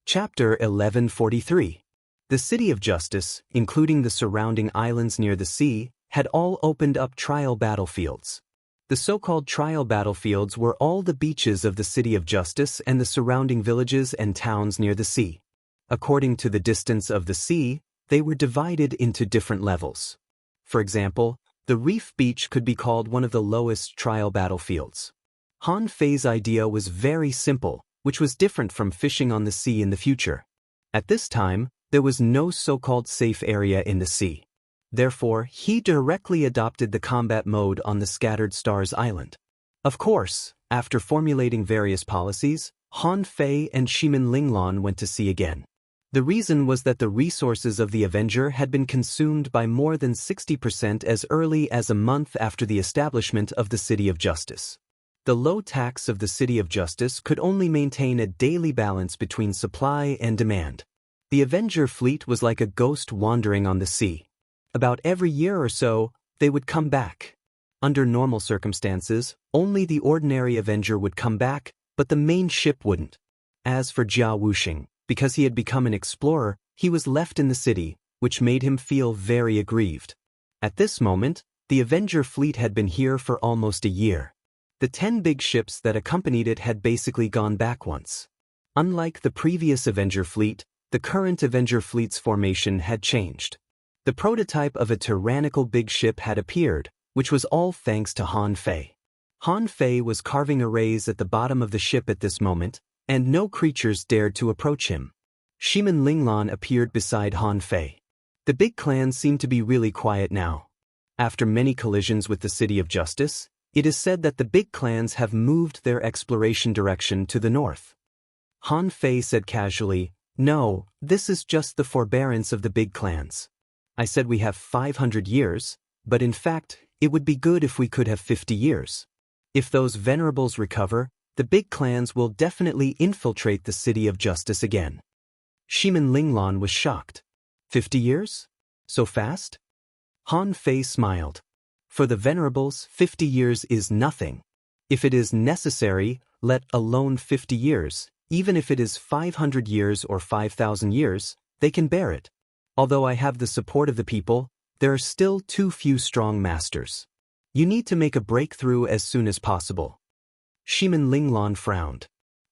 Chapter 1143. The City of Justice, including the surrounding islands near the sea, had all opened up trial battlefields. The so-called trial battlefields were all the beaches of the City of Justice and the surrounding villages and towns near the sea. According to the distance of the sea, they were divided into different levels. For example, the reef beach could be called one of the lowest trial battlefields. Han Fei's idea was very simple, which was different from fishing on the sea in the future. At this time, there was no so-called safe area in the sea. Therefore, he directly adopted the combat mode on the Scattered Stars Island. Of course, after formulating various policies, Han Fei and Shimin Linglan went to sea again. The reason was that the resources of the Avenger had been consumed by more than 60% as early as a month after the establishment of the City of Justice. The low tax of the City of Justice could only maintain a daily balance between supply and demand. The Avenger fleet was like a ghost wandering on the sea. About every year or so, they would come back. Under normal circumstances, only the ordinary Avenger would come back, but the main ship wouldn't. As for Jia Wuxing, because he had become an explorer, he was left in the city, which made him feel very aggrieved. At this moment, the Avenger fleet had been here for almost a year. The 10 big ships that accompanied it had basically gone back once. Unlike the previous Avenger fleet, the current Avenger fleet's formation had changed. The prototype of a tyrannical big ship had appeared, which was all thanks to Han Fei. Han Fei was carving arrays at the bottom of the ship at this moment, and no creatures dared to approach him. Shimin Linglan appeared beside Han Fei. The big clan seemed to be really quiet now. After many collisions with the City of Justice, it is said that the big clans have moved their exploration direction to the north. Han Fei said casually, "No, this is just the forbearance of the big clans. I said we have 500 years, but in fact, it would be good if we could have 50 years. If those venerables recover, the big clans will definitely infiltrate the City of Justice again." Shimin Linglan was shocked. 50 years? So fast? Han Fei smiled. For the venerables, 50 years is nothing. If it is necessary, let alone 50 years, even if it is 500 years or 5,000 years, they can bear it. Although I have the support of the people, there are still too few strong masters. You need to make a breakthrough as soon as possible. Shimin Linglan frowned.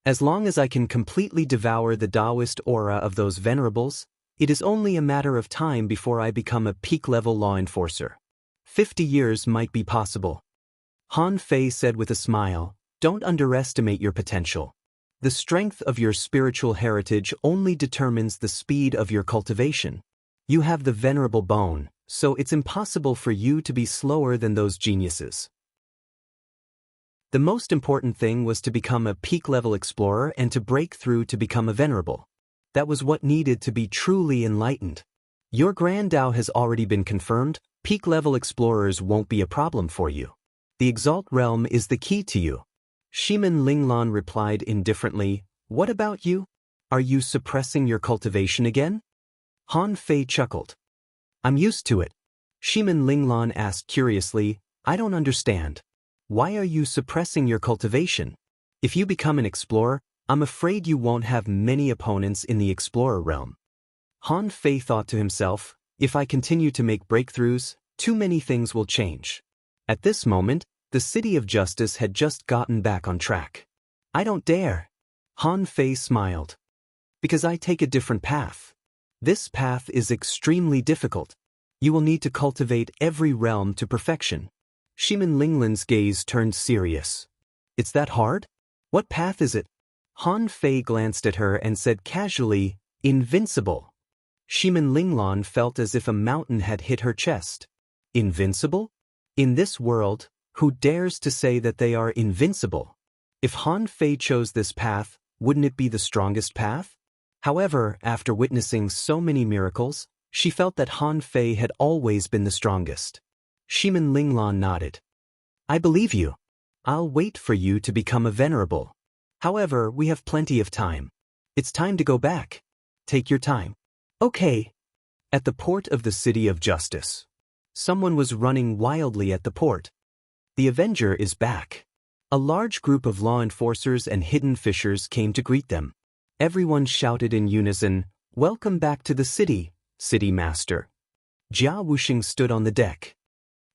As long as I can completely devour the Taoist aura of those venerables, it is only a matter of time before I become a peak-level law enforcer. 50 years might be possible. Han Fei said with a smile, "Don't underestimate your potential. The strength of your spiritual heritage only determines the speed of your cultivation. You have the venerable bone, so it's impossible for you to be slower than those geniuses." The most important thing was to become a peak-level explorer and to break through to become a venerable. That was what needed to be truly enlightened. Your Grand Tao has already been confirmed. Peak-level explorers won't be a problem for you. The Exalt realm is the key to you. Shimin Linglan replied indifferently, "What about you? Are you suppressing your cultivation again?" Han Fei chuckled. "I'm used to it." Shimin Linglan asked curiously, "I don't understand. Why are you suppressing your cultivation? If you become an explorer, I'm afraid you won't have many opponents in the explorer realm." Han Fei thought to himself, "If I continue to make breakthroughs, too many things will change." At this moment, the City of Justice had just gotten back on track. "I don't dare." Han Fei smiled. "Because I take a different path. This path is extremely difficult. You will need to cultivate every realm to perfection." Shimin Linglan's gaze turned serious. "It's that hard? What path is it?" Han Fei glanced at her and said casually, "Invincible." Shimin Linglan felt as if a mountain had hit her chest. Invincible? In this world, who dares to say that they are invincible? If Han Fei chose this path, wouldn't it be the strongest path? However, after witnessing so many miracles, she felt that Han Fei had always been the strongest. Shimin Linglan nodded. "I believe you. I'll wait for you to become a venerable. However, we have plenty of time. It's time to go back. Take your time." "Okay." At the port of the City of Justice. Someone was running wildly at the port. "The Avenger is back." A large group of law enforcers and hidden fishers came to greet them. Everyone shouted in unison, "Welcome back to the city, City Master." Jia Wuxing stood on the deck.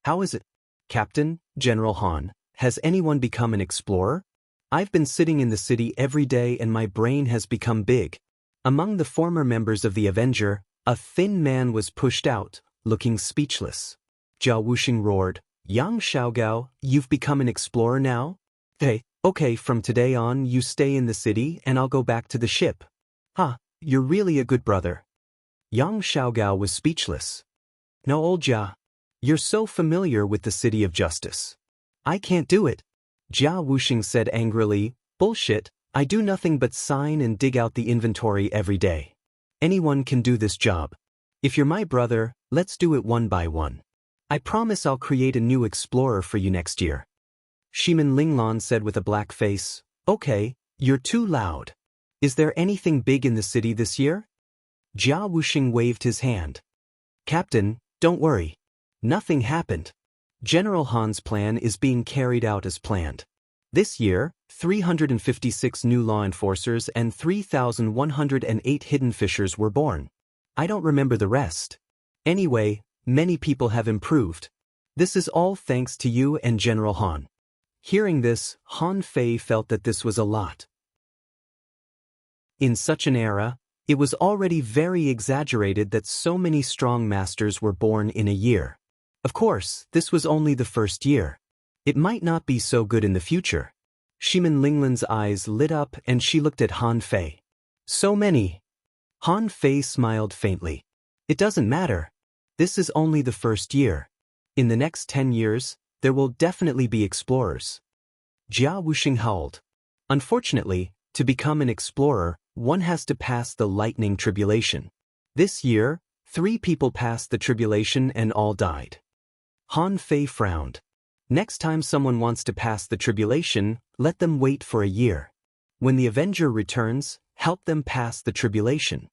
"How is it, Captain, General Han? Has anyone become an explorer? I've been sitting in the city every day and my brain has become big." Among the former members of the Avenger, a thin man was pushed out, looking speechless. Jia Wuxing roared, "Yang Xiaogao, you've become an explorer now? Hey, okay, from today on you stay in the city and I'll go back to the ship." "Huh, you're really a good brother." Yang Xiaogao was speechless. "No, old Jia. You're so familiar with the City of Justice. I can't do it." Jia Wuxing said angrily, "Bullshit, I do nothing but sign and dig out the inventory every day. Anyone can do this job. If you're my brother, let's do it one by one. I promise I'll create a new explorer for you next year." Shimin Linglan said with a black face, "Okay, you're too loud. Is there anything big in the city this year?" Jia Wuxing waved his hand. "Captain, don't worry. Nothing happened. General Han's plan is being carried out as planned. This year, 356 new law enforcers and 3,108 hidden fishers were born. I don't remember the rest. Anyway, many people have improved. This is all thanks to you and General Han." Hearing this, Han Fei felt that this was a lot. In such an era, it was already very exaggerated that so many strong masters were born in a year. Of course, this was only the first year. It might not be so good in the future. Shimin Linglan's eyes lit up and she looked at Han Fei. "So many." Han Fei smiled faintly. "It doesn't matter. This is only the first year. In the next 10 years, there will definitely be explorers." Jia Wuxing howled. Unfortunately, to become an explorer, one has to pass the lightning tribulation. This year, 3 people passed the tribulation and all died. Han Fei frowned. "Next time someone wants to pass the tribulation, let them wait for a year. When the Avenger returns, help them pass the tribulation."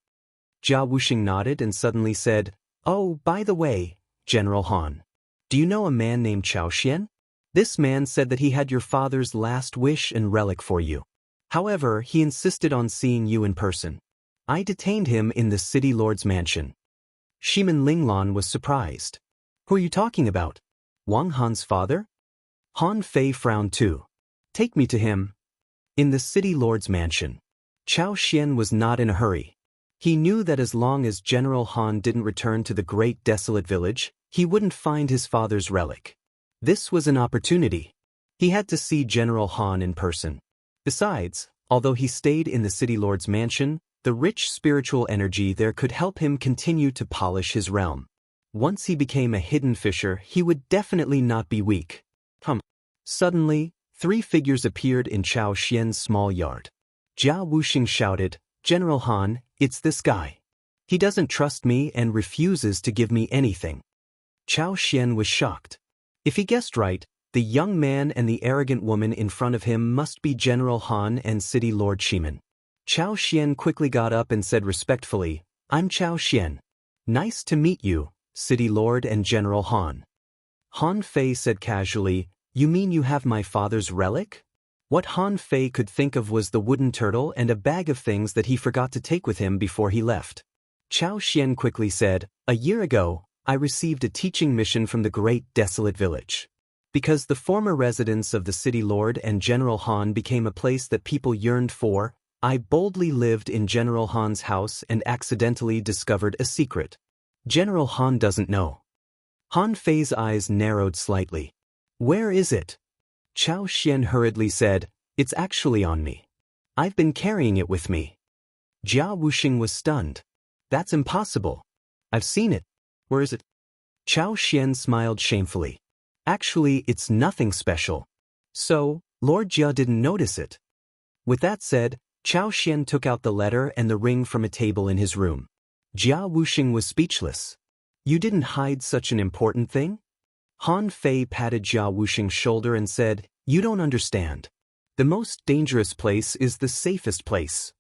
Jia Wuxing nodded and suddenly said, "Oh, by the way, General Han. Do you know a man named Chao Xian? This man said that he had your father's last wish and relic for you. However, he insisted on seeing you in person. I detained him in the City Lord's mansion." Shimin Linglan was surprised. "Who are you talking about? Wang Han's father?" Han Fei frowned too. "Take me to him." In the City Lord's mansion, Chao Xian was not in a hurry. He knew that as long as General Han didn't return to the great desolate village, he wouldn't find his father's relic. This was an opportunity. He had to see General Han in person. Besides, although he stayed in the City Lord's mansion, the rich spiritual energy there could help him continue to polish his realm. Once he became a hidden fisher, he would definitely not be weak. Suddenly, 3 figures appeared in Chao Xian's small yard. Jia Wuxing shouted, "General Han, it's this guy. He doesn't trust me and refuses to give me anything." Chao Xian was shocked. If he guessed right, the young man and the arrogant woman in front of him must be General Han and City Lord Shimin. Chao Xian quickly got up and said respectfully, "I'm Chao Xian. Nice to meet you, City Lord and General Han." Han Fei said casually, "You mean you have my father's relic?" What Han Fei could think of was the wooden turtle and a bag of things that he forgot to take with him before he left. Chao Xian quickly said, "A year ago, I received a teaching mission from the great desolate village. Because the former residence of the City Lord and General Han became a place that people yearned for, I boldly lived in General Han's house and accidentally discovered a secret. General Han doesn't know." Han Fei's eyes narrowed slightly. "Where is it?" Chao Xian hurriedly said, "It's actually on me. I've been carrying it with me." Jia Wuxing was stunned. "That's impossible. I've seen it. Where is it?" Chao Xian smiled shamefully. "Actually, it's nothing special. So, Lord Jia didn't notice it." With that said, Chao Xian took out the letter and the ring from a table in his room. Jia Wuxing was speechless. "You didn't hide such an important thing?" Han Fei patted Jia Wuxing's shoulder and said, "You don't understand. The most dangerous place is the safest place.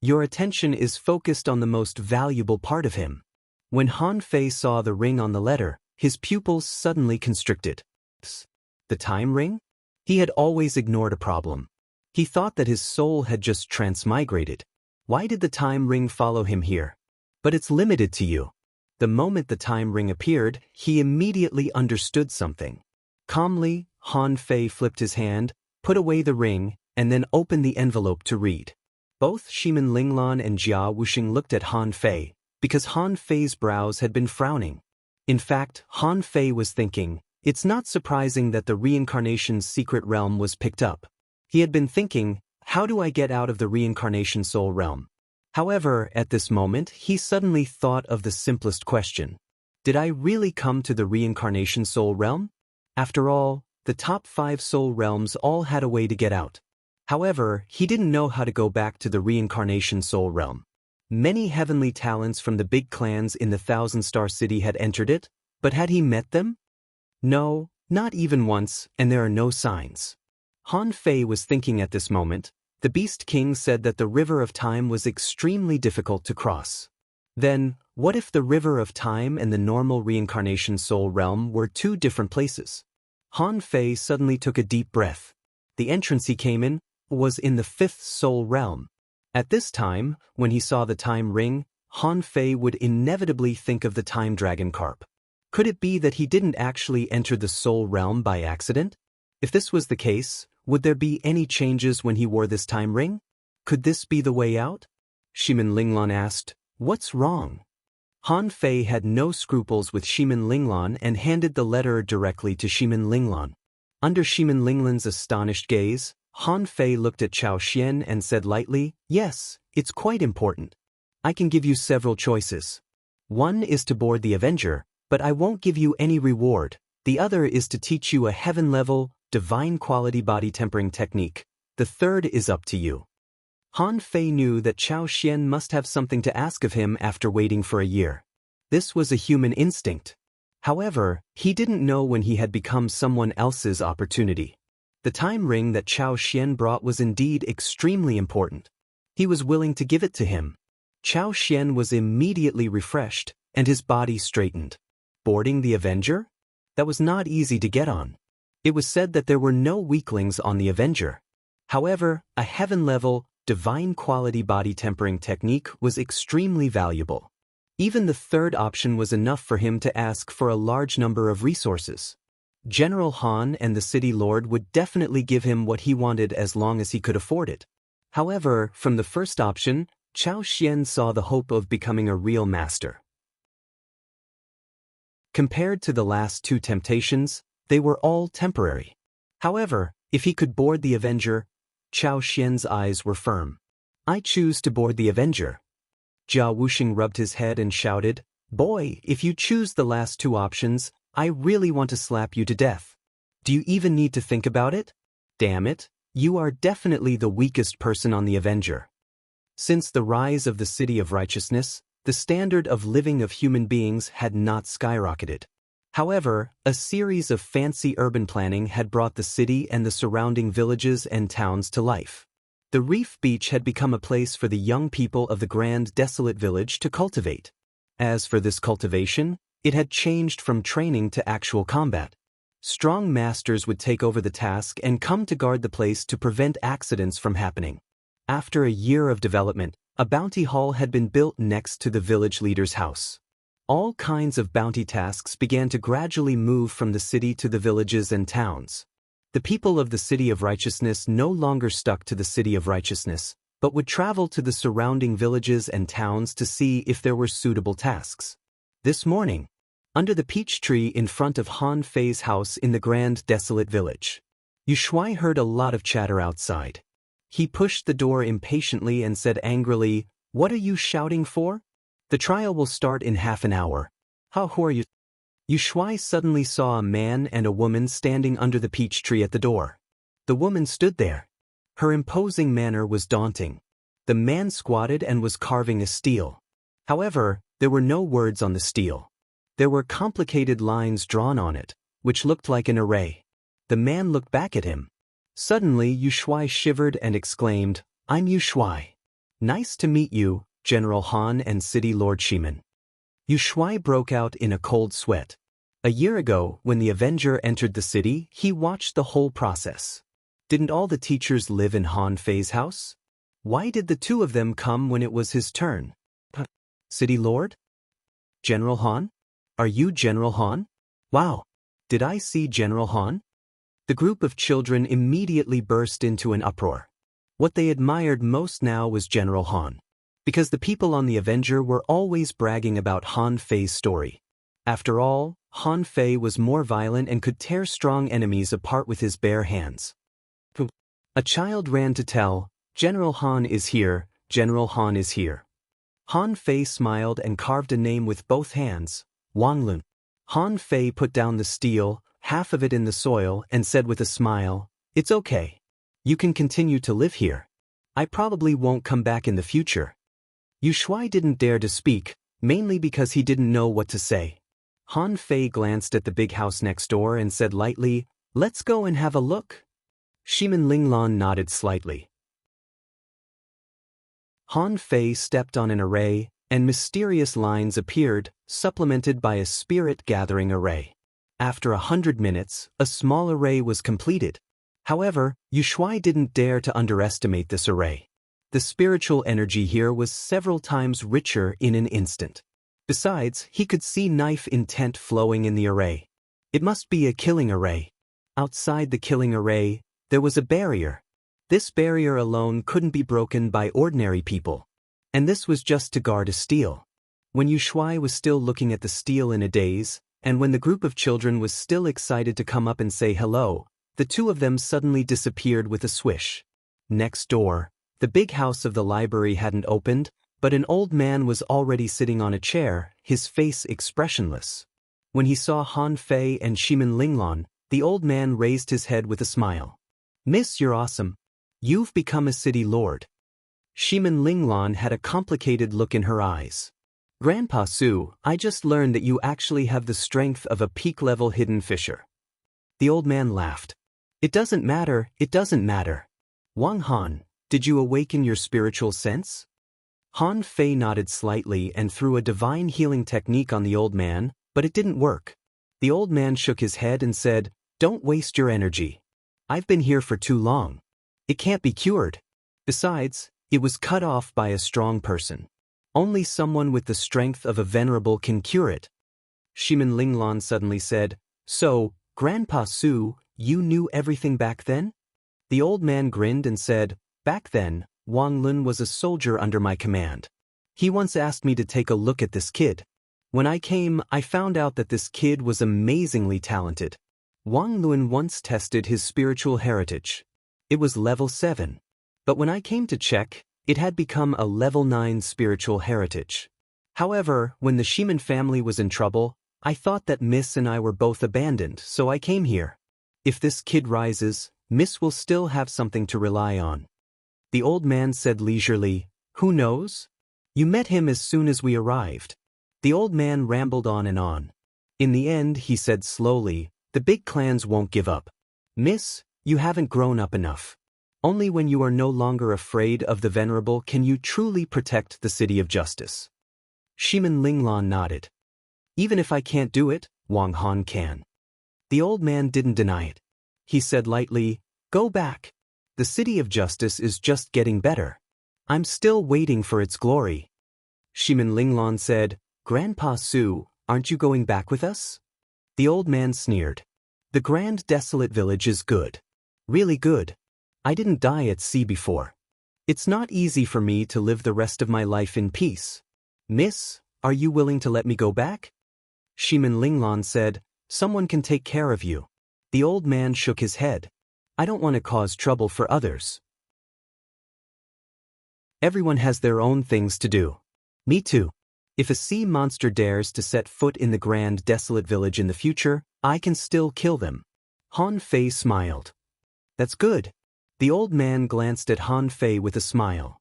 Your attention is focused on the most valuable part of him." When Han Fei saw the ring on the letter, his pupils suddenly constricted. The time ring? He had always ignored a problem. He thought that his soul had just transmigrated. Why did the time ring follow him here? But it's limited to you. The moment the time ring appeared, he immediately understood something. Calmly, Han Fei flipped his hand, put away the ring, and then opened the envelope to read. Both Shimin Linglan and Jia Wuxing looked at Han Fei, because Han Fei's brows had been frowning. In fact, Han Fei was thinking, it's not surprising that the reincarnation's secret realm was picked up. He had been thinking, how do I get out of the reincarnation soul realm? However, at this moment, he suddenly thought of the simplest question. Did I really come to the reincarnation soul realm? After all, the top 5 soul realms all had a way to get out. However, he didn't know how to go back to the reincarnation soul realm. Many heavenly talents from the big clans in the Thousand-Star City had entered it, but had he met them? No, not even once, and there are no signs. Han Fei was thinking at this moment. The Beast King said that the River of Time was extremely difficult to cross. Then, what if the River of Time and the normal reincarnation soul realm were 2 different places? Han Fei suddenly took a deep breath. The entrance he came in was in the 5th soul realm. At this time, when he saw the time ring, Han Fei would inevitably think of the time dragon carp. Could it be that he didn't actually enter the soul realm by accident? If this was the case, would there be any changes when he wore this time ring? Could this be the way out? Shimin Linglan asked, what's wrong? Han Fei had no scruples with Shimin Linglan and handed the letter directly to Shimin Linglan. Under Shimin Linglan's astonished gaze, Han Fei looked at Chao Xian and said lightly, yes, it's quite important. I can give you several choices. One is to board the Avenger, but I won't give you any reward. The other is to teach you a heaven-level, divine quality body tempering technique. The third is up to you. Han Fei knew that Chao Xian must have something to ask of him after waiting for a year. This was a human instinct. However, he didn't know when he had become someone else's opportunity. The time ring that Chao Xian brought was indeed extremely important. He was willing to give it to him. Chao Xian was immediately refreshed, and his body straightened. Boarding the Avenger? That was not easy to get on. It was said that there were no weaklings on the Avenger. However, a heaven-level, divine quality body tempering technique was extremely valuable. Even the third option was enough for him to ask for a large number of resources. General Han and the city lord would definitely give him what he wanted as long as he could afford it. However, from the first option, Chao Xian saw the hope of becoming a real master. Compared to the last 2 temptations, they were all temporary. However, if he could board the Avenger, Chao Xian's eyes were firm. I choose to board the Avenger. Jia Wuxing rubbed his head and shouted, boy, if you choose the last 2 options, I really want to slap you to death. Do you even need to think about it? Damn it, you are definitely the weakest person on the Avenger. Since the rise of the City of Righteousness, the standard of living of human beings had not skyrocketed. However, a series of fancy urban planning had brought the city and the surrounding villages and towns to life. The reef beach had become a place for the young people of the grand desolate village to cultivate. As for this cultivation, it had changed from training to actual combat. Strong masters would take over the task and come to guard the place to prevent accidents from happening. After a year of development, a bounty hall had been built next to the village leader's house. All kinds of bounty tasks began to gradually move from the city to the villages and towns. The people of the City of Righteousness no longer stuck to the City of Righteousness, but would travel to the surrounding villages and towns to see if there were suitable tasks. This morning, under the peach tree in front of Han Fei's house in the grand desolate village, Yu Shuai heard a lot of chatter outside. He pushed the door impatiently and said angrily, "What are you shouting for? The trial will start in half an hour. Who are you?" Yu Shuai suddenly saw a man and a woman standing under the peach tree at the door. The woman stood there. Her imposing manner was daunting. The man squatted and was carving a stele. However, there were no words on the stele. There were complicated lines drawn on it, which looked like an array. The man looked back at him. Suddenly Yu Shuai shivered and exclaimed, "I'm Yu Shuai. Nice to meet you, General Han and City Lord Shimin." Yu Shuai broke out in a cold sweat. A year ago, when the Avenger entered the city, he watched the whole process. Didn't all the teachers live in Han Fei's house? Why did the two of them come when it was his turn? City Lord? General Han? Are you General Han? Wow! Did I see General Han? The group of children immediately burst into an uproar. What they admired most now was General Han, because the people on the Avenger were always bragging about Han Fei's story. After all, Han Fei was more violent and could tear strong enemies apart with his bare hands. A child ran to tell, General Han is here, General Han is here. Han Fei smiled and carved a name with both hands, Wang Lun. Han Fei put down the steel, half of it in the soil, and said with a smile, It's okay. You can continue to live here. I probably won't come back in the future. Yu Shuai didn't dare to speak, mainly because he didn't know what to say. Han Fei glanced at the big house next door and said lightly, Let's go and have a look. Shimin Linglan nodded slightly. Han Fei stepped on an array, and mysterious lines appeared, supplemented by a spirit-gathering array. After 100 minutes, a small array was completed. However, Yu Shuai didn't dare to underestimate this array. The spiritual energy here was several times richer in an instant. Besides, he could see knife intent flowing in the array. It must be a killing array. Outside the killing array, there was a barrier. This barrier alone couldn't be broken by ordinary people. And this was just to guard a steel. When Yu Shuai was still looking at the steel in a daze, and when the group of children was still excited to come up and say hello, the two of them suddenly disappeared with a swish. Next door, the big house of the library hadn't opened, but an old man was already sitting on a chair, his face expressionless. When he saw Han Fei and Shimin Linglan, the old man raised his head with a smile. Miss, you're awesome. You've become a city lord. Shimin Linglan had a complicated look in her eyes. Grandpa Su, I just learned that you actually have the strength of a peak-level hidden fisher. The old man laughed. It doesn't matter, it doesn't matter. Wang Han, did you awaken your spiritual sense? Han Fei nodded slightly and threw a divine healing technique on the old man, but it didn't work. The old man shook his head and said, Don't waste your energy. I've been here for too long. It can't be cured. Besides, it was cut off by a strong person. Only someone with the strength of a venerable can cure it. Shimin Linglan suddenly said, So, Grandpa Su, you knew everything back then? The old man grinned and said, Back then, Wang Lun was a soldier under my command. He once asked me to take a look at this kid. When I came, I found out that this kid was amazingly talented. Wang Lun once tested his spiritual heritage. It was level 7. But when I came to check, it had become a level 9 spiritual heritage. However, when the Shimin family was in trouble, I thought that Miss and I were both abandoned, so I came here. If this kid rises, Miss will still have something to rely on. The old man said leisurely, Who knows? You met him as soon as we arrived. The old man rambled on and on. In the end, he said slowly, The big clans won't give up. Miss, you haven't grown up enough. Only when you are no longer afraid of the venerable can you truly protect the city of justice. Shimin Linglan nodded. Even if I can't do it, Wang Han can. The old man didn't deny it. He said lightly, Go back. The city of justice is just getting better. I'm still waiting for its glory. Shimin Linglan said, Grandpa Su, aren't you going back with us? The old man sneered. The grand desolate village is good. Really good. I didn't die at sea before. It's not easy for me to live the rest of my life in peace. Miss, are you willing to let me go back? Shimin Linglan said, Someone can take care of you. The old man shook his head. I don't want to cause trouble for others. Everyone has their own things to do. Me too. If a sea monster dares to set foot in the grand desolate village in the future, I can still kill them. Han Fei smiled. That's good. The old man glanced at Han Fei with a smile.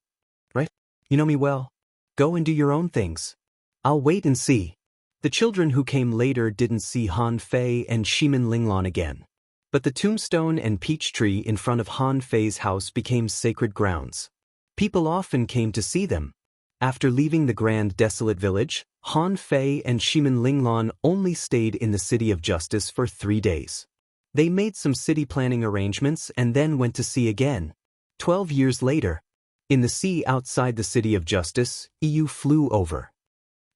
Right? You know me well. Go and do your own things. I'll wait and see. The children who came later didn't see Han Fei and Shimin Linglan again. But the tombstone and peach tree in front of Han Fei's house became sacred grounds. People often came to see them. After leaving the grand desolate village, Han Fei and Shimin Linglan only stayed in the city of justice for 3 days. They made some city planning arrangements and then went to sea again. 12 years later, in the sea outside the City of Justice, EU flew over.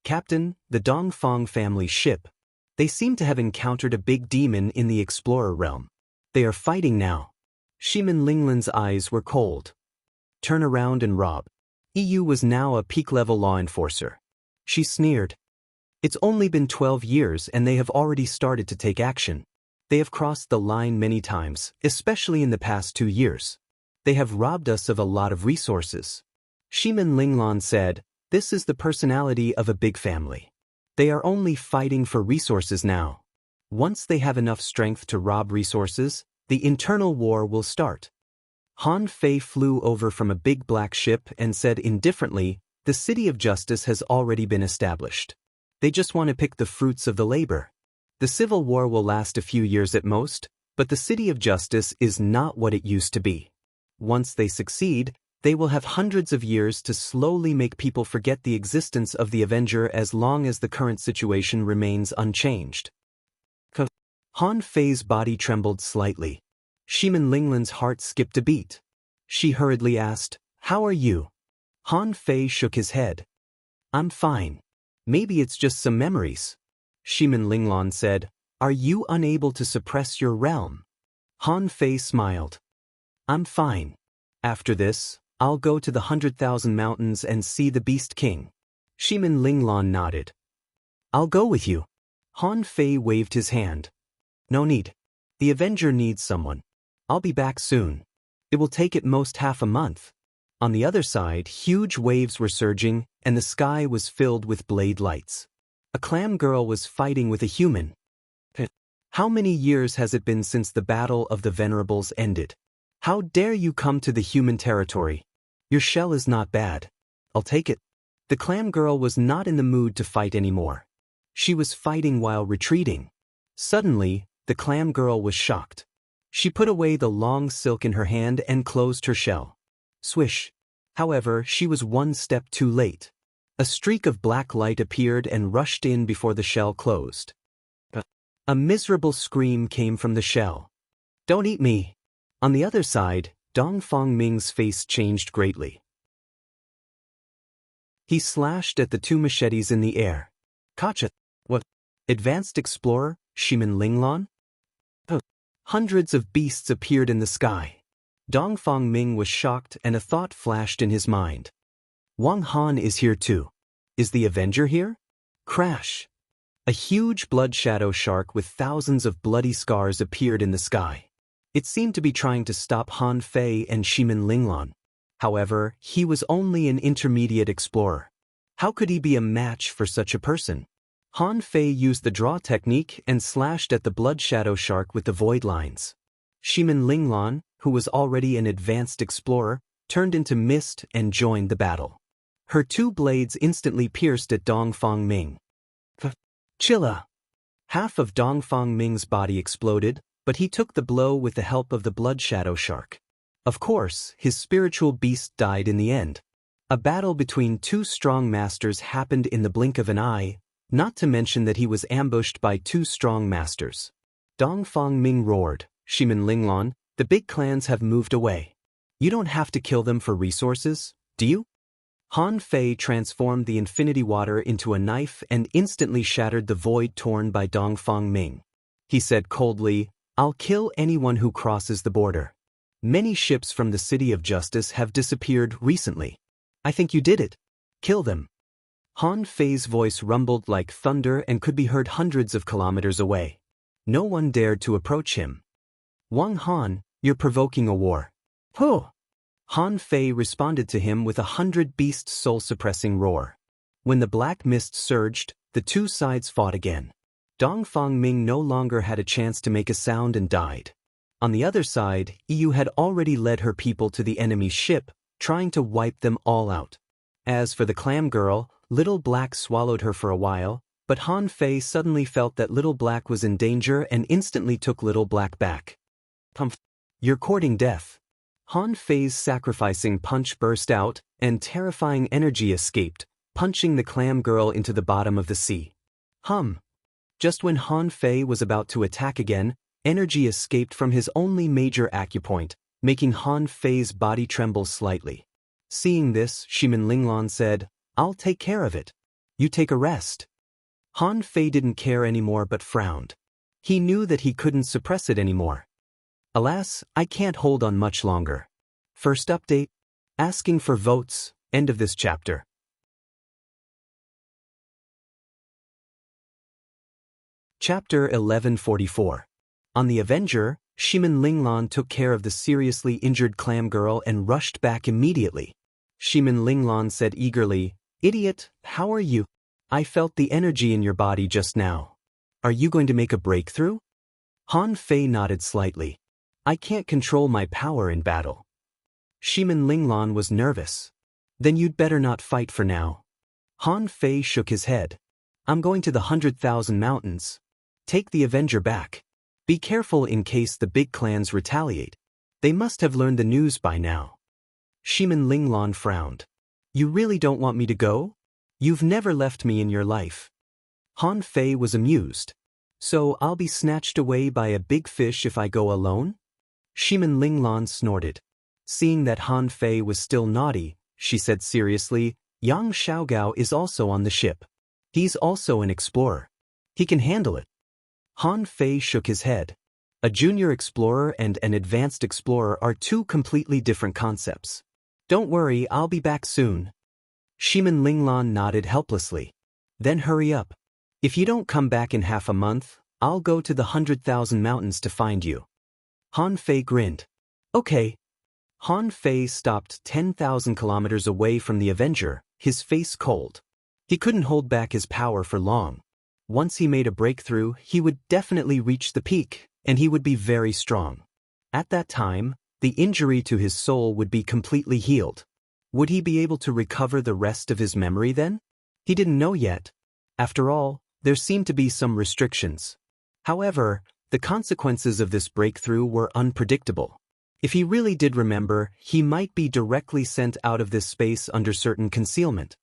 Captain, the Dongfang family ship. They seem to have encountered a big demon in the explorer realm. They are fighting now. Shimin Linglan's eyes were cold. Turn around and rob. EU was now a peak-level law enforcer. She sneered. It's only been 12 years and they have already started to take action. They have crossed the line many times, especially in the past 2 years. They have robbed us of a lot of resources. Shimin Linglan said, this is the personality of a big family. They are only fighting for resources now. Once they have enough strength to rob resources, the internal war will start. Han Fei flew over from a big black ship and said indifferently, the City of Justice has already been established. They just want to pick the fruits of the labor. The civil war will last a few years at most, but the City of Justice is not what it used to be. Once they succeed, they will have hundreds of years to slowly make people forget the existence of the Avenger as long as the current situation remains unchanged. Han Fei's body trembled slightly. Shimin Linglan's heart skipped a beat. She hurriedly asked, how are you? Han Fei shook his head. I'm fine. Maybe it's just some memories. Shimin Linglan said, are you unable to suppress your realm? Han Fei smiled. I'm fine. After this, I'll go to the 100,000 mountains and see the Beast King. Shimin Linglan nodded. I'll go with you. Han Fei waved his hand. No need. The Avenger needs someone. I'll be back soon. It will take at most half a month. On the other side, huge waves were surging, and the sky was filled with blade lights. A clam girl was fighting with a human. How many years has it been since the Battle of the Venerables ended? How dare you come to the human territory? Your shell is not bad. I'll take it. The clam girl was not in the mood to fight anymore. She was fighting while retreating. Suddenly, the clam girl was shocked. She put away the long silk in her hand and closed her shell. Swish. However, she was one step too late. A streak of black light appeared and rushed in before the shell closed. A miserable scream came from the shell. Don't eat me. On the other side, Dongfang Ming's face changed greatly. He slashed at the two machetes in the air. Gotcha. What? Advanced Explorer, Shimin Linglan? Hundreds of beasts appeared in the sky. Dongfang Ming was shocked and a thought flashed in his mind. Wang Han is here too. Is the Avenger here? Crash. A huge blood shadow shark with thousands of bloody scars appeared in the sky. It seemed to be trying to stop Han Fei and Shimin Linglan. However, he was only an intermediate explorer. How could he be a match for such a person? Han Fei used the draw technique and slashed at the blood shadow shark with the void lines. Shimin Linglan, who was already an advanced explorer, turned into mist and joined the battle. Her two blades instantly pierced at Dongfang Ming. Chilla! Half of Dongfang Ming's body exploded, but he took the blow with the help of the blood shadow shark. Of course, his spiritual beast died in the end. A battle between two strong masters happened in the blink of an eye, not to mention that he was ambushed by two strong masters. Dongfang Ming roared, Shimin Linglan, the big clans have moved away. You don't have to kill them for resources, do you? Han Fei transformed the infinity water into a knife and instantly shattered the void torn by Dongfang Ming. He said coldly, I'll kill anyone who crosses the border. Many ships from the City of Justice have disappeared recently. I think you did it. Kill them. Han Fei's voice rumbled like thunder and could be heard hundreds of kilometers away. No one dared to approach him. Wang Han, you're provoking a war. Huh! Han Fei responded to him with 100-beast soul-suppressing roar. When the black mist surged, the two sides fought again. Dongfang Ming no longer had a chance to make a sound and died. On the other side, EU had already led her people to the enemy's ship, trying to wipe them all out. As for the clam girl, Little Black swallowed her for a while, but Han Fei suddenly felt that Little Black was in danger and instantly took Little Black back. You're courting death. Han Fei's sacrificing punch burst out, and terrifying energy escaped, punching the clam girl into the bottom of the sea. Just when Han Fei was about to attack again, Energy escaped from his only major acupoint, making Han Fei's body tremble slightly. Seeing this, Shimin Linglan said, "I'll take care of it. You take a rest." Han Fei didn't care anymore but frowned. He knew that he couldn't suppress it anymore. "Alas, I can't hold on much longer." First update. Asking for votes. End of this chapter. Chapter 1144. On the Avenger, Shimin Linglan took care of the seriously injured clam girl and rushed back immediately. Shimin Linglan said eagerly, "Idiot, how are you? I felt the energy in your body just now. Are you going to make a breakthrough?" Han Fei nodded slightly. "I can't control my power in battle." Shimin Linglan was nervous. "Then you'd better not fight for now." Han Fei shook his head. "I'm going to the 100,000 mountains. Take the Avenger back. Be careful in case the big clans retaliate. They must have learned the news by now." Shimin Linglan frowned. "You really don't want me to go? You've never left me in your life." Han Fei was amused. "So I'll be snatched away by a big fish if I go alone?" Shimin Linglan snorted. Seeing that Han Fei was still naughty, she said seriously, "Yang Xiaogao is also on the ship. He's also an explorer. He can handle it." Han Fei shook his head. A junior explorer and an advanced explorer are two completely different concepts. "Don't worry, I'll be back soon." Shimin Linglan nodded helplessly. "Then hurry up. If you don't come back in half a month, I'll go to the 100,000 mountains to find you." Han Fei grinned. "Okay." Han Fei stopped 10,000 kilometers away from the Avenger, his face cold. He couldn't hold back his power for long. Once he made a breakthrough, he would definitely reach the peak, and he would be very strong. At that time, the injury to his soul would be completely healed. Would he be able to recover the rest of his memory then? He didn't know yet. After all, there seemed to be some restrictions. However, the consequences of this breakthrough were unpredictable. If he really did remember, he might be directly sent out of this space under certain concealment.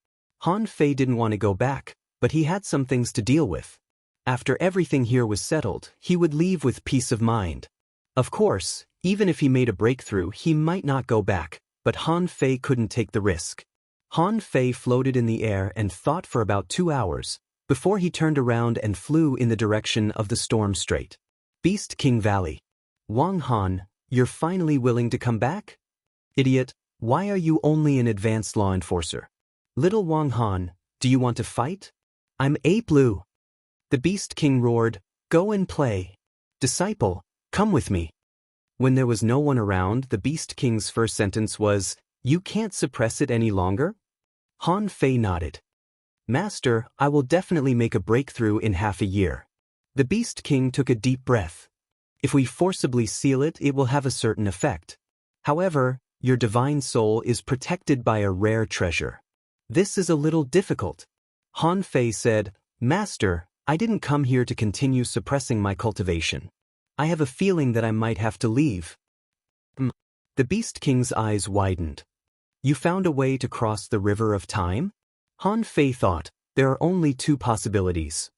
Han Fei didn't want to go back, but he had some things to deal with. After everything here was settled, he would leave with peace of mind. Of course, even if he made a breakthrough, he might not go back, but Han Fei couldn't take the risk. Han Fei floated in the air and thought for about 2 hours, before he turned around and flew in the direction of the storm strait. Beast King Valley. "Wang Han, you're finally willing to come back? Idiot, why are you only an advanced law enforcer? Little Wang Han, do you want to fight? I'm Ape Lu." The Beast King roared, "Go and play. Disciple, come with me." When there was no one around, the Beast King's first sentence was, "You can't suppress it any longer?" Han Fei nodded. "Master, I will definitely make a breakthrough in half a year." The Beast King took a deep breath. "If we forcibly seal it, it will have a certain effect. However, your divine soul is protected by a rare treasure. This is a little difficult." Han Fei said, "Master, I didn't come here to continue suppressing my cultivation. I have a feeling that I might have to leave." The Beast King's eyes widened. "You found a way to cross the river of time?" Han Fei thought, there are only 2 possibilities.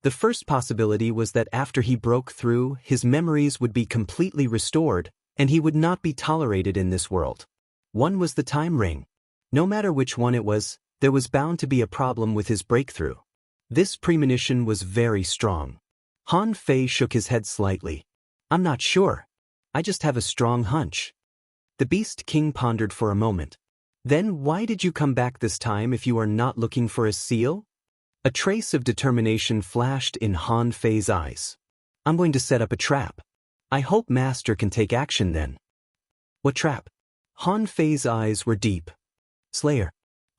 The first possibility was that after he broke through, his memories would be completely restored, and he would not be tolerated in this world. One was the time ring. No matter which one it was, there was bound to be a problem with his breakthrough. This premonition was very strong. Han Fei shook his head slightly. "I'm not sure. I just have a strong hunch." The Beast King pondered for a moment. "Then why did you come back this time if you are not looking for a seal?" A trace of determination flashed in Han Fei's eyes. "I'm going to set up a trap. I hope Master can take action then." "What trap?" Han Fei's eyes were deep. "Slayer."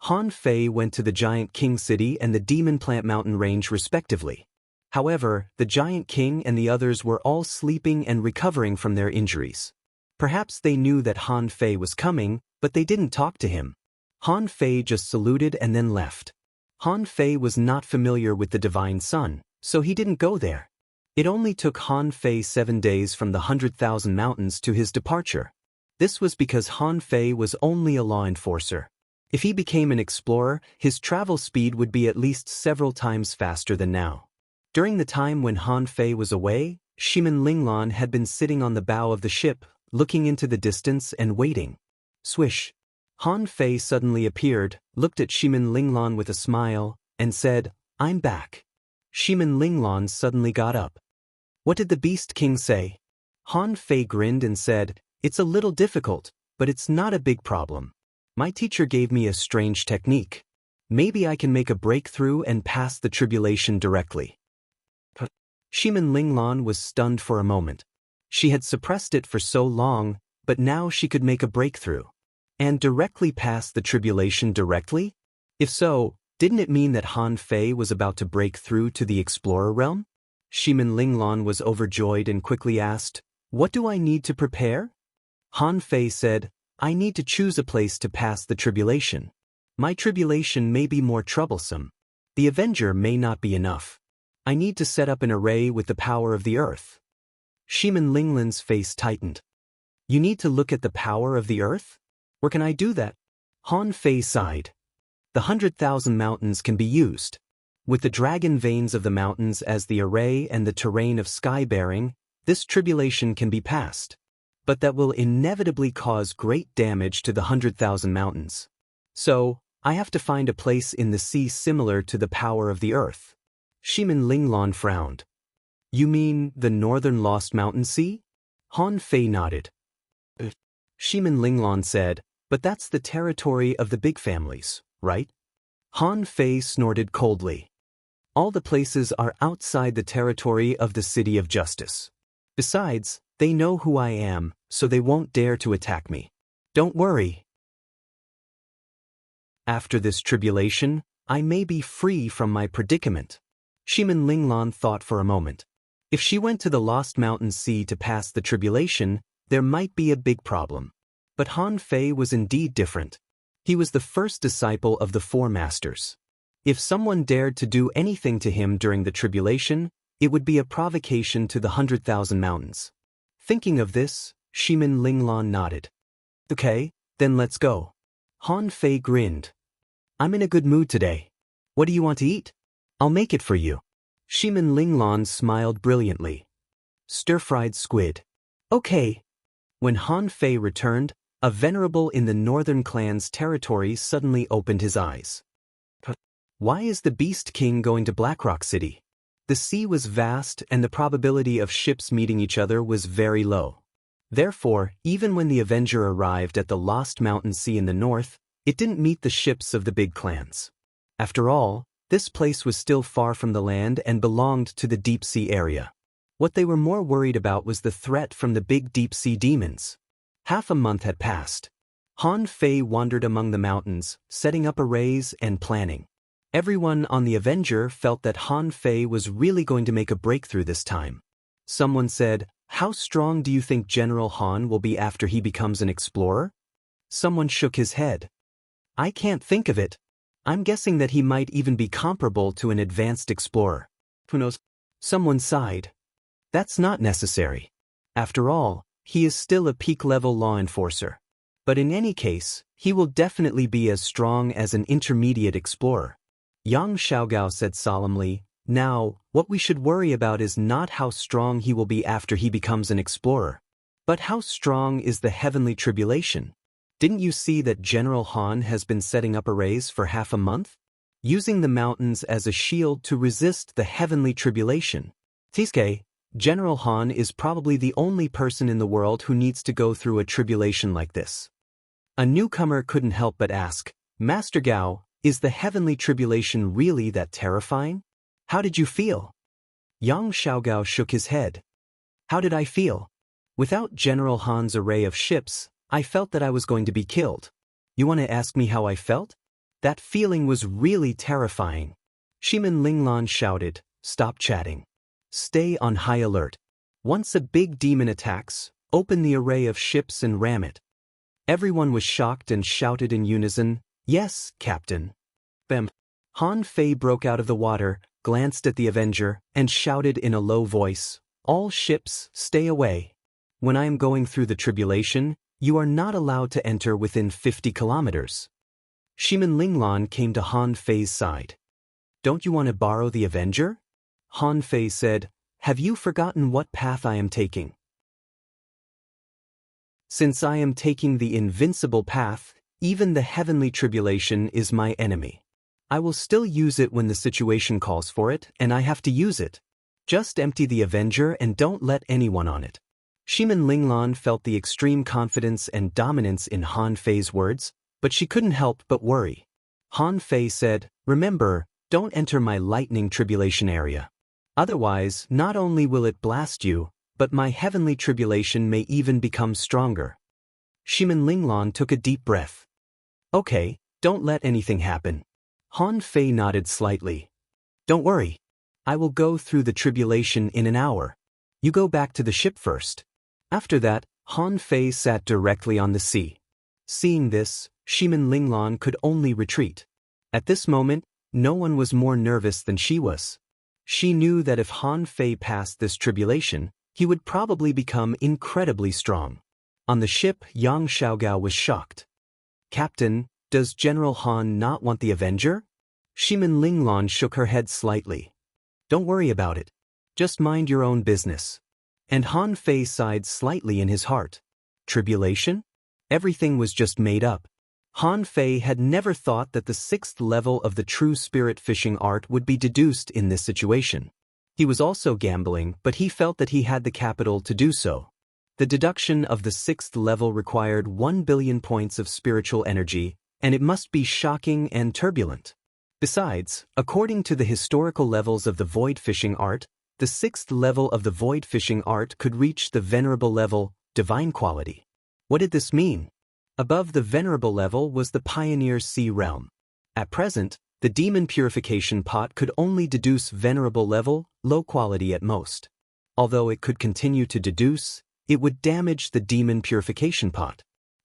Han Fei went to the Giant King City and the Demon Plant Mountain Range respectively. However, the Giant King and the others were all sleeping and recovering from their injuries. Perhaps they knew that Han Fei was coming, but they didn't talk to him. Han Fei just saluted and then left. Han Fei was not familiar with the Divine Sun, so he didn't go there. It only took Han Fei 7 days from the 100,000 mountains to his departure. This was because Han Fei was only a law enforcer. If he became an explorer, his travel speed would be at least several times faster than now. During the time when Han Fei was away, Shimin Linglan had been sitting on the bow of the ship, looking into the distance and waiting. Swish. Han Fei suddenly appeared, looked at Shimin Linglan with a smile, and said, "I'm back." Shimin Linglan suddenly got up. "What did the Beast King say?" Han Fei grinned and said, "It's a little difficult, but it's not a big problem. My teacher gave me a strange technique. Maybe I can make a breakthrough and pass the tribulation directly." Shimin Linglan was stunned for a moment. She had suppressed it for so long, but now she could make a breakthrough. And directly pass the tribulation directly? If so, didn't it mean that Han Fei was about to break through to the explorer realm? Shimin Linglan was overjoyed and quickly asked, "What do I need to prepare?" Han Fei said, "I need to choose a place to pass the tribulation. My tribulation may be more troublesome. The Avenger may not be enough. I need to set up an array with the power of the earth." Shimin Linglan's face tightened. "You need to look at the power of the earth? Where can I do that?" Han Fei sighed. "The 100,000 mountains can be used. With the dragon veins of the mountains as the array and the terrain of sky-bearing, this tribulation can be passed. But that will inevitably cause great damage to the 100,000 mountains. So, I have to find a place in the sea similar to the power of the earth." Shimin Linglan frowned. "You mean the northern Lost Mountain Sea?" Han Fei nodded. Shimin Linglan said, "But that's the territory of the big families, right?" Han Fei snorted coldly. "All the places are outside the territory of the City of Justice. Besides, they know who I am, so they won't dare to attack me. Don't worry. After this tribulation, I may be free from my predicament." Shimin Linglan thought for a moment. If she went to the Lost Mountain Sea to pass the tribulation, there might be a big problem. But Han Fei was indeed different. He was the first disciple of the Four Masters. If someone dared to do anything to him during the tribulation, it would be a provocation to the 100,000 mountains. Thinking of this, Shimin Linglan nodded. "Okay, then let's go." Han Fei grinned. "I'm in a good mood today. What do you want to eat? I'll make it for you." Shimin Linglan smiled brilliantly. "Stir-fried squid." "Okay." When Han Fei returned, a venerable in the northern clan's territory suddenly opened his eyes. "Why is the Beast King going to Blackrock City?" The sea was vast and the probability of ships meeting each other was very low. Therefore, even when the Avenger arrived at the Lost Mountain Sea in the north, it didn't meet the ships of the big clans. After all, this place was still far from the land and belonged to the deep sea area. What they were more worried about was the threat from the big deep sea demons. Half a month had passed. Han Fei wandered among the mountains, setting up arrays and planning. Everyone on the Avenger felt that Han Fei was really going to make a breakthrough this time. Someone said, "How strong do you think General Han will be after he becomes an explorer?" Someone shook his head. "I can't think of it. I'm guessing that he might even be comparable to an advanced explorer. Who knows?" Someone sighed. "That's not necessary. After all, he is still a peak-level law enforcer. But in any case, he will definitely be as strong as an intermediate explorer." Yang Xiaogao said solemnly, "Now, what we should worry about is not how strong he will be after he becomes an explorer, but how strong is the heavenly tribulation. Didn't you see that General Han has been setting up arrays for half a month? Using the mountains as a shield to resist the heavenly tribulation. Tiske, General Han is probably the only person in the world who needs to go through a tribulation like this." A newcomer couldn't help but ask, "Master Gao, is the heavenly tribulation really that terrifying? How did you feel?" Yang Xiaogao shook his head. "How did I feel? Without General Han's array of ships, I felt that I was going to be killed. You want to ask me how I felt? That feeling was really terrifying." Shimin Linglan shouted, "Stop chatting. Stay on high alert. Once a big demon attacks, open the array of ships and ram it." Everyone was shocked and shouted in unison, "Yes, Captain." Bam. Han Fei broke out of the water, glanced at the Avenger, and shouted in a low voice, "All ships, stay away. When I am going through the tribulation, you are not allowed to enter within 50 kilometers. Shimin Linglan came to Han Fei's side. "Don't you want to borrow the Avenger?" Han Fei said, "Have you forgotten what path I am taking? Since I am taking the invincible path, even the heavenly tribulation is my enemy. I will still use it when the situation calls for it, and I have to use it. Just empty the Avenger and don't let anyone on it." Shimin Linglan felt the extreme confidence and dominance in Han Fei's words, but she couldn't help but worry. Han Fei said, "Remember, don't enter my lightning tribulation area. Otherwise, not only will it blast you, but my heavenly tribulation may even become stronger." Shimin Linglan took a deep breath. "Okay, don't let anything happen." Han Fei nodded slightly. "Don't worry. I will go through the tribulation in an hour. You go back to the ship first." After that, Han Fei sat directly on the sea. Seeing this, Shimin Linglan could only retreat. At this moment, no one was more nervous than she was. She knew that if Han Fei passed this tribulation, he would probably become incredibly strong. On the ship, Yang Xiaogao was shocked. "Captain, does General Han not want the Avenger?" Shimin Linglan shook her head slightly. "Don't worry about it. Just mind your own business." And Han Fei sighed slightly in his heart. Tribulation? Everything was just made up. Han Fei had never thought that the 6th level of the true spirit fishing art would be deduced in this situation. He was also gambling, but he felt that he had the capital to do so. The deduction of the 6th level required 1 billion points of spiritual energy, and it must be shocking and turbulent. Besides, according to the historical levels of the void fishing art, the 6th level of the void fishing art could reach the venerable level, divine quality. What did this mean? Above the venerable level was the pioneer sea realm. At present, the demon purification pot could only deduce venerable level, low quality at most. Although it could continue to deduce, it would damage the demon purification pot.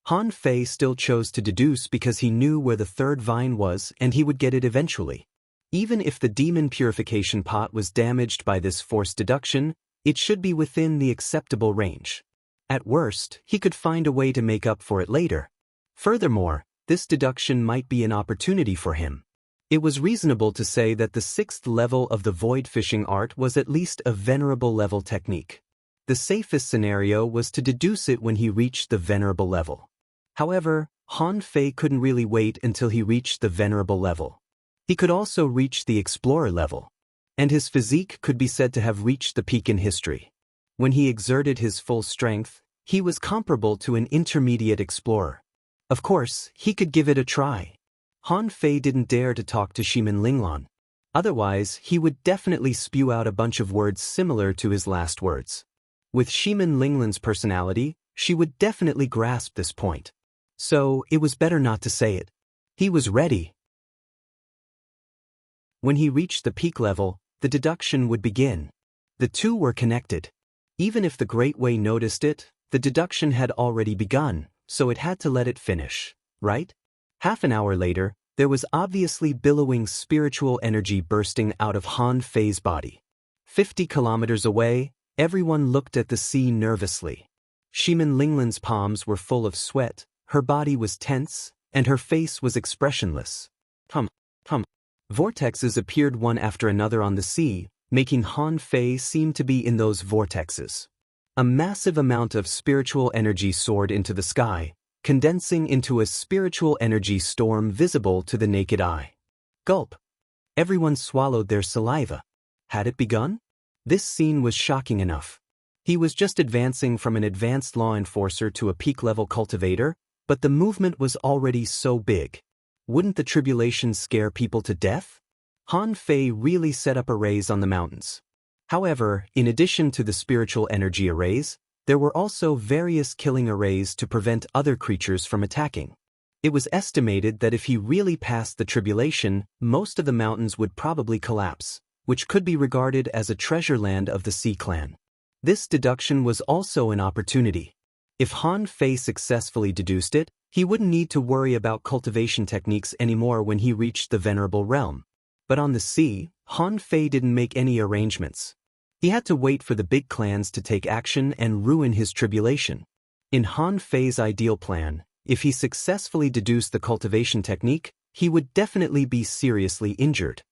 Han Fei still chose to deduce because he knew where the third vine was and he would get it eventually. Even if the demon purification pot was damaged by this forced deduction, it should be within the acceptable range. At worst, he could find a way to make up for it later. Furthermore, this deduction might be an opportunity for him. It was reasonable to say that the 6th level of the void fishing art was at least a venerable level technique. The safest scenario was to deduce it when he reached the venerable level. However, Han Fei couldn't really wait until he reached the venerable level. He could also reach the explorer level. And his physique could be said to have reached the peak in history. When he exerted his full strength, he was comparable to an intermediate explorer. Of course, he could give it a try. Han Fei didn't dare to talk to Shimin Linglan. Otherwise, he would definitely spew out a bunch of words similar to his last words. With Shimin Linglan's personality, she would definitely grasp this point. So, it was better not to say it. He was ready. When he reached the peak level, the deduction would begin. The two were connected. Even if the Great Way noticed it, the deduction had already begun, so it had to let it finish, right? Half an hour later, there was obviously billowing spiritual energy bursting out of Han Fei's body. 50 kilometers away, everyone looked at the sea nervously. Shimin Linglan's palms were full of sweat, her body was tense, and her face was expressionless. Vortexes appeared one after another on the sea, making Han Fei seem to be in those vortexes. A massive amount of spiritual energy soared into the sky, condensing into a spiritual energy storm visible to the naked eye. Gulp. Everyone swallowed their saliva. Had it begun? This scene was shocking enough. He was just advancing from an advanced law enforcer to a peak-level cultivator, but the movement was already so big. Wouldn't the tribulation scare people to death? Han Fei really set up arrays on the mountains. However, in addition to the spiritual energy arrays, there were also various killing arrays to prevent other creatures from attacking. It was estimated that if he really passed the tribulation, most of the mountains would probably collapse, which could be regarded as a treasure land of the Sea Clan. This deduction was also an opportunity. If Han Fei successfully deduced it, he wouldn't need to worry about cultivation techniques anymore when he reached the venerable realm. But on the sea, Han Fei didn't make any arrangements. He had to wait for the big clans to take action and ruin his tribulation. In Han Fei's ideal plan, if he successfully deduced the cultivation technique, he would definitely be seriously injured.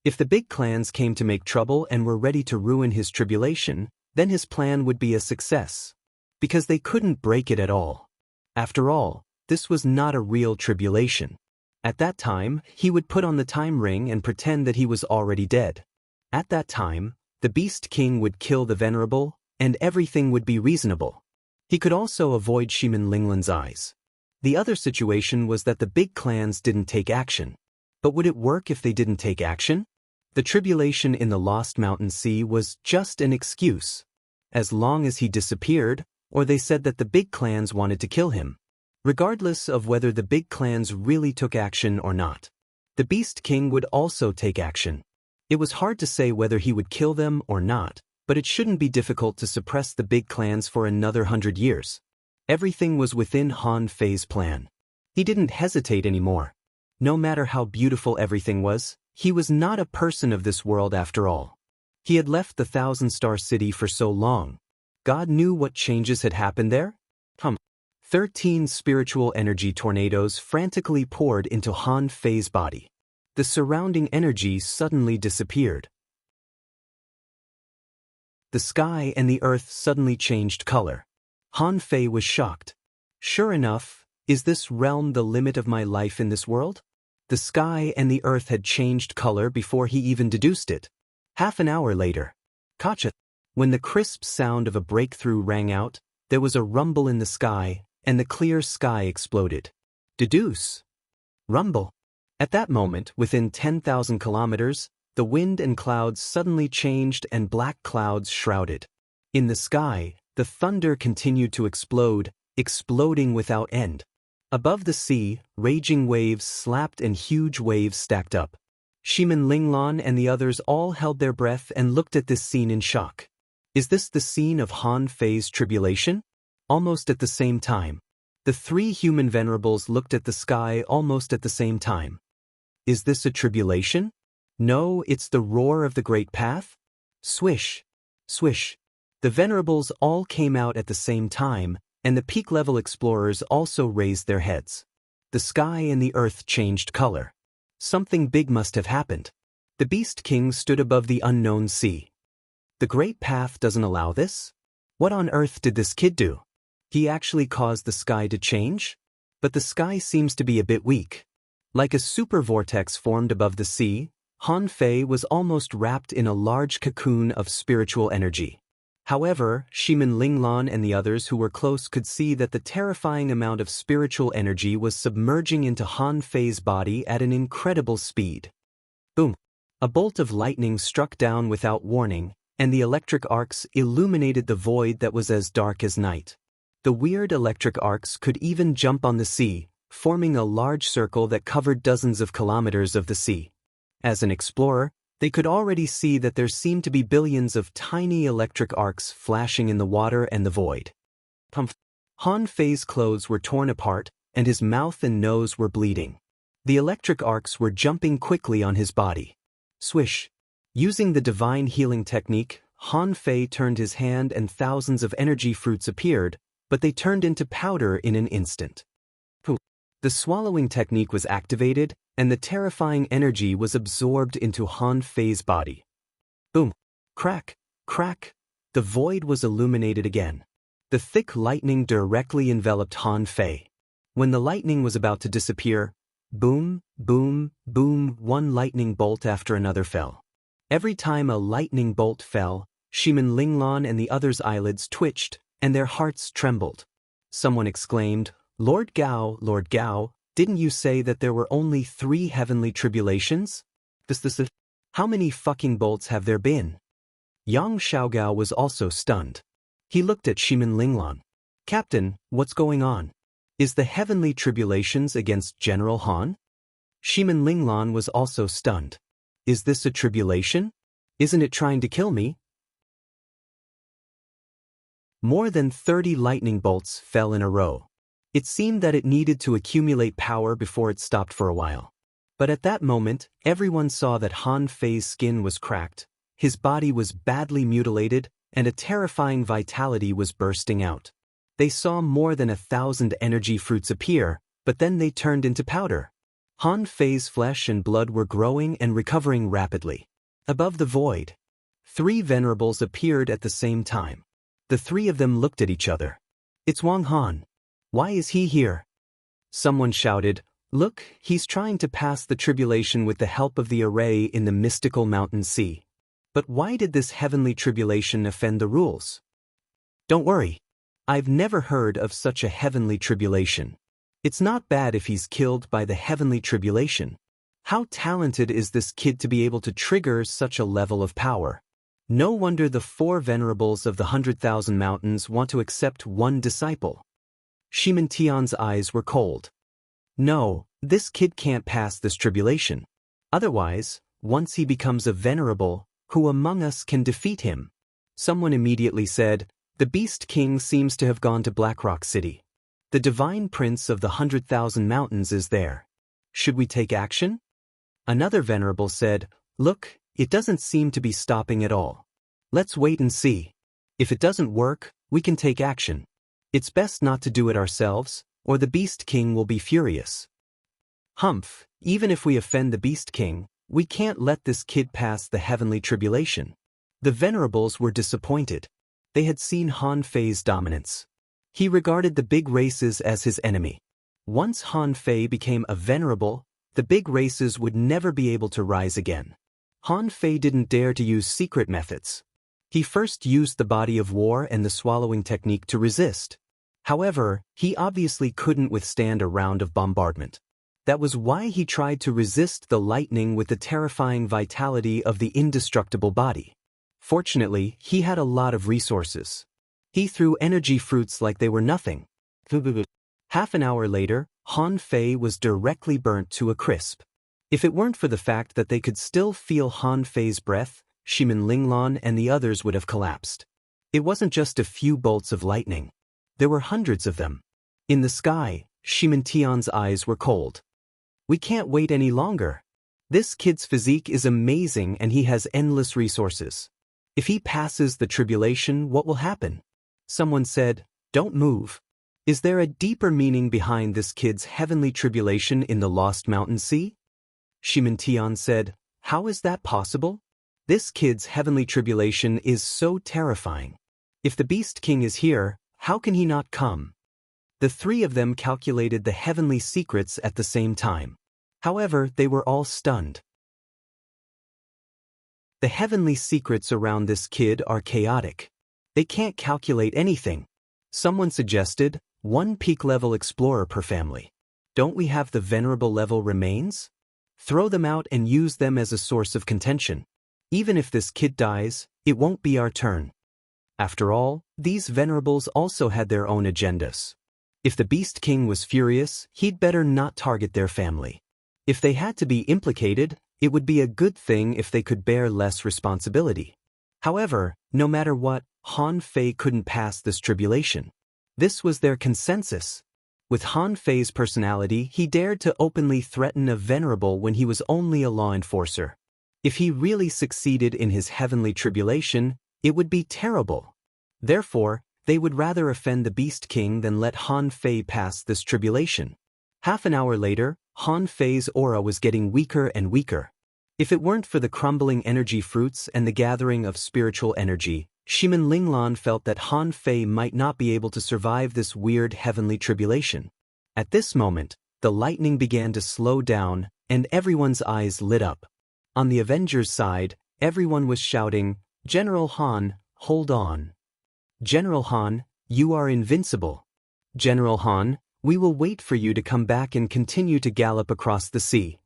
If the big clans came to make trouble and were ready to ruin his tribulation, then his plan would be a success. Because they couldn't break it at all. After all, this was not a real tribulation. At that time, he would put on the time ring and pretend that he was already dead. At that time, the Beast King would kill the Venerable, and everything would be reasonable. He could also avoid Shimin Linglan's eyes. The other situation was that the big clans didn't take action. But would it work if they didn't take action? The tribulation in the Lost Mountain Sea was just an excuse. As long as he disappeared, or they said that the big clans wanted to kill him. Regardless of whether the big clans really took action or not. The Beast King would also take action. It was hard to say whether he would kill them or not, but it shouldn't be difficult to suppress the big clans for another 100 years. Everything was within Han Fei's plan. He didn't hesitate anymore. No matter how beautiful everything was, he was not a person of this world after all. He had left the Thousand-Star City for so long. God knew what changes had happened there? 13 spiritual energy tornadoes frantically poured into Han Fei's body. The surrounding energy suddenly disappeared. The sky and the earth suddenly changed color. Han Fei was shocked. Sure enough, is this realm the limit of my life in this world? The sky and the earth had changed color before he even deduced it. Half an hour later. Gotcha. When the crisp sound of a breakthrough rang out, there was a rumble in the sky, and the clear sky exploded. Deduce. Rumble. At that moment, within 10,000 kilometers, the wind and clouds suddenly changed and black clouds shrouded. In the sky, the thunder continued to explode, exploding without end. Above the sea, raging waves slapped and huge waves stacked up. Shimin Linglan and the others all held their breath and looked at this scene in shock. Is this the scene of Han Fei's tribulation? Almost at the same time. The three human venerables looked at the sky almost at the same time. Is this a tribulation? No, it's the roar of the great path. Swish. Swish. The venerables all came out at the same time, and the peak-level explorers also raised their heads. The sky and the earth changed color. Something big must have happened. The Beast King stood above the unknown sea. The great path doesn't allow this? What on earth did this kid do? He actually caused the sky to change? But the sky seems to be a bit weak. Like a super vortex formed above the sea, Han Fei was almost wrapped in a large cocoon of spiritual energy. However, Shimin Linglan and the others who were close could see that the terrifying amount of spiritual energy was submerging into Han Fei's body at an incredible speed. Boom! A bolt of lightning struck down without warning, and the electric arcs illuminated the void that was as dark as night. The weird electric arcs could even jump on the sea, forming a large circle that covered dozens of kilometers of the sea. As an explorer, they could already see that there seemed to be billions of tiny electric arcs flashing in the water and the void. Han Fei's clothes were torn apart, and his mouth and nose were bleeding. The electric arcs were jumping quickly on his body. Swish. Using the divine healing technique, Han Fei turned his hand and thousands of energy fruits appeared, but they turned into powder in an instant. The swallowing technique was activated, and the terrifying energy was absorbed into Han Fei's body. Boom! Crack! Crack! The void was illuminated again. The thick lightning directly enveloped Han Fei. When the lightning was about to disappear, boom, boom, boom, one lightning bolt after another fell. Every time a lightning bolt fell, Shimin Linglan and the others' eyelids twitched, and their hearts trembled. Someone exclaimed, Lord Gao, didn't you say that there were only 3 heavenly tribulations? How many fucking bolts have there been? Yang Xiaogao was also stunned. He looked at Shimin Linglan. Captain, what's going on? Is the heavenly tribulations against General Han? Shimin Linglan was also stunned. Is this a tribulation? Isn't it trying to kill me? More than 30 lightning bolts fell in a row. It seemed that it needed to accumulate power before it stopped for a while. But at that moment, everyone saw that Han Fei's skin was cracked, his body was badly mutilated, and a terrifying vitality was bursting out. They saw more than 1,000 energy fruits appear, but then they turned into powder. Han Fei's flesh and blood were growing and recovering rapidly. Above the void, 3 venerables appeared at the same time. The 3 of them looked at each other. It's Wang Han. Why is he here? Someone shouted, Look, he's trying to pass the tribulation with the help of the array in the mystical mountain sea. But why did this heavenly tribulation offend the rules? Don't worry. I've never heard of such a heavenly tribulation. It's not bad if he's killed by the heavenly tribulation. How talented is this kid to be able to trigger such a level of power? No wonder the 4 venerables of the 100,000 mountains want to accept one disciple. Shimin Tian's eyes were cold. No, this kid can't pass this tribulation. Otherwise, once he becomes a venerable, who among us can defeat him? Someone immediately said, The Beast King seems to have gone to Blackrock City. The Divine Prince of the 100,000 mountains is there. Should we take action? Another venerable said, Look, it doesn't seem to be stopping at all. Let's wait and see. If it doesn't work, we can take action. It's best not to do it ourselves, or the Beast King will be furious. Humph, even if we offend the Beast King, we can't let this kid pass the heavenly tribulation. The venerables were disappointed. They had seen Han Fei's dominance. He regarded the big races as his enemy. Once Han Fei became a venerable, the big races would never be able to rise again. Han Fei didn't dare to use secret methods. He first used the body of war and the swallowing technique to resist. However, he obviously couldn't withstand a round of bombardment. That was why he tried to resist the lightning with the terrifying vitality of the indestructible body. Fortunately, he had a lot of resources. He threw energy fruits like they were nothing. Half an hour later, Han Fei was directly burnt to a crisp. If it weren't for the fact that they could still feel Han Fei's breath, Shimin Linglan and the others would have collapsed. It wasn't just a few bolts of lightning. There were hundreds of them. In the sky, Shimin Tian's eyes were cold. We can't wait any longer. This kid's physique is amazing and he has endless resources. If he passes the tribulation, what will happen? Someone said, Don't move. Is there a deeper meaning behind this kid's heavenly tribulation in the Lost Mountain Sea? Shimin Tian said, How is that possible? This kid's heavenly tribulation is so terrifying. If the Beast King is here, how can he not come? The 3 of them calculated the heavenly secrets at the same time. However, they were all stunned. The heavenly secrets around this kid are chaotic. They can't calculate anything. Someone suggested, 1 peak-level explorer per family. Don't we have the venerable level remains? Throw them out and use them as a source of contention. Even if this kid dies, it won't be our turn. After all, these venerables also had their own agendas. If the Beast King was furious, he'd better not target their family. If they had to be implicated, it would be a good thing if they could bear less responsibility. However, no matter what, Han Fei couldn't pass this tribulation. This was their consensus. With Han Fei's personality, he dared to openly threaten a venerable when he was only a law enforcer. If he really succeeded in his heavenly tribulation, it would be terrible. Therefore, they would rather offend the Beast King than let Han Fei pass this tribulation. Half an hour later, Han Fei's aura was getting weaker and weaker. If it weren't for the crumbling energy fruits and the gathering of spiritual energy, Shimin Linglan felt that Han Fei might not be able to survive this weird heavenly tribulation. At this moment, the lightning began to slow down, and everyone's eyes lit up. On the Avengers' side, everyone was shouting, General Han, hold on. General Han, you are invincible. General Han, we will wait for you to come back and continue to gallop across the sea.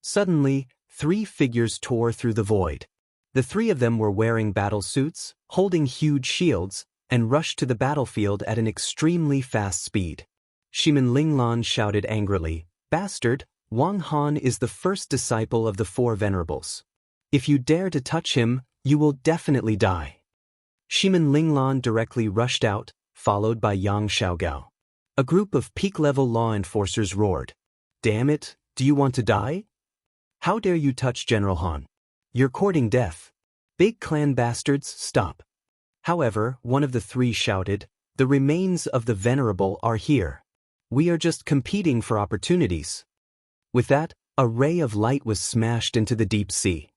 Suddenly, 3 figures tore through the void. The 3 of them were wearing battle suits, holding huge shields, and rushed to the battlefield at an extremely fast speed. Shimin Linglan shouted angrily, Bastard, Wang Han is the first disciple of the 4 venerables. If you dare to touch him, you will definitely die. Shimin Linglan directly rushed out, followed by Yang Xiaogao. A group of peak-level law enforcers roared, Damn it, do you want to die? How dare you touch General Han? You're courting death. Big clan bastards, stop. However, one of the 3 shouted, The remains of the venerable are here. We are just competing for opportunities. With that, a ray of light was smashed into the deep sea.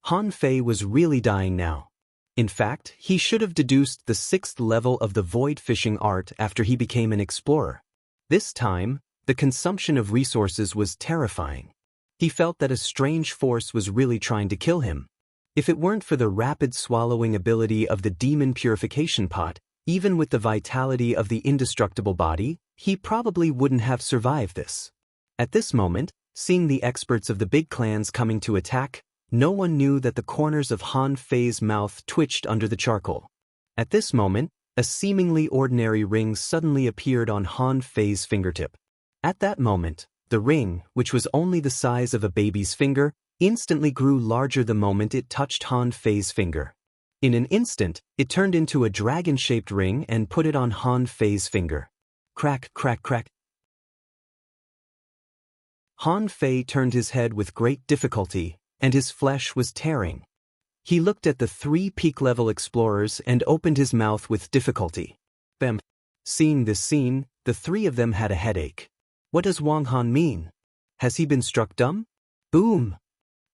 Han Fei was really dying now. In fact, he should have deduced the 6th level of the void fishing art after he became an explorer. This time, the consumption of resources was terrifying. He felt that a strange force was really trying to kill him. If it weren't for the rapid swallowing ability of the demon purification pot, even with the vitality of the indestructible body, he probably wouldn't have survived this. At this moment, seeing the experts of the big clans coming to attack, no one knew that the corners of Han Fei's mouth twitched under the charcoal. At this moment, a seemingly ordinary ring suddenly appeared on Han Fei's fingertip. At that moment, the ring, which was only the size of a baby's finger, instantly grew larger the moment it touched Han Fei's finger. In an instant, it turned into a dragon-shaped ring and put it on Han Fei's finger. Crack, crack, crack. Han Fei turned his head with great difficulty, and his flesh was tearing. He looked at the 3 peak-level explorers and opened his mouth with difficulty. Bam! Seeing this scene, the 3 of them had a headache. What does Wang Han mean? Has he been struck dumb? Boom!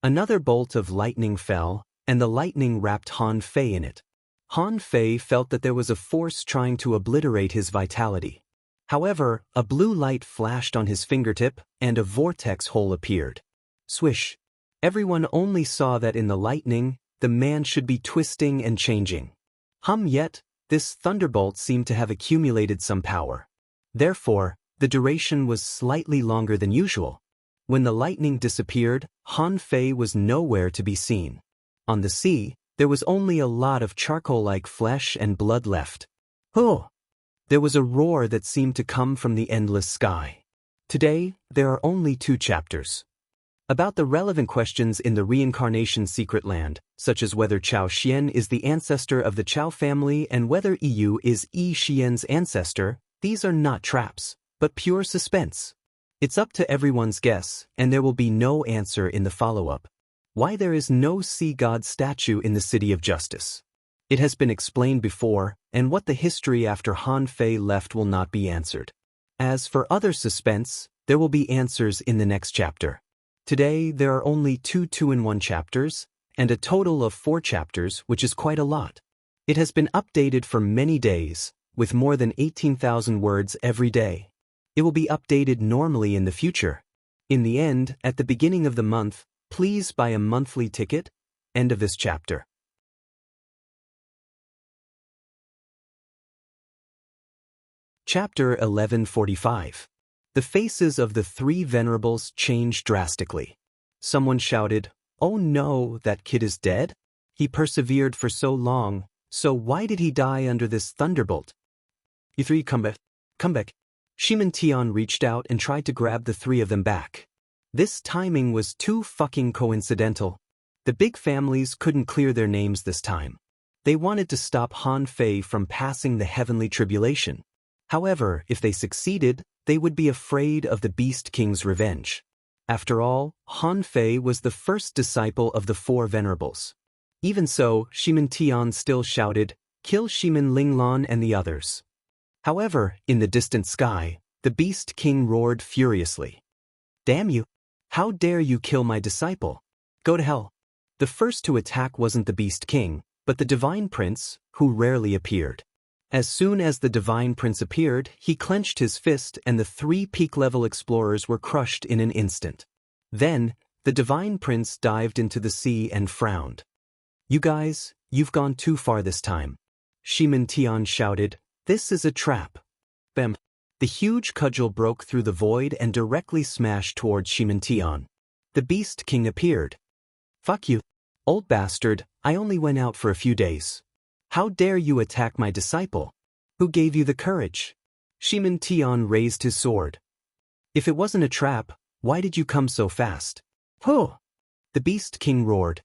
Another bolt of lightning fell, and the lightning wrapped Han Fei in it. Han Fei felt that there was a force trying to obliterate his vitality. However, a blue light flashed on his fingertip, and a vortex hole appeared. Swish! Everyone only saw that in the lightning, the man should be twisting and changing. Yet, this thunderbolt seemed to have accumulated some power. Therefore, the duration was slightly longer than usual. When the lightning disappeared, Han Fei was nowhere to be seen. On the sea, there was only a lot of charcoal-like flesh and blood left. Oh! There was a roar that seemed to come from the endless sky. Today, there are only 2 chapters. About the relevant questions in the reincarnation secret land, such as whether Chao Xian is the ancestor of the Chao family and whether Yu is Yi Xian's ancestor, these are not traps, but pure suspense. It's up to everyone's guess, and there will be no answer in the follow-up. Why there is no sea god statue in the City of Justice. It has been explained before, and what the history after Han Fei left will not be answered. As for other suspense, there will be answers in the next chapter. Today, there are only 2 2-in-1 chapters, and a total of 4 chapters, which is quite a lot. It has been updated for many days, with more than 18,000 words every day. It will be updated normally in the future. In the end, at the beginning of the month, please buy a monthly ticket. End of this chapter. Chapter 1145. The faces of the 3 venerables changed drastically. Someone shouted, "Oh no, that kid is dead? He persevered for so long, so why did he die under this thunderbolt?" You 3 come back. Come back. Shimin Tian reached out and tried to grab the 3 of them back. This timing was too fucking coincidental. The big families couldn't clear their names this time. They wanted to stop Han Fei from passing the heavenly tribulation. However, if they succeeded, they would be afraid of the Beast King's revenge. After all, Han Fei was the first disciple of the 4 venerables. Even so, Shimin Tian still shouted, "Kill Shimin Linglan and the others." However, in the distant sky, the Beast King roared furiously. "Damn you! How dare you kill my disciple? Go to hell!" The first to attack wasn't the Beast King, but the Divine Prince, who rarely appeared. As soon as the Divine Prince appeared, he clenched his fist and the 3 peak-level explorers were crushed in an instant. Then, the Divine Prince dived into the sea and frowned. "You guys, you've gone too far this time." Shimin Tian shouted, "This is a trap." Bam! The huge cudgel broke through the void and directly smashed towards Shimin Tian. The Beast King appeared. "Fuck you, old bastard, I only went out for a few days. How dare you attack my disciple? Who gave you the courage?" Shimin Tian raised his sword. "If it wasn't a trap, why did you come so fast?" "Ho!" The Beast King roared.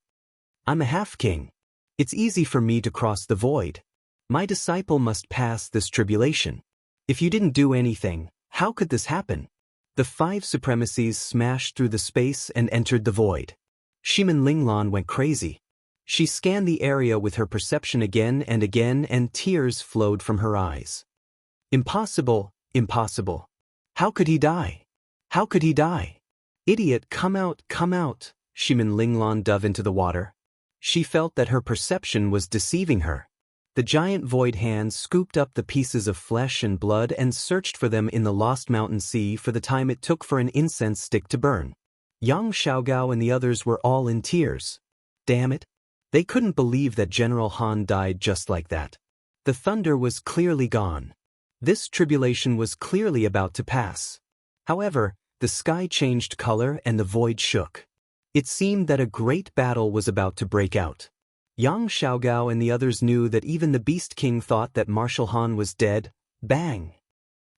"I'm a half-king. It's easy for me to cross the void. My disciple must pass this tribulation. If you didn't do anything, how could this happen?" The 5 supremacies smashed through the space and entered the void. Shimin Linglan went crazy. She scanned the area with her perception again, and tears flowed from her eyes. "Impossible, impossible. How could he die? How could he die?" Idiot, come out, come out! Shimin Linglong dove into the water. She felt that her perception was deceiving her. The giant void hands scooped up the pieces of flesh and blood and searched for them in the lost mountain sea for the time it took for an incense stick to burn. Yang Xiaogao and the others were all in tears. Damn it! They couldn't believe that General Han died just like that. The thunder was clearly gone. This tribulation was clearly about to pass. However, the sky changed color and the void shook. It seemed that a great battle was about to break out. Yang Xiaogao and the others knew that even the Beast King thought that Marshal Han was dead. Bang!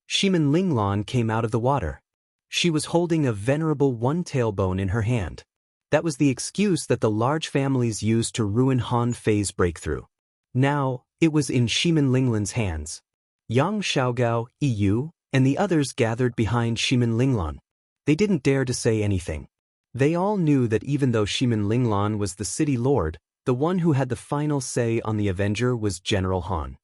Shimin Linglong came out of the water. She was holding a venerable one-tailbone in her hand. That was the excuse that the large families used to ruin Han Fei's breakthrough. Now, it was in Shimin Linglong's hands. Yang Xiaogao, Yu, and the others gathered behind Shimin Linglong. They didn't dare to say anything. They all knew that even though Shimin Linglong was the city lord, the one who had the final say on the Avenger was General Han.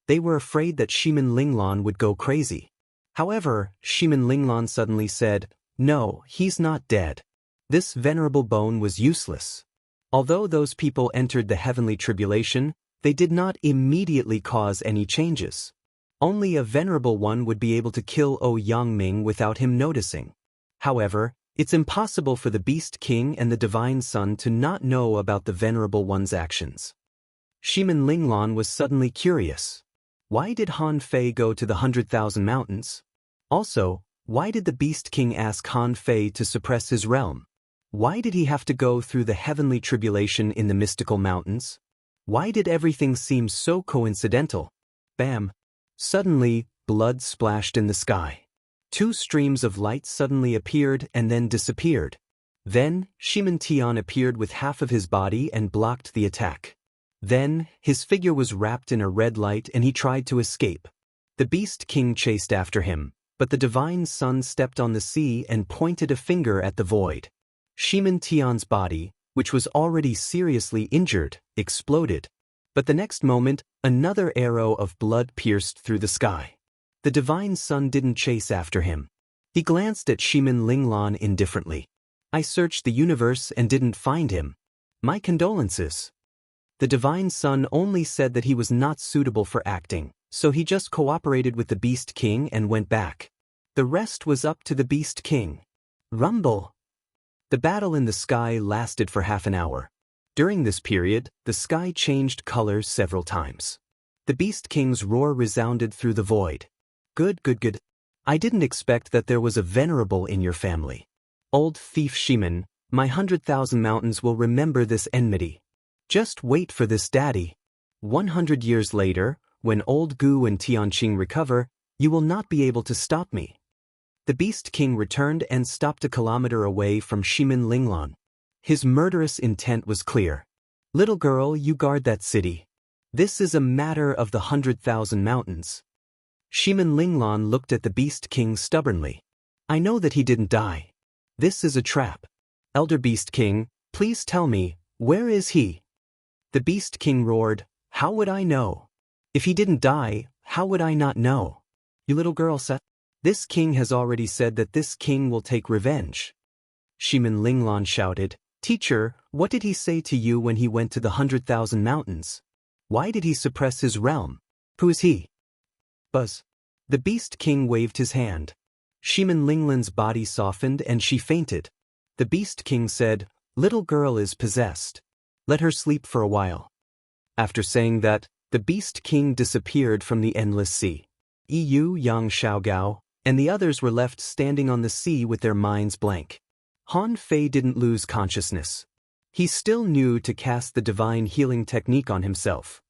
They were afraid that Shimin Linglong would go crazy. However, Shimin Linglong suddenly said, "No, he's not dead." This venerable bone was useless. Although those people entered the heavenly tribulation, they did not immediately cause any changes. Only a venerable one would be able to kill Yangming without him noticing. However, it's impossible for the Beast King and the Divine Sun to not know about the venerable one's actions. Shimin Linglong was suddenly curious. Why did Han Fei go to the 100,000 mountains? Also, why did the Beast King ask Han Fei to suppress his realm? Why did he have to go through the heavenly tribulation in the mystical mountains? Why did everything seem so coincidental? Bam! Suddenly, blood splashed in the sky. Two streams of light suddenly appeared and then disappeared. Then, Shimin Tian appeared with half of his body and blocked the attack. Then, his figure was wrapped in a red light and he tried to escape. The Beast King chased after him, but the Divine Sun stepped on the sea and pointed a finger at the void. Shimin Tian's body, which was already seriously injured, exploded. But the next moment, another arrow of blood pierced through the sky. The Divine Sun didn't chase after him. He glanced at Shimin Linglong indifferently. "I searched the universe and didn't find him. My condolences." The Divine Sun only said that he was not suitable for acting, so he just cooperated with the Beast King and went back. The rest was up to the Beast King. Rumble! The battle in the sky lasted for half an hour. During this period, the sky changed colors several times. The Beast King's roar resounded through the void. "Good, good, good. I didn't expect that there was a venerable in your family. Old thief Shimin, my 100,000 mountains will remember this enmity. Just wait for this, daddy. 100 years later, when old Gu and Tianqing recover, you will not be able to stop me." The Beast King returned and stopped a kilometer away from Shimin Linglong. His murderous intent was clear. "Little girl, you guard that city. This is a matter of the 100,000 mountains." Shimin Linglong looked at the Beast King stubbornly. "I know that he didn't die. This is a trap. Elder Beast King, please tell me, where is he?" The Beast King roared, "How would I know? If he didn't die, how would I not know? You little girl said, this king has already said that this king will take revenge." Shimin Linglong shouted, "Teacher, what did he say to you when he went to the 100,000 mountains? Why did he suppress his realm? Who is he?" Buzz. The Beast King waved his hand. Shimin Linglong's body softened and she fainted. The Beast King said, "Little girl is possessed. Let her sleep for a while." After saying that, the Beast King disappeared from the endless sea. Yang Xiaogao and the others were left standing on the sea with their minds blank. Han Fei didn't lose consciousness. He still knew to cast the divine healing technique on himself.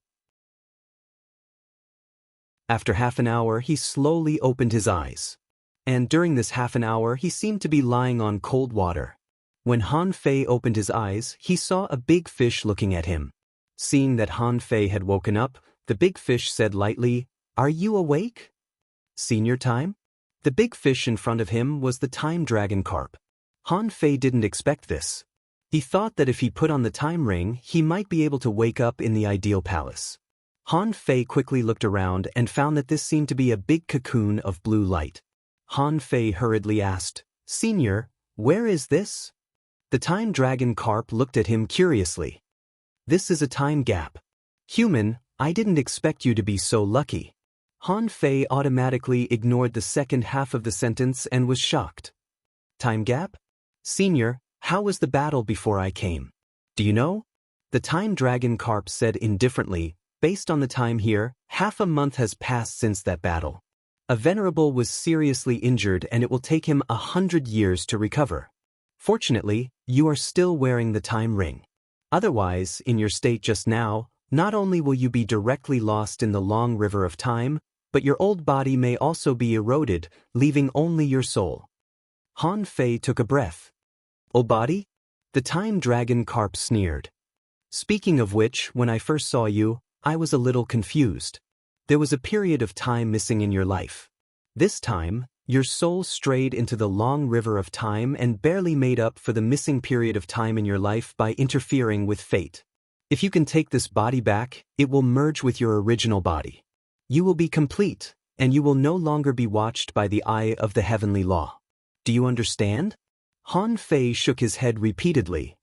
After half an hour, he slowly opened his eyes. And during this half an hour, he seemed to be lying on cold water. When Han Fei opened his eyes, he saw a big fish looking at him. Seeing that Han Fei had woken up, the big fish said lightly, "Are you awake? Senior time?" The big fish in front of him was the time dragon carp. Han Fei didn't expect this. He thought that if he put on the time ring, he might be able to wake up in the ideal palace. Han Fei quickly looked around and found that this seemed to be a big cocoon of blue light. Han Fei hurriedly asked, "Senior, where is this?" The time dragon carp looked at him curiously. "This is a time gap. Human, I didn't expect you to be so lucky." Han Fei automatically ignored the second half of the sentence and was shocked. "Time gap? Senior, how was the battle before I came? Do you know?" The time dragon carp said indifferently, "Based on the time here, half a month has passed since that battle. A venerable was seriously injured and it will take him 100 years to recover. Fortunately, you are still wearing the time ring. Otherwise, in your state just now, not only will you be directly lost in the long river of time, but your old body may also be eroded, leaving only your soul." Han Fei took a breath. "Old body?" The time dragon carp sneered. "Speaking of which, when I first saw you, I was a little confused. There was a period of time missing in your life. This time, your soul strayed into the long river of time and barely made up for the missing period of time in your life by interfering with fate. If you can take this body back, it will merge with your original body. You will be complete, and you will no longer be watched by the eye of the heavenly law. Do you understand?" Han Fei shook his head repeatedly.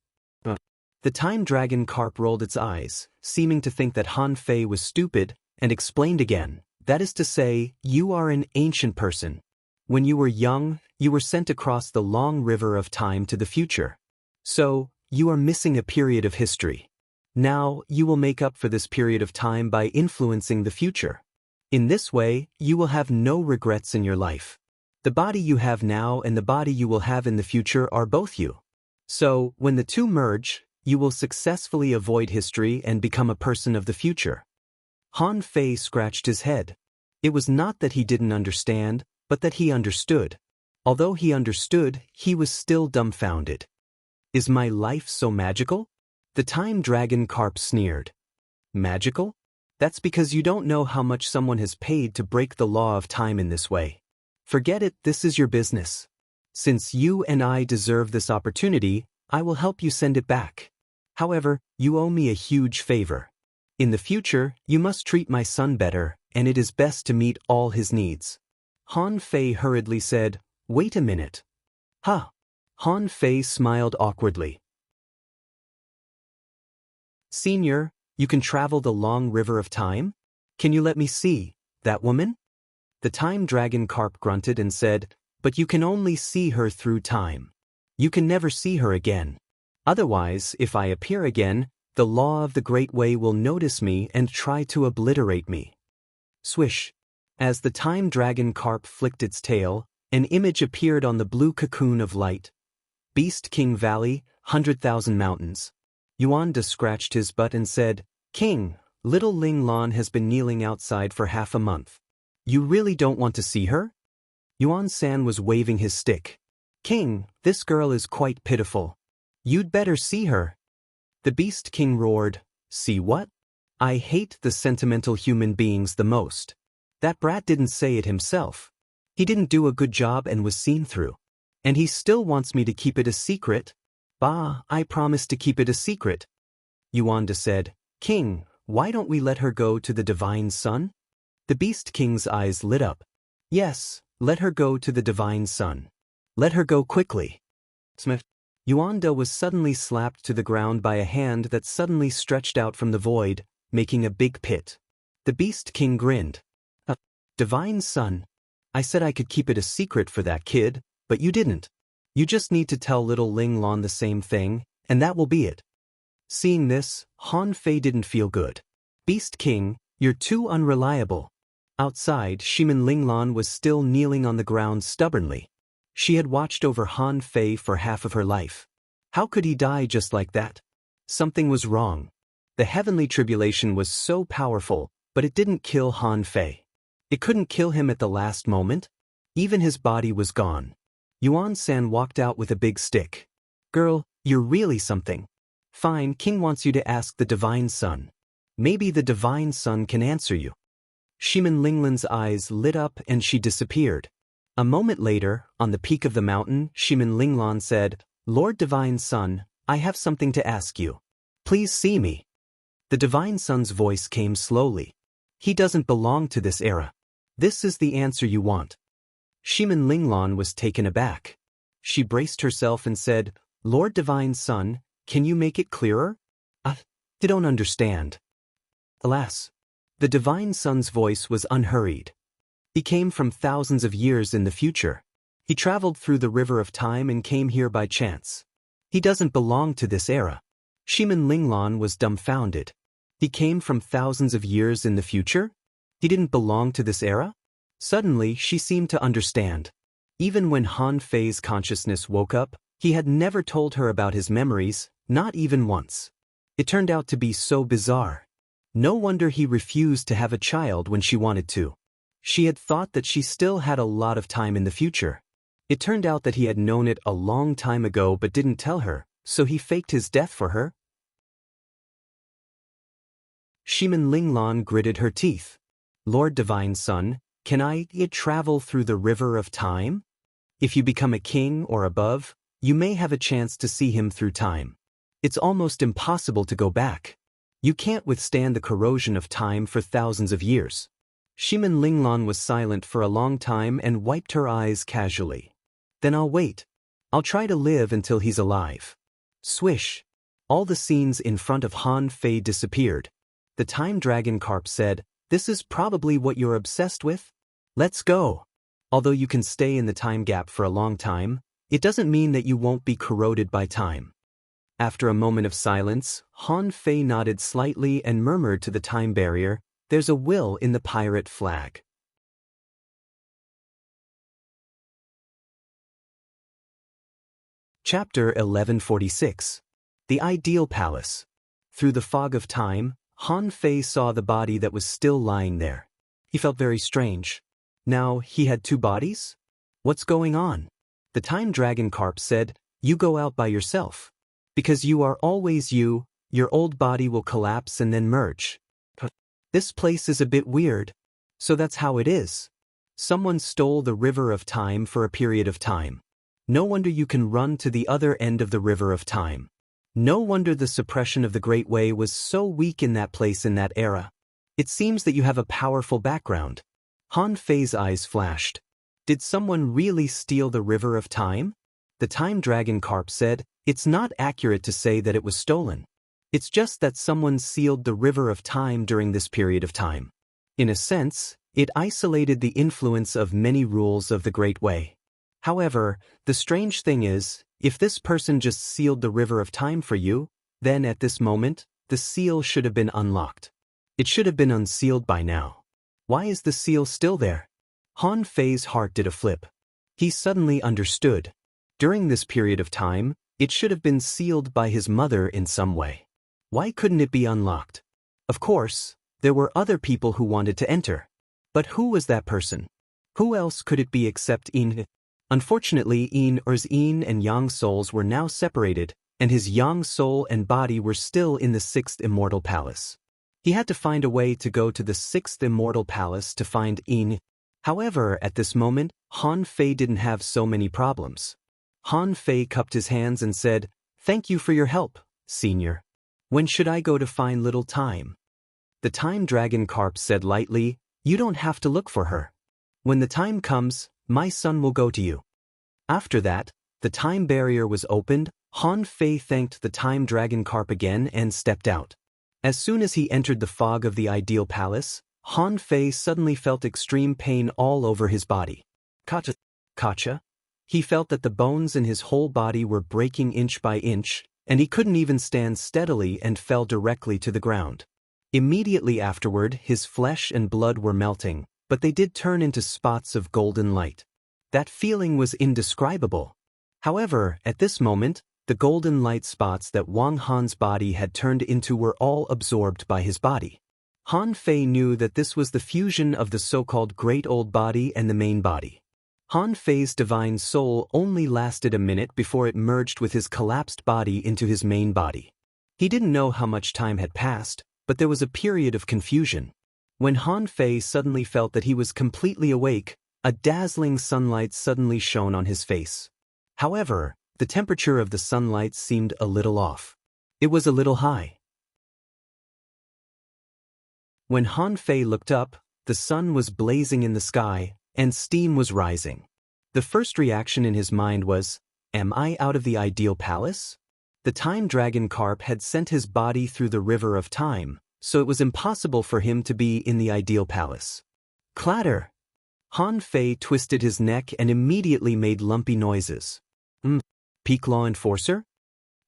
The time dragon carp rolled its eyes, seeming to think that Han Fei was stupid, and explained again, "That is to say, you are an ancient person. When you were young, you were sent across the long river of time to the future. So, you are missing a period of history. Now, you will make up for this period of time by influencing the future. In this way, you will have no regrets in your life. The body you have now and the body you will have in the future are both you. So, when the two merge, you will successfully avoid history and become a person of the future." Han Fei scratched his head. It was not that he didn't understand, but that he understood. Although he understood, he was still dumbfounded. "Is my life so magical?" The time dragon carp sneered. "Magical? That's because you don't know how much someone has paid to break the law of time in this way. Forget it, this is your business. Since you and I deserve this opportunity, I will help you send it back. However, you owe me a huge favor. In the future, you must treat my son better, and it is best to meet all his needs." Han Fei hurriedly said, "Wait a minute." "Huh." Han Fei smiled awkwardly. "Senior, you can travel the long river of time? Can you let me see that woman?" The time dragon carp grunted and said, "But you can only see her through time. You can never see her again. Otherwise, if I appear again, the law of the Great Way will notice me and try to obliterate me." Swish. As the time dragon carp flicked its tail, an image appeared on the blue cocoon of light. "Beast King Valley, 100,000 mountains." Yuanda scratched his butt and said, "King, little Ling Lan has been kneeling outside for half a month. You really don't want to see her?" Yuan-san was waving his stick. "King, this girl is quite pitiful. You'd better see her." The Beast King roared, "See what? I hate the sentimental human beings the most. That brat didn't say it himself. He didn't do a good job and was seen through. And he still wants me to keep it a secret. Bah, I promised to keep it a secret." Yuanda said, "King, why don't we let her go to the Divine Sun?" The Beast King's eyes lit up. "Yes, let her go to the Divine Sun. Let her go quickly." Smith. Yuanda was suddenly slapped to the ground by a hand that suddenly stretched out from the void, making a big pit. The Beast King grinned. Divine Sun. I said I could keep it a secret for that kid, but you didn't. You just need to tell little Ling Lan the same thing, and that will be it." Seeing this, Han Fei didn't feel good. "Beast King, you're too unreliable." Outside, Shimin Linglan was still kneeling on the ground stubbornly. She had watched over Han Fei for half of her life. How could he die just like that? Something was wrong. The heavenly tribulation was so powerful, but it didn't kill Han Fei. It couldn't kill him at the last moment. Even his body was gone. Yuan-san walked out with a big stick. "Girl, you're really something. Fine, King wants you to ask the Divine Sun. Maybe the Divine Sun can answer you." Shimin Linglan's eyes lit up and she disappeared. A moment later, on the peak of the mountain, Shimin Linglan said, "Lord Divine Sun, I have something to ask you. Please see me." The Divine Sun's voice came slowly. "He doesn't belong to this era. This is the answer you want." Shimin Linglan was taken aback. She braced herself and said, "Lord Divine Son, can you make it clearer? I don't understand." Alas, the Divine Son's voice was unhurried. He came from thousands of years in the future. He traveled through the river of time and came here by chance. He doesn't belong to this era. Shimin Linglan was dumbfounded. He came from thousands of years in the future? He didn't belong to this era? Suddenly, she seemed to understand. Even when Han Fei's consciousness woke up, he had never told her about his memories, not even once. It turned out to be so bizarre. No wonder he refused to have a child when she wanted to. She had thought that she still had a lot of time in the future. It turned out that he had known it a long time ago but didn't tell her, so he faked his death for her. Shimin Linglan gritted her teeth. "Lord Divine Son, can I travel through the river of time? If you become a king or above, you may have a chance to see him through time. It's almost impossible to go back. You can't withstand the corrosion of time for thousands of years." Shimin Linglan was silent for a long time and wiped her eyes casually. "Then I'll wait. I'll try to live until he's alive." Swish! All the scenes in front of Han Fei disappeared. The time dragon carp said, "This is probably what you're obsessed with? Let's go." Although you can stay in the time gap for a long time, it doesn't mean that you won't be corroded by time. After a moment of silence, Han Fei nodded slightly and murmured to the time barrier, "There's a will in the pirate flag." Chapter 1146. The Ideal Palace. Through the fog of time, Han Fei saw the body that was still lying there. He felt very strange. Now he had two bodies? What's going on? The time dragon carp said, "You go out by yourself. Because you are always you, your old body will collapse and then merge. This place is a bit weird. So that's how it is. Someone stole the river of time for a period of time. No wonder you can run to the other end of the river of time. No wonder the suppression of the Great Way was so weak in that place in that era. It seems that you have a powerful background." Han Fei's eyes flashed. Did someone really steal the river of time? The time dragon carp said, "It's not accurate to say that it was stolen. It's just that someone sealed the river of time during this period of time. In a sense, it isolated the influence of many rules of the Great Way. However, the strange thing is, if this person just sealed the river of time for you, then at this moment, the seal should have been unlocked. It should have been unsealed by now. Why is the seal still there?" Han Fei's heart did a flip. He suddenly understood. During this period of time, it should have been sealed by his mother in some way. Why couldn't it be unlocked? Of course, there were other people who wanted to enter. But who was that person? Who else could it be except Yin? Unfortunately, Yin's yin and yang souls were now separated, and his yang soul and body were still in the sixth immortal palace. He had to find a way to go to the sixth immortal palace to find Yin. However, at this moment, Han Fei didn't have so many problems. Han Fei cupped his hands and said, "Thank you for your help, Senior. When should I go to find little time?" The time dragon carp said lightly, "You don't have to look for her. When the time comes, my son will go to you." After that, the time barrier was opened. Han Fei thanked the time dragon carp again and stepped out. As soon as he entered the fog of the ideal palace, Han Fei suddenly felt extreme pain all over his body. Kacha? He felt that the bones in his whole body were breaking inch by inch, and he couldn't even stand steadily and fell directly to the ground. Immediately afterward, his flesh and blood were melting, but they did turn into spots of golden light. That feeling was indescribable. However, at this moment, the golden light spots that Wang Han's body had turned into were all absorbed by his body. Han Fei knew that this was the fusion of the so-called Great Old Body and the main body. Han Fei's divine soul only lasted a minute before it merged with his collapsed body into his main body. He didn't know how much time had passed, but there was a period of confusion. When Han Fei suddenly felt that he was completely awake, a dazzling sunlight suddenly shone on his face. However, the temperature of the sunlight seemed a little off. It was a little high. When Han Fei looked up, the sun was blazing in the sky, and steam was rising. The first reaction in his mind was, am I out of the ideal palace? The time dragon carp had sent his body through the river of time, so it was impossible for him to be in the ideal palace. Clatter! Han Fei twisted his neck and immediately made lumpy noises. Peak law enforcer?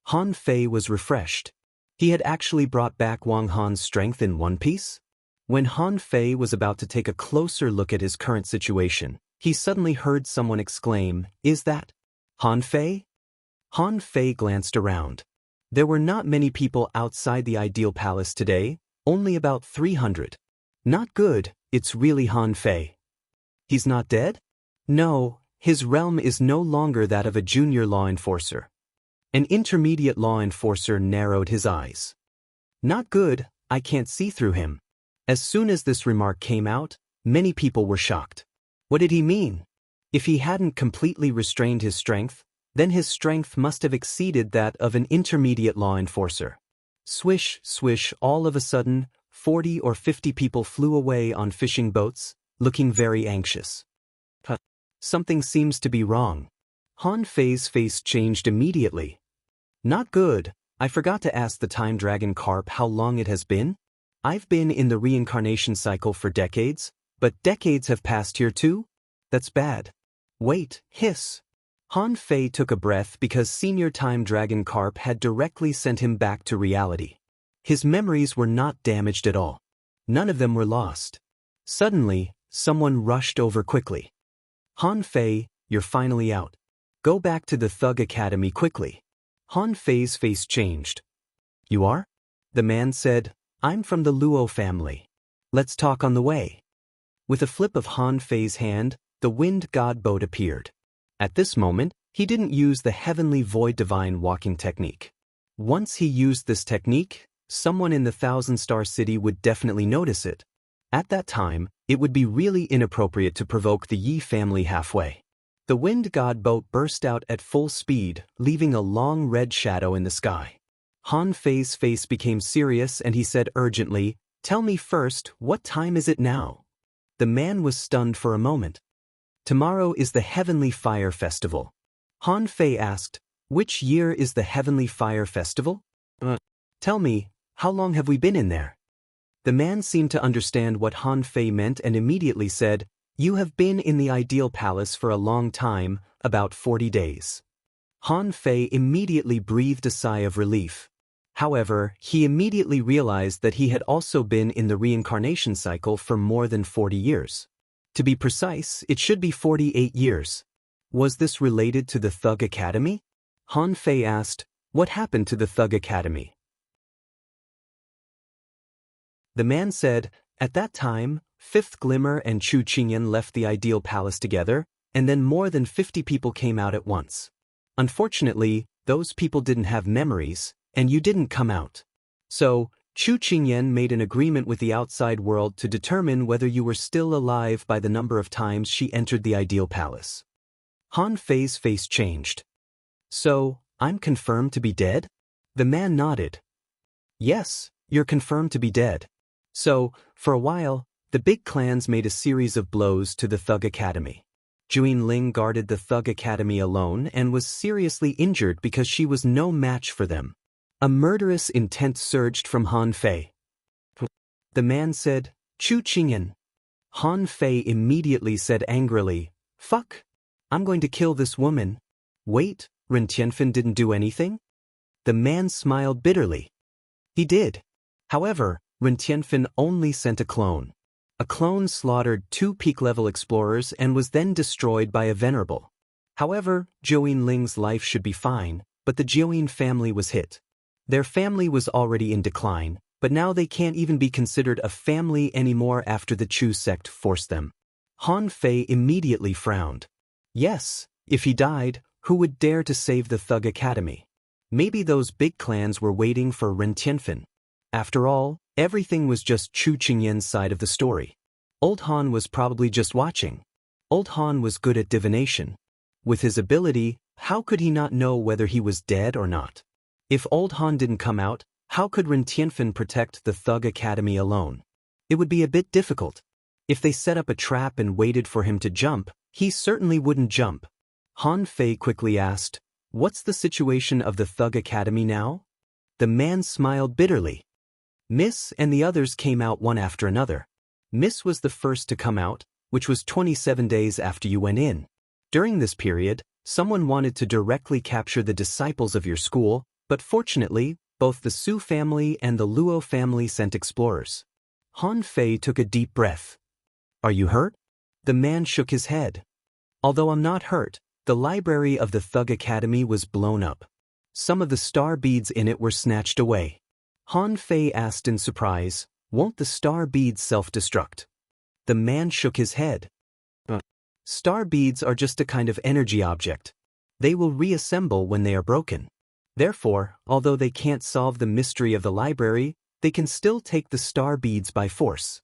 Han Fei was refreshed. He had actually brought back Wang Han's strength in one piece? When Han Fei was about to take a closer look at his current situation, he suddenly heard someone exclaim, "Is that Han Fei?" Han Fei glanced around. There were not many people outside the ideal palace today, only about 300. Not good, it's really Han Fei. He's not dead? No, his realm is no longer that of a junior law enforcer. An intermediate law enforcer narrowed his eyes. Not good, I can't see through him. As soon as this remark came out, many people were shocked. What did he mean? If he hadn't completely restrained his strength, then his strength must have exceeded that of an intermediate law enforcer. Swish, swish, all of a sudden, 40 or 50 people flew away on fishing boats, looking very anxious. Something seems to be wrong. Han Fei's face changed immediately. Not good, I forgot to ask the time dragon carp how long it has been. I've been in the reincarnation cycle for decades, but decades have passed here too? That's bad. Wait, hiss. Han Fei took a breath because senior time dragon carp had directly sent him back to reality. His memories were not damaged at all. None of them were lost. Suddenly, someone rushed over quickly. Han Fei, you're finally out. Go back to the Thug Academy quickly. Han Fei's face changed. You are? The man said, I'm from the Luo family. Let's talk on the way. With a flip of Han Fei's hand, the wind god boat appeared. At this moment, he didn't use the heavenly void divine walking technique. Once he used this technique, someone in the Thousand-Star City would definitely notice it. At that time, it would be really inappropriate to provoke the Yi family halfway. The wind god boat burst out at full speed, leaving a long red shadow in the sky. Han Fei's face became serious and he said urgently, Tell me first, what time is it now? The man was stunned for a moment. Tomorrow is the Heavenly Fire Festival. Han Fei asked, Which year is the Heavenly Fire Festival? Tell me, how long have we been in there? The man seemed to understand what Han Fei meant and immediately said, You have been in the ideal palace for a long time, about 40 days. Han Fei immediately breathed a sigh of relief. However, he immediately realized that he had also been in the reincarnation cycle for more than 40 years. To be precise, it should be 48 years. Was this related to the Thug Academy? Han Fei asked, What happened to the Thug Academy? The man said, At that time, Fifth Glimmer and Chu Qingyan left the ideal palace together, and then more than 50 people came out at once. Unfortunately, those people didn't have memories, and you didn't come out. So, Chu Qingyan made an agreement with the outside world to determine whether you were still alive by the number of times she entered the ideal palace. Han Fei's face changed. So, I'm confirmed to be dead? The man nodded. Yes, you're confirmed to be dead. So, for a while, the big clans made a series of blows to the Thug Academy. Juin Ling guarded the Thug Academy alone and was seriously injured because she was no match for them. A murderous intent surged from Han Fei. The man said, Chu Qingyan. Han Fei immediately said angrily, Fuck! I'm going to kill this woman. Wait, Ren Tianfen didn't do anything? The man smiled bitterly. He did. However, Ren Tianfen only sent a clone. A clone slaughtered 2 peak-level explorers and was then destroyed by a venerable. However, Juin Ling's life should be fine, but the Juin family was hit. Their family was already in decline, but now they can't even be considered a family anymore after the Chu sect forced them. Han Fei immediately frowned. Yes, if he died, who would dare to save the Thug Academy? Maybe those big clans were waiting for Ren Tianfen. After all, everything was just Chu Qingyan's side of the story. Old Han was probably just watching. Old Han was good at divination. With his ability, how could he not know whether he was dead or not? If Old Han didn't come out, how could Ren Tianfen protect the Thug Academy alone? It would be a bit difficult. If they set up a trap and waited for him to jump, He certainly wouldn't jump. Han Fei quickly asked, "What's the situation of the Thug Academy now?" The man smiled bitterly. Miss and the others came out one after another. Miss was the first to come out, which was 27 days after you went in. During this period, someone wanted to directly capture the disciples of your school, but fortunately, both the Su family and the Luo family sent explorers. Han Fei took a deep breath. "Are you hurt?" The man shook his head. "Although I'm not hurt, the library of the Thug Academy was blown up. Some of the star beads in it were snatched away." Han Fei asked in surprise, "Won't the star beads self-destruct?" The man shook his head. Star beads are just a kind of energy object. They will reassemble when they are broken. Therefore, although they can't solve the mystery of the library, they can still take the star beads by force.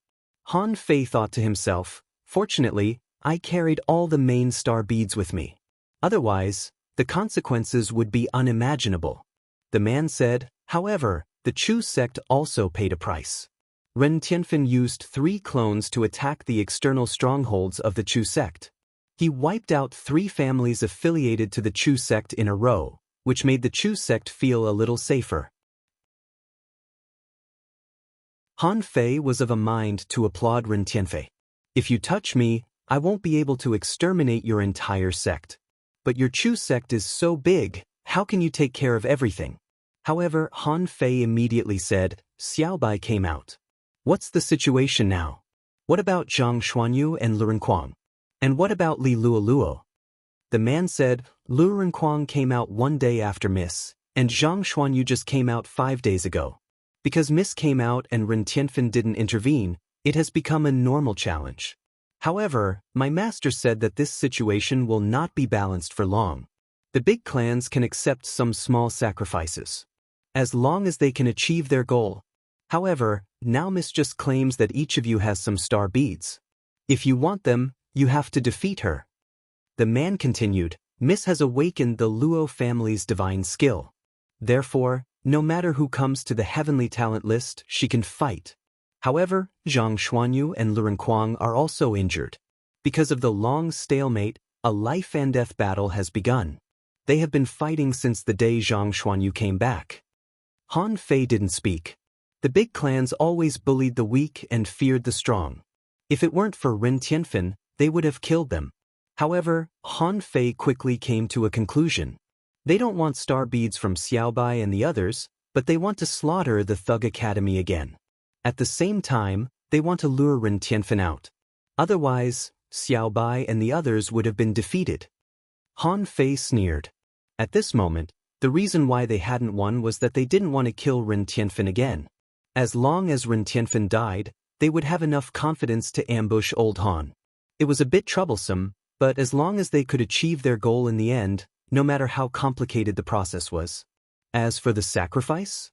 Han Fei thought to himself, "Fortunately, I carried all the main star beads with me. Otherwise, the consequences would be unimaginable." The man said, "However, the Chu sect also paid a price. Ren Tianfen used 3 clones to attack the external strongholds of the Chu sect. He wiped out 3 families affiliated to the Chu sect in a row, which made the Chu sect feel a little safer." Han Fei was of a mind to applaud Ren Tianfei. "If you touch me, I won't be able to exterminate your entire sect. But your Chu sect is so big, how can you take care of everything?" However, Han Fei immediately said, "Xiaobai came out. What's the situation now? What about Zhang Xuanyu and Lu Renquang? And what about Li Luoluo?" The man said, "Lu Renquang came out 1 day after Miss, and Zhang Xuanyu just came out 5 days ago. Because Miss came out and Ren Tianfen didn't intervene, it has become a normal challenge. However, my master said that this situation will not be balanced for long. The big clans can accept some small sacrifices, as long as they can achieve their goal. However, now Miss just claims that each of you has some star beads. If you want them, you have to defeat her." The man continued, "Miss has awakened the Luo family's divine skill. Therefore, no matter who comes to the heavenly talent list, she can fight. However, Zhang Xuanyu and Lu Renquang are also injured. Because of the long stalemate, a life and death battle has begun. They have been fighting since the day Zhang Xuanyu came back." Han Fei didn't speak. The big clans always bullied the weak and feared the strong. If it weren't for Ren Tianfen, they would have killed them. However, Han Fei quickly came to a conclusion. They don't want star beads from Xiaobai and the others, but they want to slaughter the Thug Academy again. At the same time, they want to lure Ren Tianfen out. Otherwise, Xiaobai and the others would have been defeated. Han Fei sneered. At this moment, the reason why they hadn't won was that they didn't want to kill Ren Tianfen again. As long as Ren Tianfen died, they would have enough confidence to ambush old Han. It was a bit troublesome, but as long as they could achieve their goal in the end, no matter how complicated the process was. As for the sacrifice?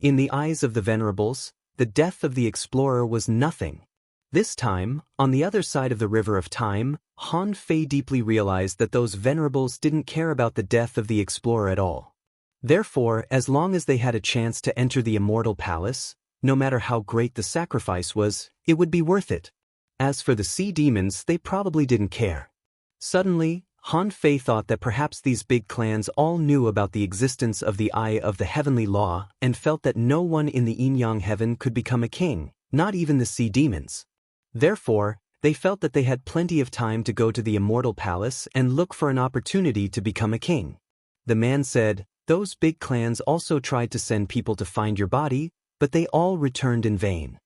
In the eyes of the venerables, the death of the explorer was nothing. This time, on the other side of the river of time, Han Fei deeply realized that those venerables didn't care about the death of the explorer at all. Therefore, as long as they had a chance to enter the immortal palace, no matter how great the sacrifice was, it would be worth it. As for the sea demons, they probably didn't care. Suddenly, Han Fei thought that perhaps these big clans all knew about the existence of the Eye of the Heavenly Law and felt that no one in the Yin-Yang heaven could become a king, not even the sea demons. Therefore, they felt that they had plenty of time to go to the immortal palace and look for an opportunity to become a king. The man said, "Those big clans also tried to send people to find your body, but they all returned in vain."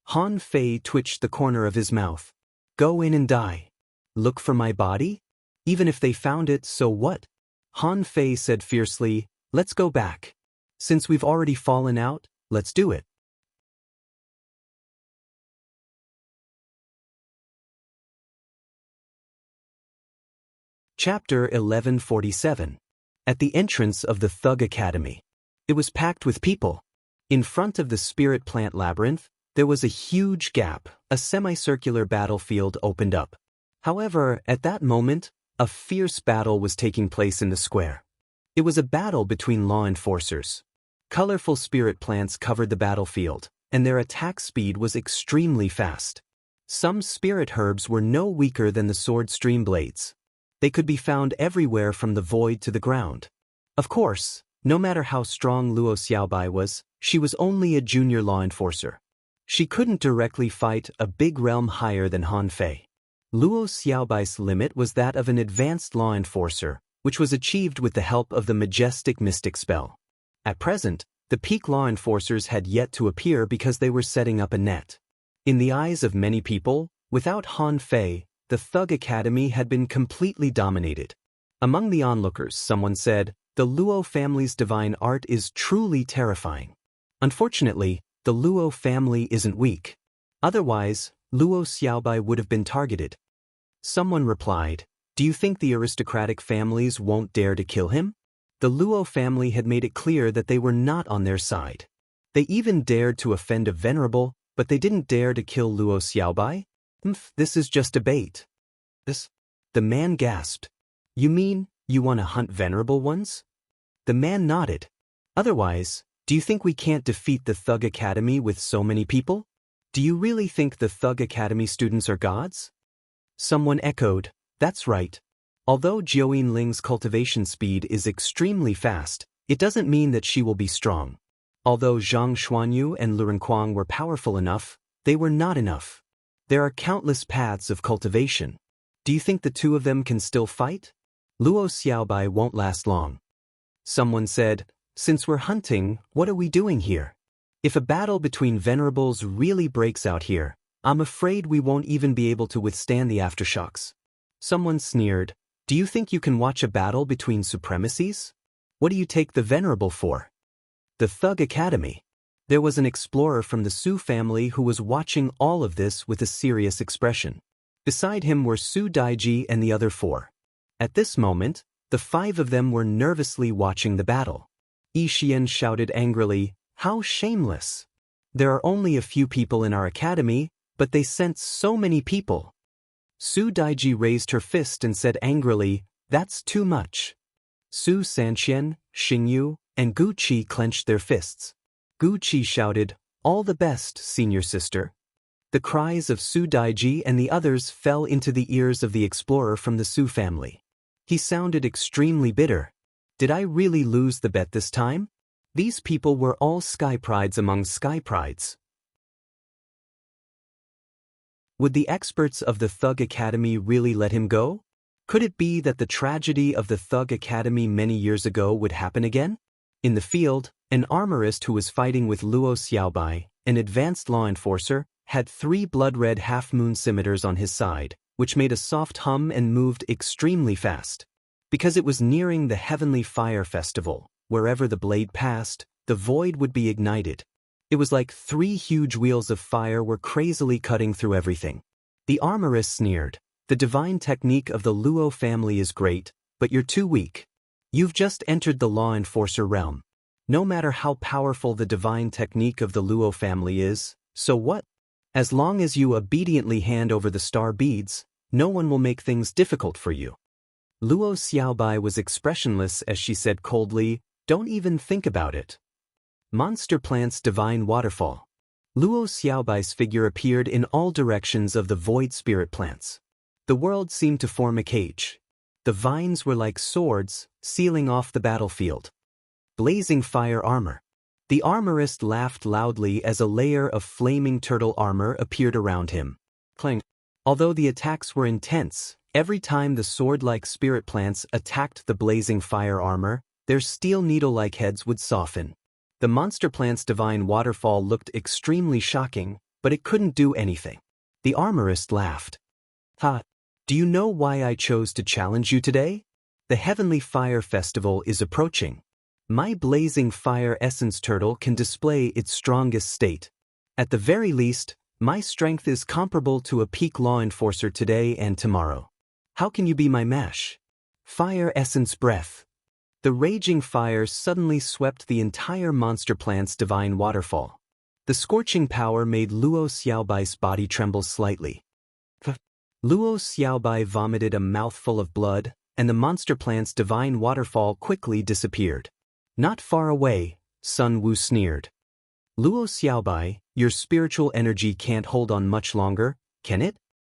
Han Fei twitched the corner of his mouth. "Go in and die. Look for my body? Even if they found it, so what?" Han Fei said fiercely, "Let's go back. Since we've already fallen out, let's do it." Chapter 1147. At the entrance of the Thug Academy. It was packed with people. In front of the spirit plant labyrinth, there was a huge gap. A semicircular battlefield opened up. However, at that moment, a fierce battle was taking place in the square. It was a battle between law enforcers. Colorful spirit plants covered the battlefield, and their attack speed was extremely fast. Some spirit herbs were no weaker than the sword stream blades. They could be found everywhere from the void to the ground. Of course, no matter how strong Luo Xiaobai was, she was only a junior law enforcer. She couldn't directly fight a big realm higher than Han Fei. Luo Xiaobai's limit was that of an advanced law enforcer, which was achieved with the help of the majestic mystic spell. At present, the peak law enforcers had yet to appear because they were setting up a net. In the eyes of many people, without Han Fei, the Thug Academy had been completely dominated. Among the onlookers, someone said, "The Luo family's divine art is truly terrifying." Unfortunately, the Luo family isn't weak. Otherwise, Luo Xiaobai would have been targeted. Someone replied, "Do you think the aristocratic families won't dare to kill him?" The Luo family had made it clear that they were not on their side. They even dared to offend a venerable, but they didn't dare to kill Luo Xiaobai? This is just a bait. The man gasped. "You mean, you want to hunt venerable ones?" The man nodded. "Otherwise, do you think we can't defeat the Thug Academy with so many people? Do you really think the Thug Academy students are gods?" Someone echoed, "That's right. Although Jiuyin Ling's cultivation speed is extremely fast, it doesn't mean that she will be strong. Although Zhang Xuanyu and Lu Renkuang were powerful enough, they were not enough. There are countless paths of cultivation. Do you think the two of them can still fight? Luo Xiaobai won't last long." Someone said, "Since we're hunting, what are we doing here? If a battle between venerables really breaks out here, I'm afraid we won't even be able to withstand the aftershocks." Someone sneered, "Do you think you can watch a battle between supremacies? What do you take the venerable for?" The Thug Academy. There was an explorer from the Su family who was watching all of this with a serious expression. Beside him were Su Daiji and the other four. At this moment, the five of them were nervously watching the battle. Yi Xian shouted angrily, "How shameless! There are only a few people in our academy, but they sent so many people." Su Daiji raised her fist and said angrily, "That's too much." Su Sanqian, Xingyu, and Gu Qi clenched their fists. Gu Qi shouted, "All the best, senior sister." The cries of Su Daiji and the others fell into the ears of the explorer from the Su family. He sounded extremely bitter. Did I really lose the bet this time? These people were all sky prides among sky prides. Would the experts of the Thug Academy really let him go? Could it be that the tragedy of the Thug Academy many years ago would happen again? In the field, an armorist who was fighting with Luo Xiaobai, an advanced law enforcer, had 3 blood-red half-moon scimitars on his side, which made a soft hum and moved extremely fast. Because it was nearing the Heavenly Fire Festival, wherever the blade passed, the void would be ignited. It was like 3 huge wheels of fire were crazily cutting through everything. The armorist sneered, "The divine technique of the Luo family is great, but you're too weak. You've just entered the law enforcer realm. No matter how powerful the divine technique of the Luo family is, so what? As long as you obediently hand over the star beads, no one will make things difficult for you." Luo Xiaobai was expressionless as she said coldly, "Don't even think about it." Monster Plant's Divine Waterfall. Luo Xiaobai's figure appeared in all directions of the void spirit plants. The world seemed to form a cage. The vines were like swords, sealing off the battlefield. Blazing fire armor. The armorist laughed loudly as a layer of flaming turtle armor appeared around him. Clang. Although the attacks were intense, every time the sword-like spirit plants attacked the blazing fire armor, their steel needle-like heads would soften. The monster plant's divine waterfall looked extremely shocking, but it couldn't do anything. The armorist laughed. "Ha! Do you know why I chose to challenge you today? The Heavenly Fire Festival is approaching. My blazing fire essence turtle can display its strongest state. At the very least, my strength is comparable to a peak law enforcer today and tomorrow. How can you be my match? Fire essence breath." The raging fire suddenly swept the entire monster plant's divine waterfall. The scorching power made Luo Xiaobai's body tremble slightly. Luo Xiaobai vomited a mouthful of blood, and the monster plant's divine waterfall quickly disappeared. Not far away, Sun Wu sneered. "Luo Xiaobai, your spiritual energy can't hold on much longer, can it?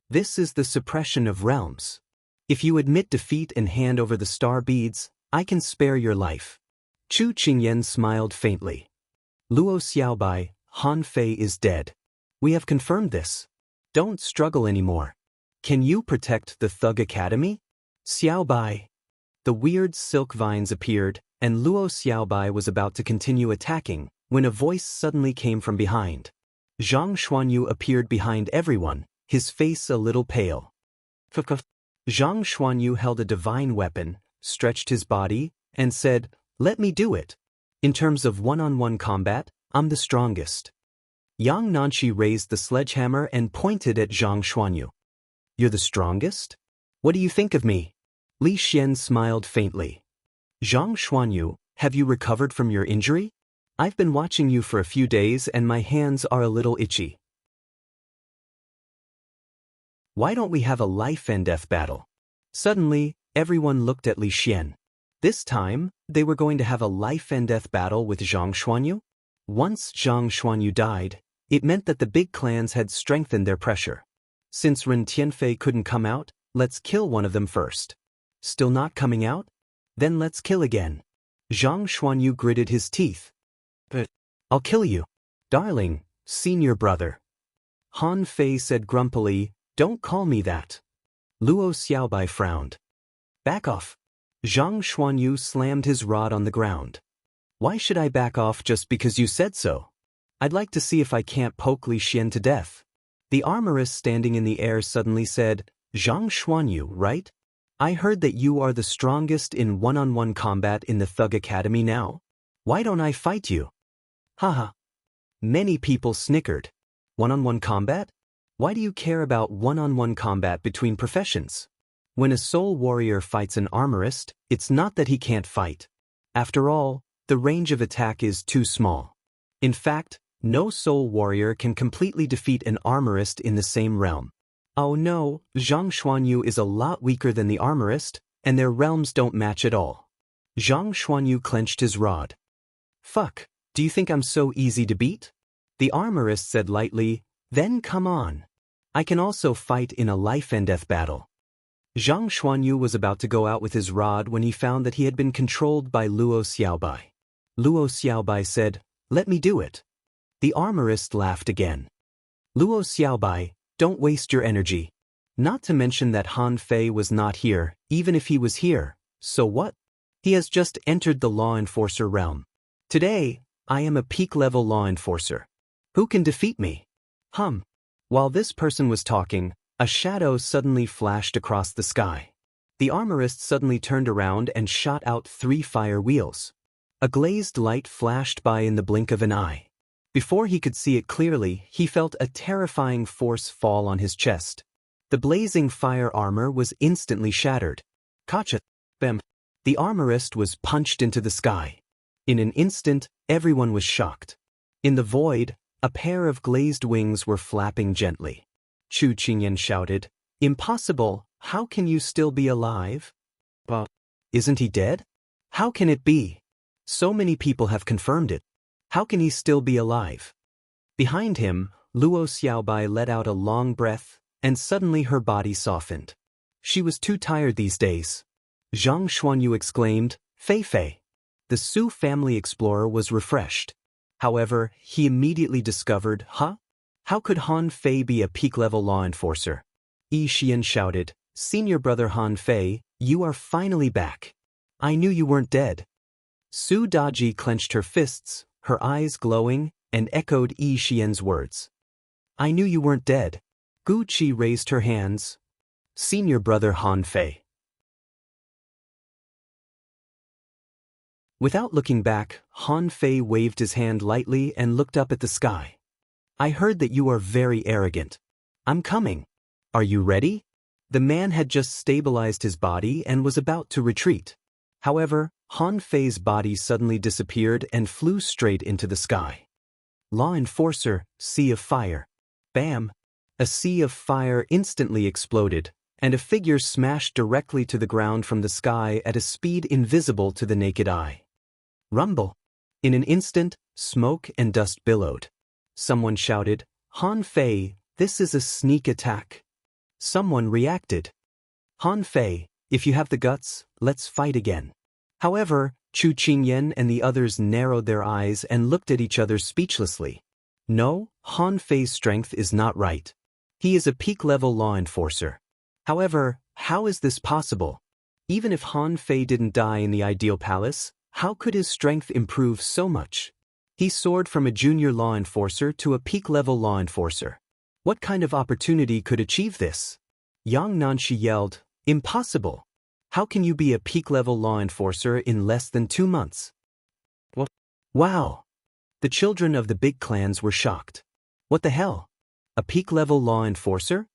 This is the suppression of realms. If you admit defeat and hand over the star beads, I can spare your life. Chu Qingyan smiled faintly. Luo Xiaobai, Han Fei is dead. We have confirmed this. Don't struggle anymore. Can you protect the Thug Academy? Xiaobai. The weird silk vines appeared, and Luo Xiaobai was about to continue attacking, when a voice suddenly came from behind. Zhang Xuanyu appeared behind everyone, his face a little pale. Zhang Xuanyu held a divine weapon, stretched his body, and said, "Let me do it. In terms of one-on-one combat, I'm the strongest." Yang Nanshi raised the sledgehammer and pointed at Zhang Xuanyu. "You're the strongest? What do you think of me?" Li Xian smiled faintly. "Zhang Xuanyu, have you recovered from your injury? I've been watching you for a few days and my hands are a little itchy. Why don't we have a life and death battle?" Suddenly, everyone looked at Li Xian. This time, they were going to have a life and death battle with Zhang Xuanyu? Once Zhang Xuanyu died, it meant that the big clans had strengthened their pressure. Since Ren Tianfei couldn't come out, let's kill one of them first. Still not coming out? Then let's kill again. Zhang Xuanyu gritted his teeth. "But I'll kill you. Darling, senior brother." Han Fei said grumpily, "Don't call me that." Luo Xiaobai frowned. "Back off." Zhang Xuanyu slammed his rod on the ground. "Why should I back off just because you said so? I'd like to see if I can't poke Li Xian to death." The armorist standing in the air suddenly said, "Zhang Xuanyu, right? I heard that you are the strongest in one-on-one combat in the Thug Academy now. Why don't I fight you?" Haha. Many people snickered. One-on-one combat? Why do you care about one-on-one combat between professions? When a soul warrior fights an armorist, it's not that he can't fight. After all, the range of attack is too small. In fact, no soul warrior can completely defeat an armorist in the same realm. Oh no, Zhang Xuanyu is a lot weaker than the armorist, and their realms don't match at all. Zhang Xuanyu clenched his rod. "Fuck, do you think I'm so easy to beat?" The armorist said lightly, "Then come on. I can also fight in a life and death battle." Zhang Xuanyu was about to go out with his rod when he found that he had been controlled by Luo Xiaobai. Luo Xiaobai said, "Let me do it." The armorist laughed again. "Luo Xiaobai, don't waste your energy. Not to mention that Han Fei was not here, even if he was here, so what? He has just entered the law enforcer realm. Today, I am a peak-level law enforcer. Who can defeat me?" While this person was talking, a shadow suddenly flashed across the sky. The armorist suddenly turned around and shot out 3 fire wheels. A glazed light flashed by in the blink of an eye. Before he could see it clearly, he felt a terrifying force fall on his chest. The blazing fire armor was instantly shattered. Kacha! Bam! The armorist was punched into the sky. In an instant, everyone was shocked. In the void, a pair of glazed wings were flapping gently. Chu Qingyan shouted, "Impossible, how can you still be alive?" "But isn't he dead? How can it be? So many people have confirmed it. How can he still be alive?" Behind him, Luo Xiaobai let out a long breath, and suddenly her body softened. She was too tired these days. Zhang Xuanyu exclaimed, "Fei Fei." The Su family explorer was refreshed. However, he immediately discovered, How could Han Fei be a peak-level law enforcer? Yi Xian shouted, "Senior brother Han Fei, you are finally back. I knew you weren't dead." Su Daji clenched her fists, her eyes glowing, and echoed Yi Xian's words. "I knew you weren't dead." Gu Qi raised her hands. "Senior brother Han Fei." Without looking back, Han Fei waved his hand lightly and looked up at the sky. "I heard that you are very arrogant. I'm coming. Are you ready?" The man had just stabilized his body and was about to retreat. However, Han Fei's body suddenly disappeared and flew straight into the sky. Law enforcer, sea of fire. Bam! A sea of fire instantly exploded, and a figure smashed directly to the ground from the sky at a speed invisible to the naked eye. Rumble! In an instant, smoke and dust billowed. Someone shouted, "Han Fei, This is a sneak attack. Someone reacted. Han Fei, if you have the guts, let's fight again. However, Chu Qingyan and the others narrowed their eyes and looked at each other speechlessly. No, Han Fei's strength is not right. He is a peak-level law enforcer. However, how is this possible? Even if Han Fei didn't die in the ideal palace, how could his strength improve so much? He soared from a junior law enforcer to a peak-level law enforcer. What kind of opportunity could achieve this? Yang Nanshi yelled, "Impossible! How can you be a peak-level law enforcer in less than 2 months?" What? Wow! The children of the big clans were shocked. What the hell? A peak-level law enforcer?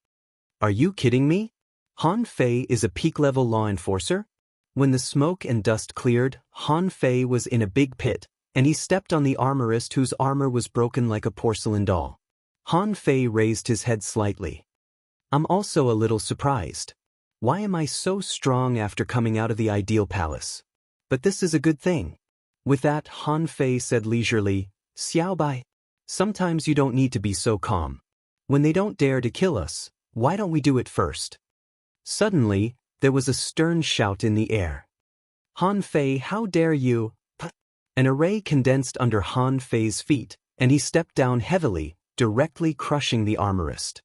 Are you kidding me? Han Fei is a peak-level law enforcer? When the smoke and dust cleared, Han Fei was in a big pit, and he stepped on the armorist whose armor was broken like a porcelain doll. Han Fei raised his head slightly. I'm also a little surprised. Why am I so strong after coming out of the ideal palace? But this is a good thing. With that, Han Fei said leisurely, "Xiao Bai, sometimes you don't need to be so calm. When they don't dare to kill us, why don't we do it first?" Suddenly, there was a stern shout in the air. "Han Fei, how dare you?" An array condensed under Han Fei's feet, and he stepped down heavily, directly crushing the armorist.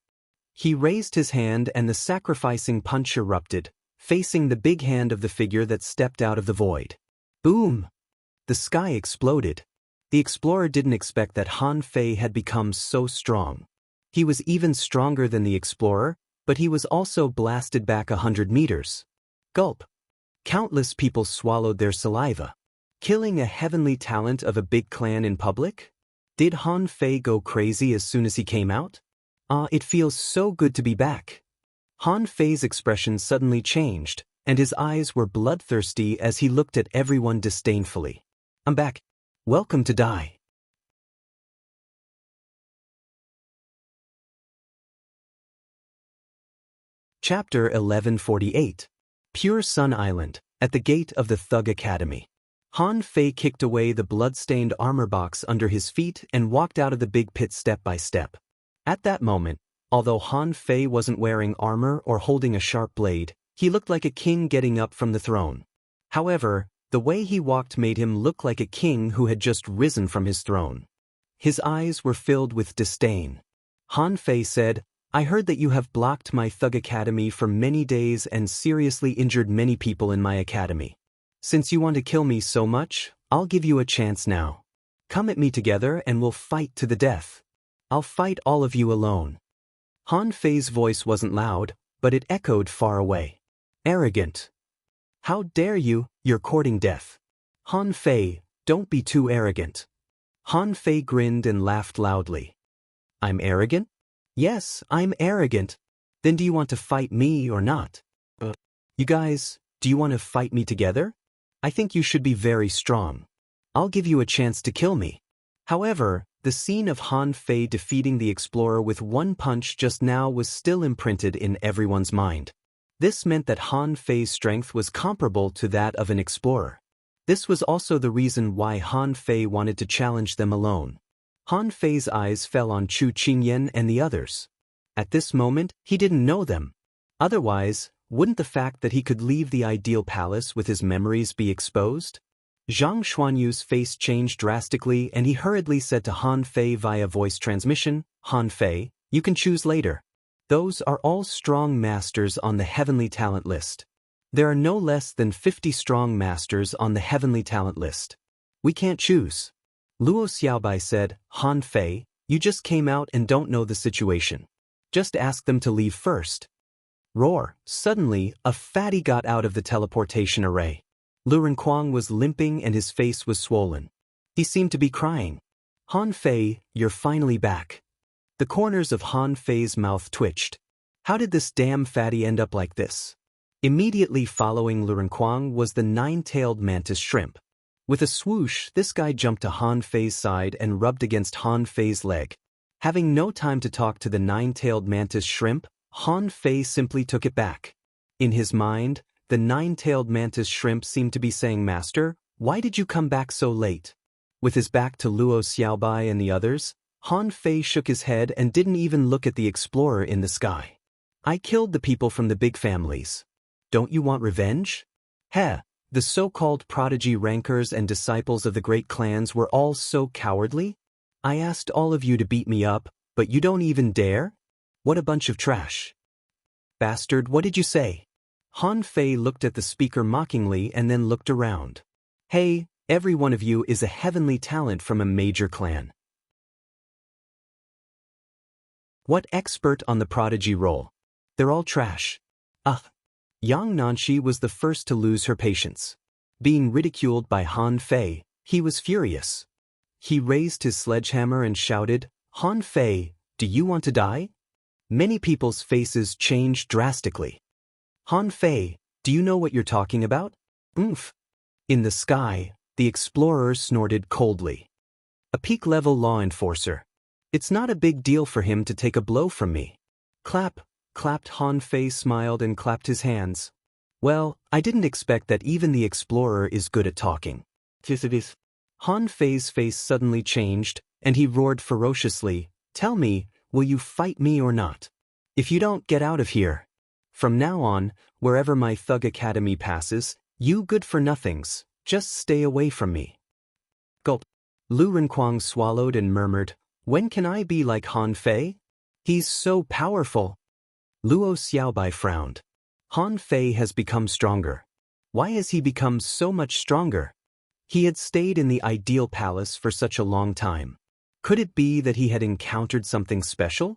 He raised his hand and the sacrificing punch erupted, facing the big hand of the figure that stepped out of the void. Boom! The sky exploded. The explorer didn't expect that Han Fei had become so strong. He was even stronger than the explorer, but he was also blasted back 100 meters. Gulp! Countless people swallowed their saliva. Killing a heavenly talent of a big clan in public? Did Han Fei go crazy as soon as he came out? It feels so good to be back. Han Fei's expression suddenly changed, and his eyes were bloodthirsty as he looked at everyone disdainfully. "I'm back. Welcome to die." Chapter 1148. Pure Sun Island, at the gate of the Thug Academy. Han Fei kicked away the blood-stained armor box under his feet and walked out of the big pit step by step. At that moment, although Han Fei wasn't wearing armor or holding a sharp blade, he looked like a king getting up from the throne. However, the way he walked made him look like a king who had just risen from his throne. His eyes were filled with disdain. Han Fei said, "I heard that you have blocked my Thug Academy for many days and seriously injured many people in my academy. Since you want to kill me so much, I'll give you a chance now. Come at me together and we'll fight to the death. I'll fight all of you alone." Han Fei's voice wasn't loud, but it echoed far away. "Arrogant. How dare you, you're courting death. Han Fei, don't be too arrogant." Han Fei grinned and laughed loudly. "I'm arrogant? Yes, I'm arrogant. Then do you want to fight me or not? You guys, do you want to fight me together? I think you should be very strong. I'll give you a chance to kill me." However, the scene of Han Fei defeating the explorer with one punch just now was still imprinted in everyone's mind. This meant that Han Fei's strength was comparable to that of an explorer. This was also the reason why Han Fei wanted to challenge them alone. Han Fei's eyes fell on Chu Qingyan and the others. At this moment, he didn't know them. Otherwise, wouldn't the fact that he could leave the ideal palace with his memories be exposed? Zhang Xuanyu's face changed drastically and he hurriedly said to Han Fei via voice transmission, "Han Fei, you can choose later. Those are all strong masters on the heavenly talent list. There are no less than 50 strong masters on the heavenly talent list. We can't choose." Luo Xiaobai said, "Han Fei, you just came out and don't know the situation. Just ask them to leave first." Roar! Suddenly, a fatty got out of the teleportation array. Lu Renkuang was limping and his face was swollen. He seemed to be crying. "Han Fei, you're finally back." The corners of Han Fei's mouth twitched. How did this damn fatty end up like this? Immediately following Lu Renkuang was the nine-tailed mantis shrimp. With a swoosh, this guy jumped to Han Fei's side and rubbed against Han Fei's leg. Having no time to talk to the nine-tailed mantis shrimp, Han Fei simply took it back. In his mind, the nine-tailed mantis shrimp seemed to be saying, "Master, why did you come back so late?" With his back to Luo Xiaobai and the others, Han Fei shook his head and didn't even look at the explorer in the sky. I killed the people from the big families. Don't you want revenge? Heh, the so-called prodigy rankers and disciples of the great clans were all so cowardly? I asked all of you to beat me up, but you don't even dare? What a bunch of trash. Bastard, what did you say? Han Fei looked at the speaker mockingly and then looked around. Hey, every one of you is a heavenly talent from a major clan. What expert on the prodigy role? They're all trash. Ugh. Yang Nanshi was the first to lose her patience. Being ridiculed by Han Fei, he was furious. He raised his sledgehammer and shouted, Han Fei, do you want to die? Many people's faces changed drastically. Han Fei, do you know what you're talking about? Oomph. In the sky, the explorer snorted coldly. A peak-level law enforcer. It's not a big deal for him to take a blow from me. Clap, clapped. Han Fei smiled and clapped his hands. Well, I didn't expect that even the explorer is good at talking. Han Fei's face suddenly changed, and he roared ferociously, Tell me, will you fight me or not? If you don't, get out of here. From now on, wherever my Thug Academy passes, you good-for-nothings, just stay away from me. Gulp. Lu Renquang swallowed and murmured, When can I be like Han Fei? He's so powerful. Luo Xiaobai frowned. Han Fei has become stronger. Why has he become so much stronger? He had stayed in the ideal palace for such a long time. Could it be that he had encountered something special?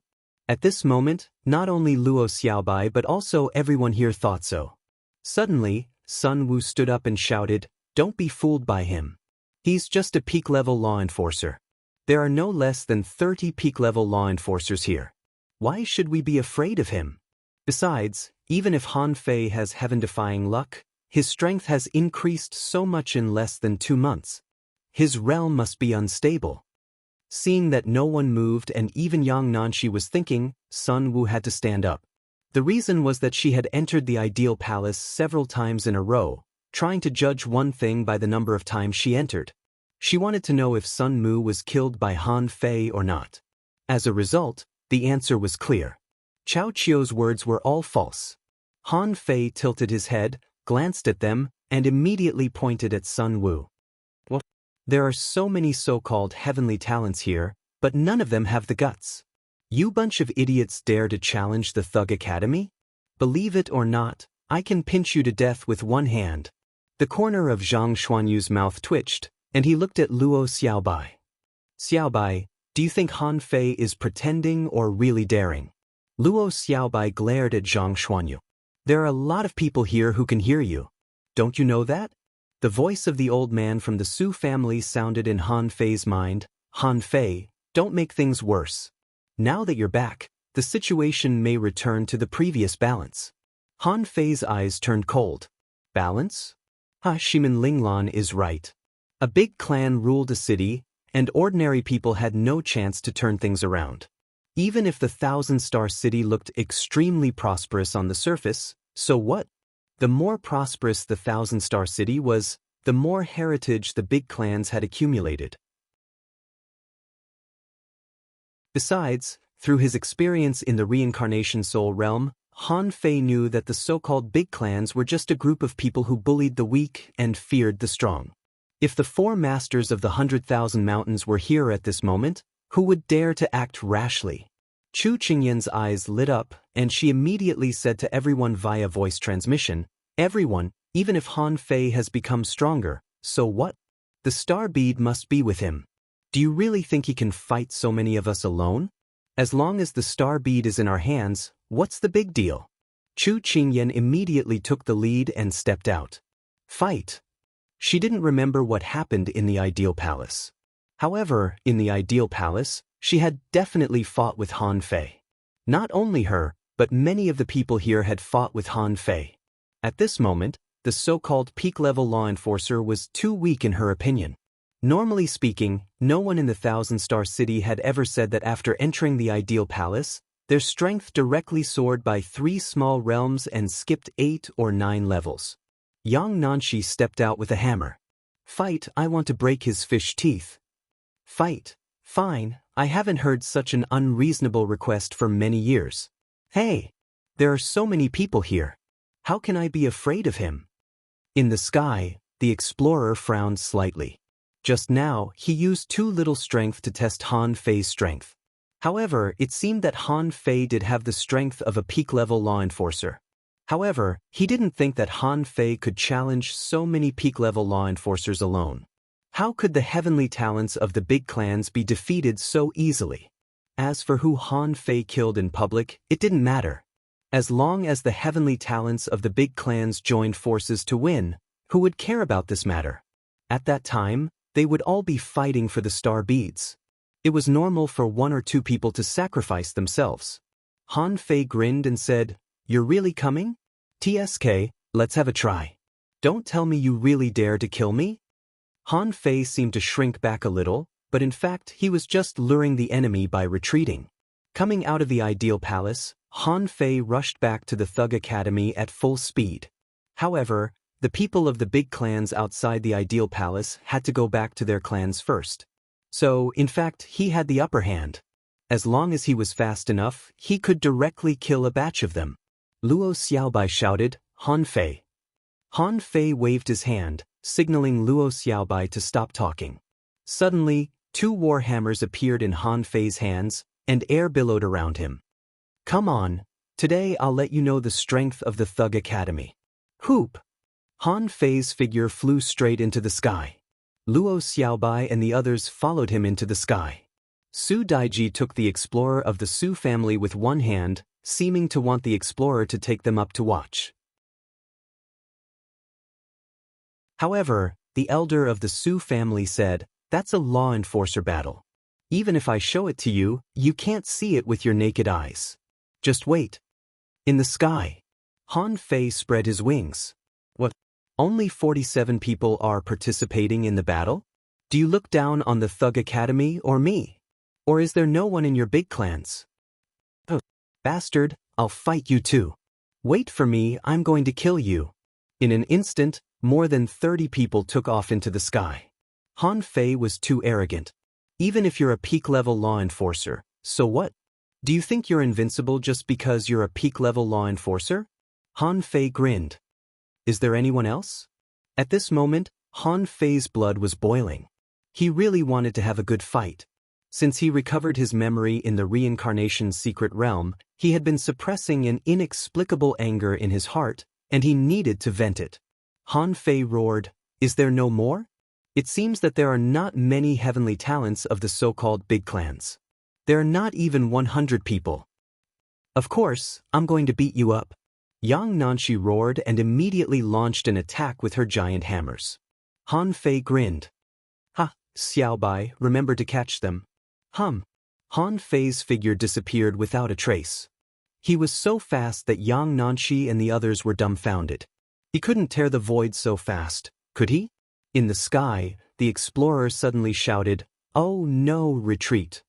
At this moment, not only Luo Xiaobai but also everyone here thought so. Suddenly, Sun Wu stood up and shouted, Don't be fooled by him. He's just a peak-level law enforcer. There are no less than 30 peak-level law enforcers here. Why should we be afraid of him? Besides, even if Han Fei has heaven-defying luck, his strength has increased so much in less than 2 months. His realm must be unstable. Seeing that no one moved and even Yang Nanshi was thinking, Sun Wu had to stand up. The reason was that she had entered the ideal palace several times in a row, trying to judge one thing by the number of times she entered. She wanted to know if Sun Mu was killed by Han Fei or not. As a result, the answer was clear. Chao Chio's words were all false. Han Fei tilted his head, glanced at them, and immediately pointed at Sun Wu. What? There are so many so-called heavenly talents here, but none of them have the guts. You bunch of idiots dare to challenge the Thug Academy? Believe it or not, I can pinch you to death with one hand. The corner of Zhang Xuanyu's mouth twitched, and he looked at Luo Xiaobai. Xiaobai, do you think Han Fei is pretending or really daring? Luo Xiaobai glared at Zhang Xuanyu. There are a lot of people here who can hear you. Don't you know that? The voice of the old man from the Su family sounded in Han Fei's mind. Han Fei, don't make things worse. Now that you're back, the situation may return to the previous balance. Han Fei's eyes turned cold. Balance? Shimin Linglan is right. A big clan ruled a city, and ordinary people had no chance to turn things around. Even if the thousand-star city looked extremely prosperous on the surface, so what? The more prosperous the thousand-star city was, the more heritage the big clans had accumulated. Besides, through his experience in the reincarnation soul realm, Han Fei knew that the so-called big clans were just a group of people who bullied the weak and feared the strong. If the 4 masters of the 100,000 mountains were here at this moment, who would dare to act rashly? Chu Qingyan's eyes lit up, and she immediately said to everyone via voice transmission, Everyone, even if Han Fei has become stronger, so what? The star bead must be with him. Do you really think he can fight so many of us alone? As long as the star bead is in our hands, what's the big deal? Chu Qingyan immediately took the lead and stepped out. Fight. She didn't remember what happened in the ideal palace. However, in the ideal palace, she had definitely fought with Han Fei. Not only her, but many of the people here had fought with Han Fei. At this moment, the so-called peak-level law enforcer was too weak in her opinion. Normally speaking, no one in the thousand-star city had ever said that after entering the ideal palace, their strength directly soared by 3 small realms and skipped 8 or 9 levels. Yang Nanshi stepped out with a hammer. Fight, I want to break his fish teeth. Fight, Fine, I haven't heard such an unreasonable request for many years. Hey, there are so many people here. How can I be afraid of him? In the sky, the explorer frowned slightly. Just now, he used too little strength to test Han Fei's strength. However, it seemed that Han Fei did have the strength of a peak-level law enforcer. However, he didn't think that Han Fei could challenge so many peak-level law enforcers alone. How could the heavenly talents of the big clans be defeated so easily? As for who Han Fei killed in public, it didn't matter. As long as the heavenly talents of the big clans joined forces to win, who would care about this matter? At that time, they would all be fighting for the star beads. It was normal for one or two people to sacrifice themselves. Han Fei grinned and said, "You're really coming? TSK, let's have a try. Don't tell me you really dare to kill me?" Han Fei seemed to shrink back a little, but in fact he was just luring the enemy by retreating. Coming out of the Ideal Palace, Han Fei rushed back to the Thug Academy at full speed. However, the people of the big clans outside the Ideal Palace had to go back to their clans first. So, in fact, he had the upper hand. As long as he was fast enough, he could directly kill a batch of them. Luo Xiaobai shouted, "Han Fei." Han Fei waved his hand, signaling Luo Xiaobai to stop talking. Suddenly, two war hammers appeared in Han Fei's hands, and air billowed around him. "Come on, today I'll let you know the strength of the Thug Academy." Whoop! Han Fei's figure flew straight into the sky. Luo Xiaobai and the others followed him into the sky. Su Daiji took the explorer of the Su family with one hand, seeming to want the explorer to take them up to watch. However, the elder of the Su family said, "That's a law enforcer battle. Even if I show it to you, you can't see it with your naked eyes. Just wait." In the sky, Han Fei spread his wings. What? Only 47 people are participating in the battle? Do you look down on the Thug Academy or me? Or is there no one in your big clans? Oh, bastard, I'll fight you too. Wait for me, I'm going to kill you. In an instant, more than 30 people took off into the sky. Han Fei was too arrogant. Even if you're a peak-level law enforcer, so what? Do you think you're invincible just because you're a peak-level law enforcer? Han Fei grinned. Is there anyone else? At this moment, Han Fei's blood was boiling. He really wanted to have a good fight. Since he recovered his memory in the reincarnation secret realm, he had been suppressing an inexplicable anger in his heart, and he needed to vent it. Han Fei roared, "Is there no more? It seems that there are not many heavenly talents of the so-called big clans. There are not even 100 people. Of course, I'm going to beat you up." Yang Nanshi roared and immediately launched an attack with her giant hammers. Han Fei grinned. "Ha, Xiaobai, remember to catch them." Han Fei's figure disappeared without a trace. He was so fast that Yang Nanshi and the others were dumbfounded. He couldn't tear the void so fast, could he? In the sky, the explorer suddenly shouted, "Oh no, retreat."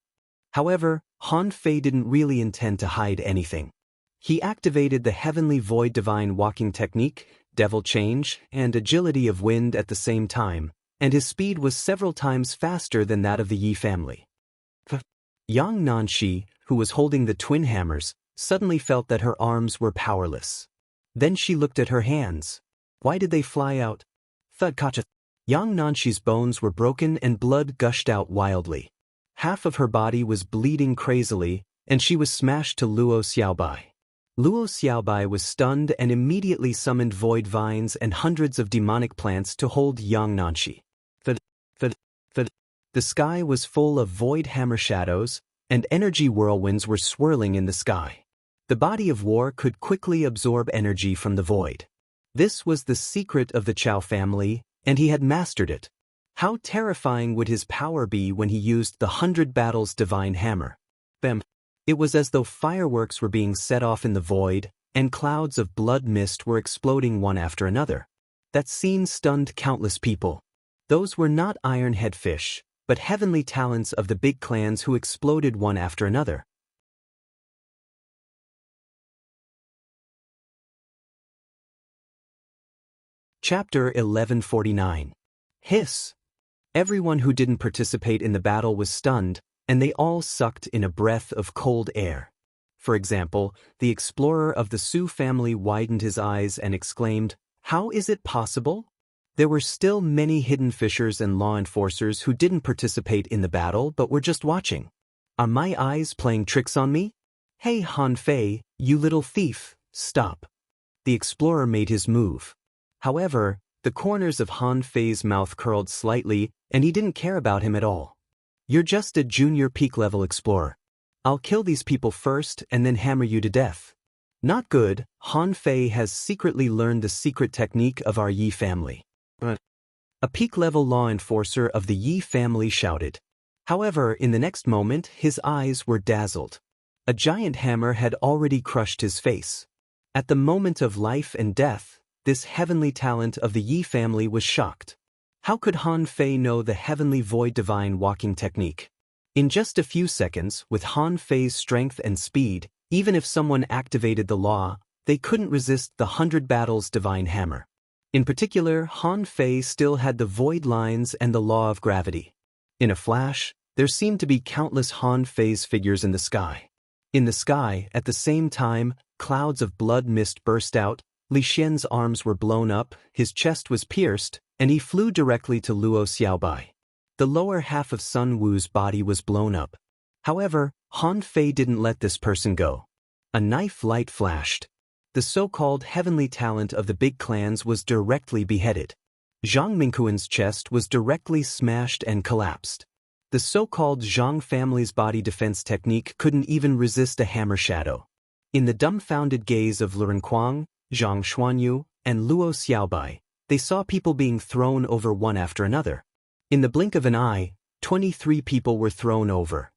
However, Han Fei didn't really intend to hide anything. He activated the heavenly void divine walking technique, devil change, and agility of wind at the same time, and his speed was several times faster than that of the Yi family. Yang Nanshi, who was holding the twin hammers, suddenly felt that her arms were powerless. Then she looked at her hands. Why did they fly out? Thud kacha. Yang Nanshi's bones were broken and blood gushed out wildly. Half of her body was bleeding crazily, and she was smashed to Luo Xiaobai. Luo Xiaobai was stunned and immediately summoned void vines and hundreds of demonic plants to hold Yang Nanshi. The sky was full of void hammer shadows, and energy whirlwinds were swirling in the sky. The body of war could quickly absorb energy from the void. This was the secret of the Chao family, and he had mastered it. How terrifying would his power be when he used the 100 Battles divine hammer? Bam! It was as though fireworks were being set off in the void, and clouds of blood mist were exploding one after another. That scene stunned countless people. Those were not iron head fish, but heavenly talents of the big clans who exploded one after another. Chapter 1149. Hiss! Everyone who didn't participate in the battle was stunned, and they all sucked in a breath of cold air. For example, the explorer of the Sioux family widened his eyes and exclaimed, "How is it possible?" There were still many hidden fishers and law enforcers who didn't participate in the battle but were just watching. Are my eyes playing tricks on me? Hey Han Fei, you little thief, stop. The explorer made his move. However, the corners of Han Fei's mouth curled slightly and he didn't care about him at all. You're just a junior peak-level explorer. I'll kill these people first and then hammer you to death. Not good, Han Fei has secretly learned the secret technique of our Yi family. A peak-level law enforcer of the Yi family shouted. However, in the next moment, his eyes were dazzled. A giant hammer had already crushed his face. At the moment of life and death, this heavenly talent of the Yi family was shocked. How could Han Fei know the heavenly void divine walking technique? In just a few seconds, with Han Fei's strength and speed, even if someone activated the law, they couldn't resist the 100 battles divine hammer. In particular, Han Fei still had the void lines and the law of gravity. In a flash, there seemed to be countless Han Fei's figures in the sky. In the sky, at the same time, clouds of blood mist burst out, Li Xian's arms were blown up, his chest was pierced, and he flew directly to Luo Xiaobai. The lower half of Sun Wu's body was blown up. However, Han Fei didn't let this person go. A knife light flashed. The so-called heavenly talent of the big clans was directly beheaded. Zhang Mingquan's chest was directly smashed and collapsed. The so-called Zhang family's body defense technique couldn't even resist a hammer shadow. In the dumbfounded gaze of Luren Kuang, Zhang Xuanyu, and Luo Xiaobai, they saw people being thrown over one after another. In the blink of an eye, 23 people were thrown over.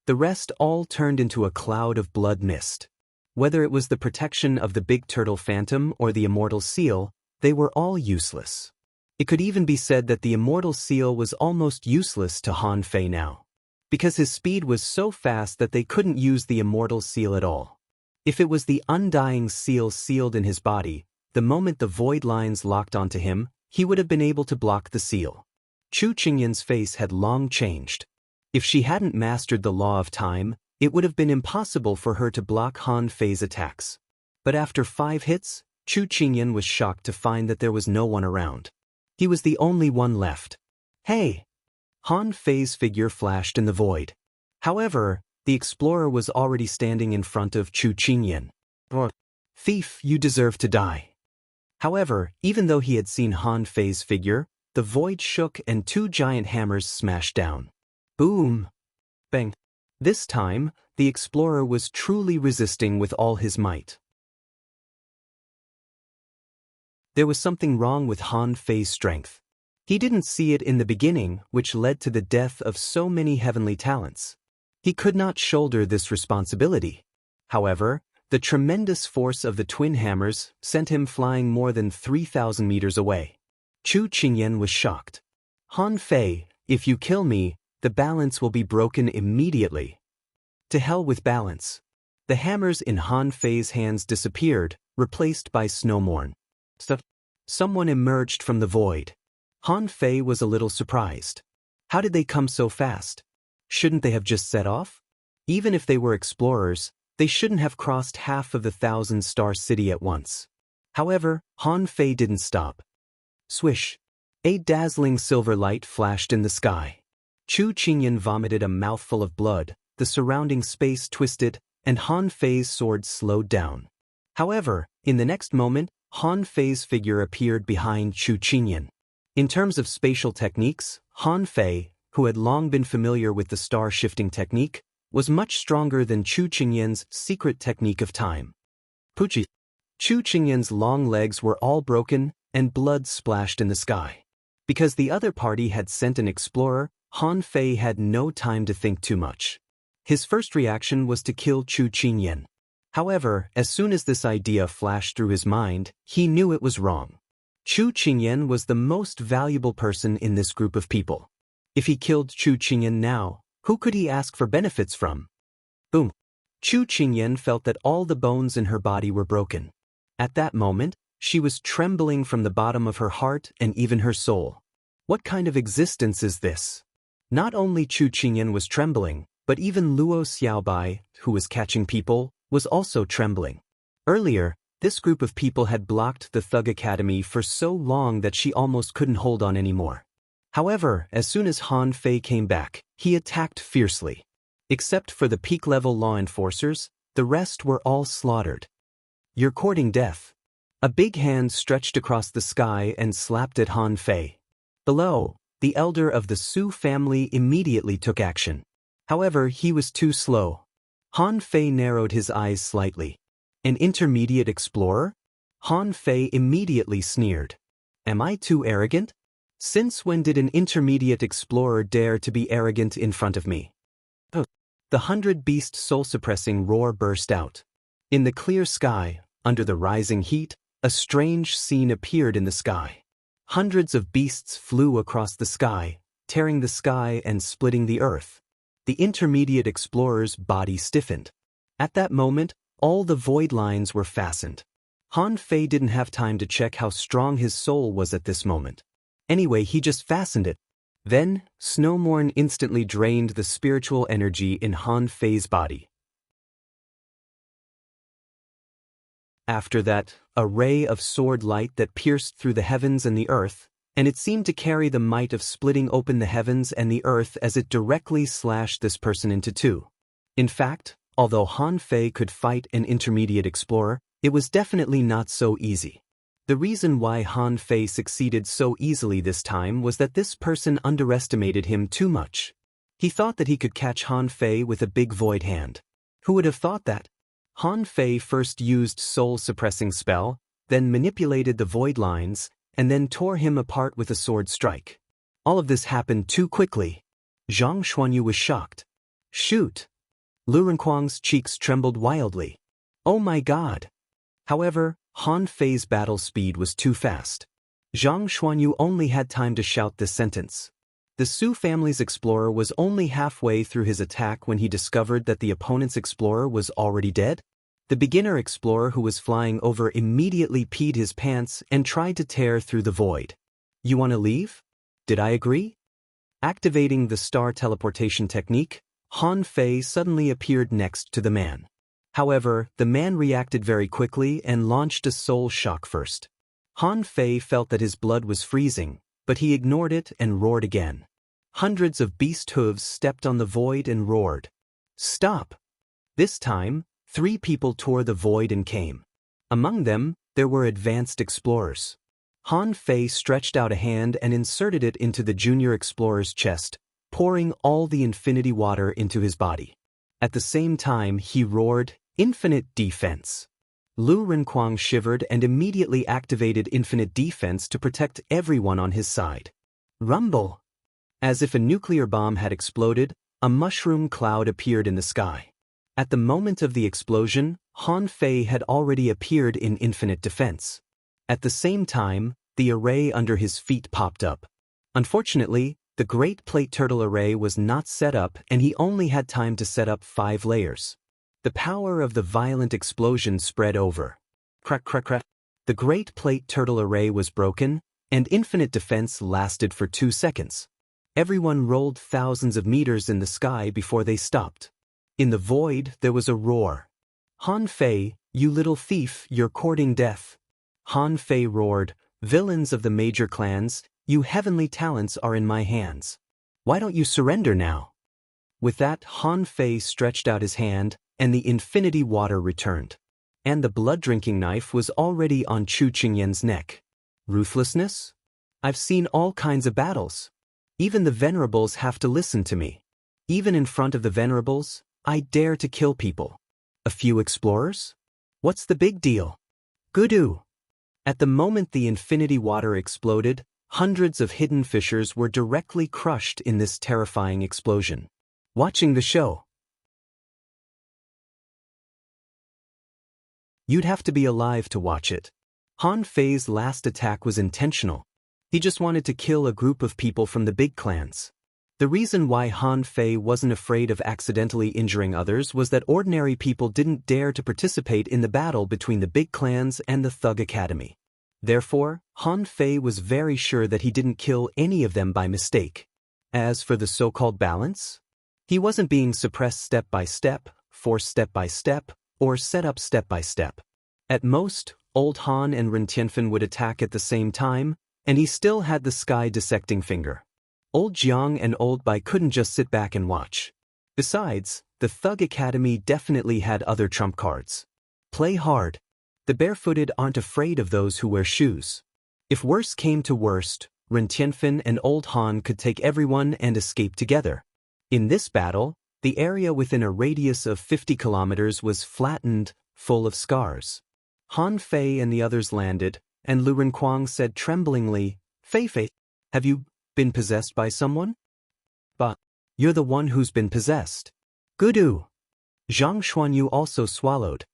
The rest all turned into a cloud of blood mist. Whether it was the protection of the big turtle phantom or the immortal seal, they were all useless. It could even be said that the immortal seal was almost useless to Han Fei now, because his speed was so fast that they couldn't use the immortal seal at all. If it was the undying seal sealed in his body, the moment the void lines locked onto him, he would have been able to block the seal. Chu Qingyan's face had long changed. If she hadn't mastered the law of time, it would have been impossible for her to block Han Fei's attacks. But after 5 hits, Chu Qingyan was shocked to find that there was no one around. He was the only one left. Hey! Han Fei's figure flashed in the void. However, the explorer was already standing in front of Chu Qingyan. Thief, you deserve to die. However, even though he had seen Han Fei's figure, the void shook and 2 giant hammers smashed down. Boom! Bang! This time, the explorer was truly resisting with all his might. There was something wrong with Han Fei's strength. He didn't see it in the beginning, which led to the death of so many heavenly talents. He could not shoulder this responsibility. However, the tremendous force of the twin hammers sent him flying more than 3,000 meters away. Chu Qingyan was shocked. Han Fei, if you kill me, the balance will be broken immediately. To hell with balance. The hammers in Han Fei's hands disappeared, replaced by snowmorn. Someone emerged from the void. Han Fei was a little surprised. How did they come so fast? Shouldn't they have just set off? Even if they were explorers, they shouldn't have crossed half of the 1,000-star city at once. However, Han Fei didn't stop. Swish! A dazzling silver light flashed in the sky. Chu Qingyan vomited a mouthful of blood, the surrounding space twisted, and Han Fei's sword slowed down. However, in the next moment, Han Fei's figure appeared behind Chu Qingyan. In terms of spatial techniques, Han Fei, who had long been familiar with the star-shifting technique, was much stronger than Chu Qingyan's secret technique of time. Puchi. Chu Qingyan's long legs were all broken, and blood splashed in the sky. Because the other party had sent an explorer, Han Fei had no time to think too much. His first reaction was to kill Chu Qingyan. However, as soon as this idea flashed through his mind, he knew it was wrong. Chu Qingyan was the most valuable person in this group of people. If he killed Chu Qingyan now, who could he ask for benefits from? Boom! Chu Qingyan felt that all the bones in her body were broken. At that moment, she was trembling from the bottom of her heart and even her soul. What kind of existence is this? Not only Chu Qingyan was trembling, But even Luo Xiaobai, who was catching people, was also trembling. Earlier, this group of people had blocked the Thug Academy for so long that she almost couldn't hold on anymore. However, as soon as Han Fei came back, he attacked fiercely. Except for the peak-level law enforcers, the rest were all slaughtered. "You're courting death." A big hand stretched across the sky and slapped at Han Fei. Below, the elder of the Su family immediately took action. However, he was too slow. Han Fei narrowed his eyes slightly. "An intermediate explorer?" Han Fei immediately sneered. "Am I too arrogant? Since when did an intermediate explorer dare to be arrogant in front of me?" The 100-beast soul-suppressing roar burst out. In the clear sky, under the rising heat, a strange scene appeared in the sky. Hundreds of beasts flew across the sky, tearing the sky and splitting the earth. The intermediate explorer's body stiffened. At that moment, all the void lines were fastened. Han Fei didn't have time to check how strong his soul was at this moment. Anyway, he just fastened it. Then, Snowmorn instantly drained the spiritual energy in Han Fei's body. After that, a ray of sword light that pierced through the heavens and the earth, and it seemed to carry the might of splitting open the heavens and the earth as it directly slashed this person into two. In fact, although Han Fei could fight an intermediate explorer, it was definitely not so easy. The reason why Han Fei succeeded so easily this time was that this person underestimated him too much. He thought that he could catch Han Fei with a big void hand. Who would have thought that? Han Fei first used soul-suppressing spell, then manipulated the void lines, and then tore him apart with a sword strike. All of this happened too quickly. Zhang Xuanyu was shocked. "Shoot!" Lu Renkuang's cheeks trembled wildly. "Oh my god!" However, Han Fei's battle speed was too fast. Zhang Xuanyu only had time to shout this sentence. The Su family's explorer was only halfway through his attack when he discovered that the opponent's explorer was already dead. The beginner explorer who was flying over immediately peed his pants and tried to tear through the void. "You want to leave?" "Did I agree?" Activating the star teleportation technique, Han Fei suddenly appeared next to the man. However, the man reacted very quickly and launched a soul shock first. Han Fei felt that his blood was freezing, but he ignored it and roared again. Hundreds of beast hooves stepped on the void and roared. "Stop!" This time, 3 people tore the void and came. Among them, there were advanced explorers. Han Fei stretched out a hand and inserted it into the junior explorer's chest, pouring all the infinity water into his body. At the same time, he roared, "Infinite defense." Lu Renkuang shivered and immediately activated infinite defense to protect everyone on his side. Rumble! As if a nuclear bomb had exploded, a mushroom cloud appeared in the sky. At the moment of the explosion, Han Fei had already appeared in infinite defense. At the same time, the array under his feet popped up. Unfortunately, the Great Plate Turtle array was not set up and he only had time to set up 5 layers. The power of the violent explosion spread over. Crack, crack, crack. The Great Plate Turtle array was broken, and infinite defense lasted for 2 seconds. Everyone rolled thousands of meters in the sky before they stopped. In the void, there was a roar. "Han Fei, you little thief, you're courting death." Han Fei roared, "Villains of the major clans, you heavenly talents are in my hands. Why don't you surrender now?" With that, Han Fei stretched out his hand, and the infinity water returned. And the blood-drinking knife was already on Chu Qingyan's neck. Ruthlessness? I've seen all kinds of battles. Even the venerables have to listen to me. Even in front of the venerables, I dare to kill people. A few explorers? What's the big deal? Gudu! At the moment the infinity water exploded, hundreds of hidden fissures were directly crushed in this terrifying explosion. Watching the show. You'd have to be alive to watch it. Han Fei's last attack was intentional. He just wanted to kill a group of people from the big clans. The reason why Han Fei wasn't afraid of accidentally injuring others was that ordinary people didn't dare to participate in the battle between the big clans and the Thug Academy. Therefore, Han Fei was very sure that he didn't kill any of them by mistake. As for the so-called balance, He wasn't being suppressed step by step, forced step by step, or set up step by step. At most, old Han and Ren Tianfen would attack at the same time, and he still had the sky dissecting finger. Old Jiang and old Bai couldn't just sit back and watch. Besides, the Thug Academy definitely had other trump cards. Play hard. The barefooted aren't afraid of those who wear shoes. If worse came to worst, Ren Tianfen and old Han could take everyone and escape together. In this battle, the area within a radius of 50 kilometers was flattened, full of scars. Han Fei and the others landed, and Lu Renkuang said tremblingly, "Fei Fei, have you been possessed by someone?" "But you're the one who's been possessed." "Gudu." Zhang Xuanyu also swallowed.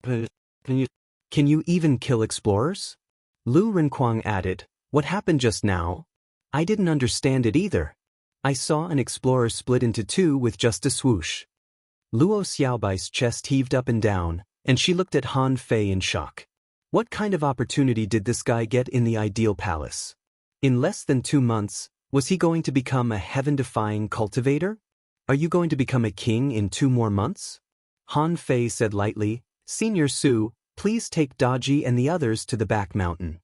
Can you even kill explorers?" Lu Renkuang added, "What happened just now? I didn't understand it either. I saw an explorer split into two with just a swoosh." Luo Xiaobai's chest heaved up and down, and she looked at Han Fei in shock. What kind of opportunity did this guy get in the ideal palace? In less than 2 months, was he going to become a heaven-defying cultivator? Are you going to become a king in 2 more months? Han Fei said lightly, "Senior Su, please take Daji and the others to the back mountain."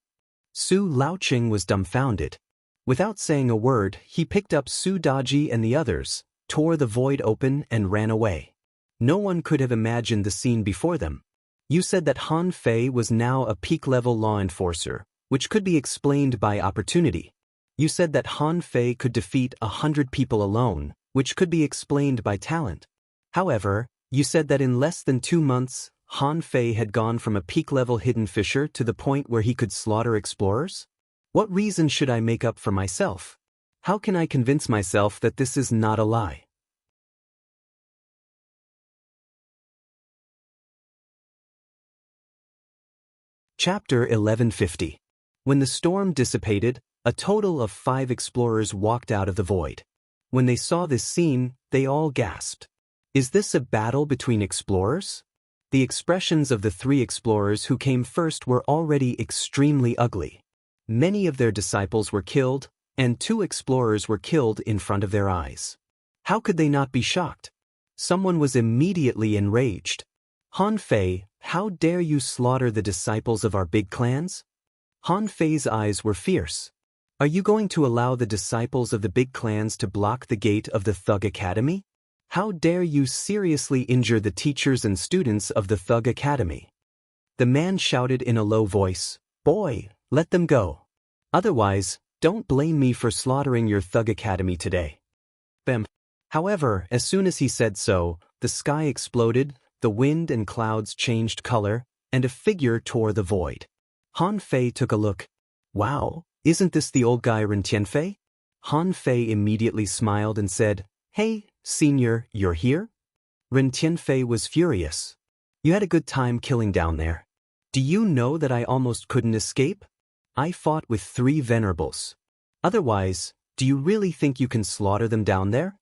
Su Laoqing was dumbfounded. Without saying a word, he picked up Su Daji and the others, tore the void open and ran away. No one could have imagined the scene before them. You said that Han Fei was now a peak-level law enforcer, which could be explained by opportunity. You said that Han Fei could defeat 100 people alone, which could be explained by talent. However, you said that in less than 2 months, Han Fei had gone from a peak-level hidden fisher to the point where he could slaughter explorers? What reason should I make up for myself? How can I convince myself that this is not a lie? Chapter 1150. When the storm dissipated, a total of 5 explorers walked out of the void. When they saw this scene, they all gasped. Is this a battle between explorers? The expressions of the 3 explorers who came first were already extremely ugly. Many of their disciples were killed, and 2 explorers were killed in front of their eyes. How could they not be shocked? Someone was immediately enraged. Han Fei, how dare you slaughter the disciples of our big clans? Han Fei's eyes were fierce. Are you going to allow the disciples of the big clans to block the gate of the Thug Academy? How dare you seriously injure the teachers and students of the Thug Academy? The man shouted in a low voice, "Boy, let them go. Otherwise, don't blame me for slaughtering your Thug Academy today." Bam. However, as soon as he said so, the sky exploded, the wind and clouds changed color, and a figure tore the void. Han Fei took a look. "Wow, isn't this the old guy Ren Tianfei?" Han Fei immediately smiled and said, "Hey, Senior, you're here?" Ren Tianfei was furious. "You had a good time killing down there. Do you know that I almost couldn't escape? I fought with 3 venerables. Otherwise, do you really think you can slaughter them down there?"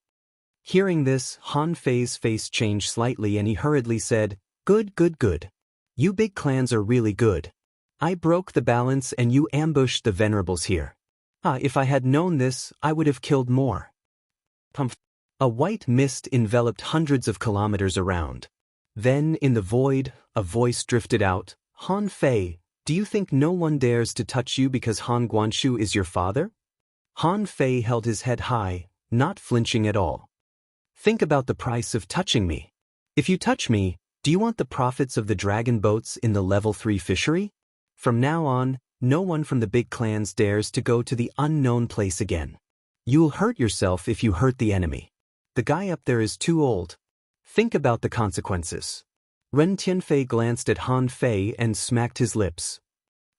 Hearing this, Han Fei's face changed slightly and he hurriedly said, Good. You big clans are really good. I broke the balance and you ambushed the venerables here. If I had known this, I would have killed more." Pumph. A white mist enveloped hundreds of kilometers around. Then, in the void, a voice drifted out, "Han Fei, do you think no one dares to touch you because Han Guanshu is your father?" Han Fei held his head high, not flinching at all. "Think about the price of touching me. If you touch me, do you want the profits of the dragon boats in the level 3 fishery? From now on, no one from the big clans dares to go to the unknown place again. You'll hurt yourself if you hurt the enemy. The guy up there is too old. Think about the consequences." Ren Tianfei glanced at Han Fei and smacked his lips.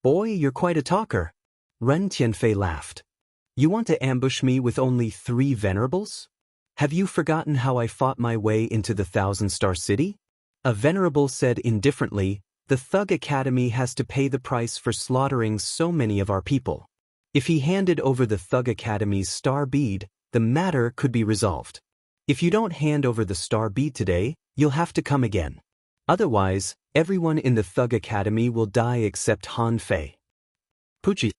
"Boy, you're quite a talker." Ren Tianfei laughed. "You want to ambush me with only 3 venerables? Have you forgotten how I fought my way into the 1,000-star city?" A venerable said indifferently, "The Thug Academy has to pay the price for slaughtering so many of our people. If he handed over the Thug Academy's star bead, the matter could be resolved. If you don't hand over the star bead today, you'll have to come again. Otherwise, everyone in the Thug Academy will die except Han Fei." Puchi.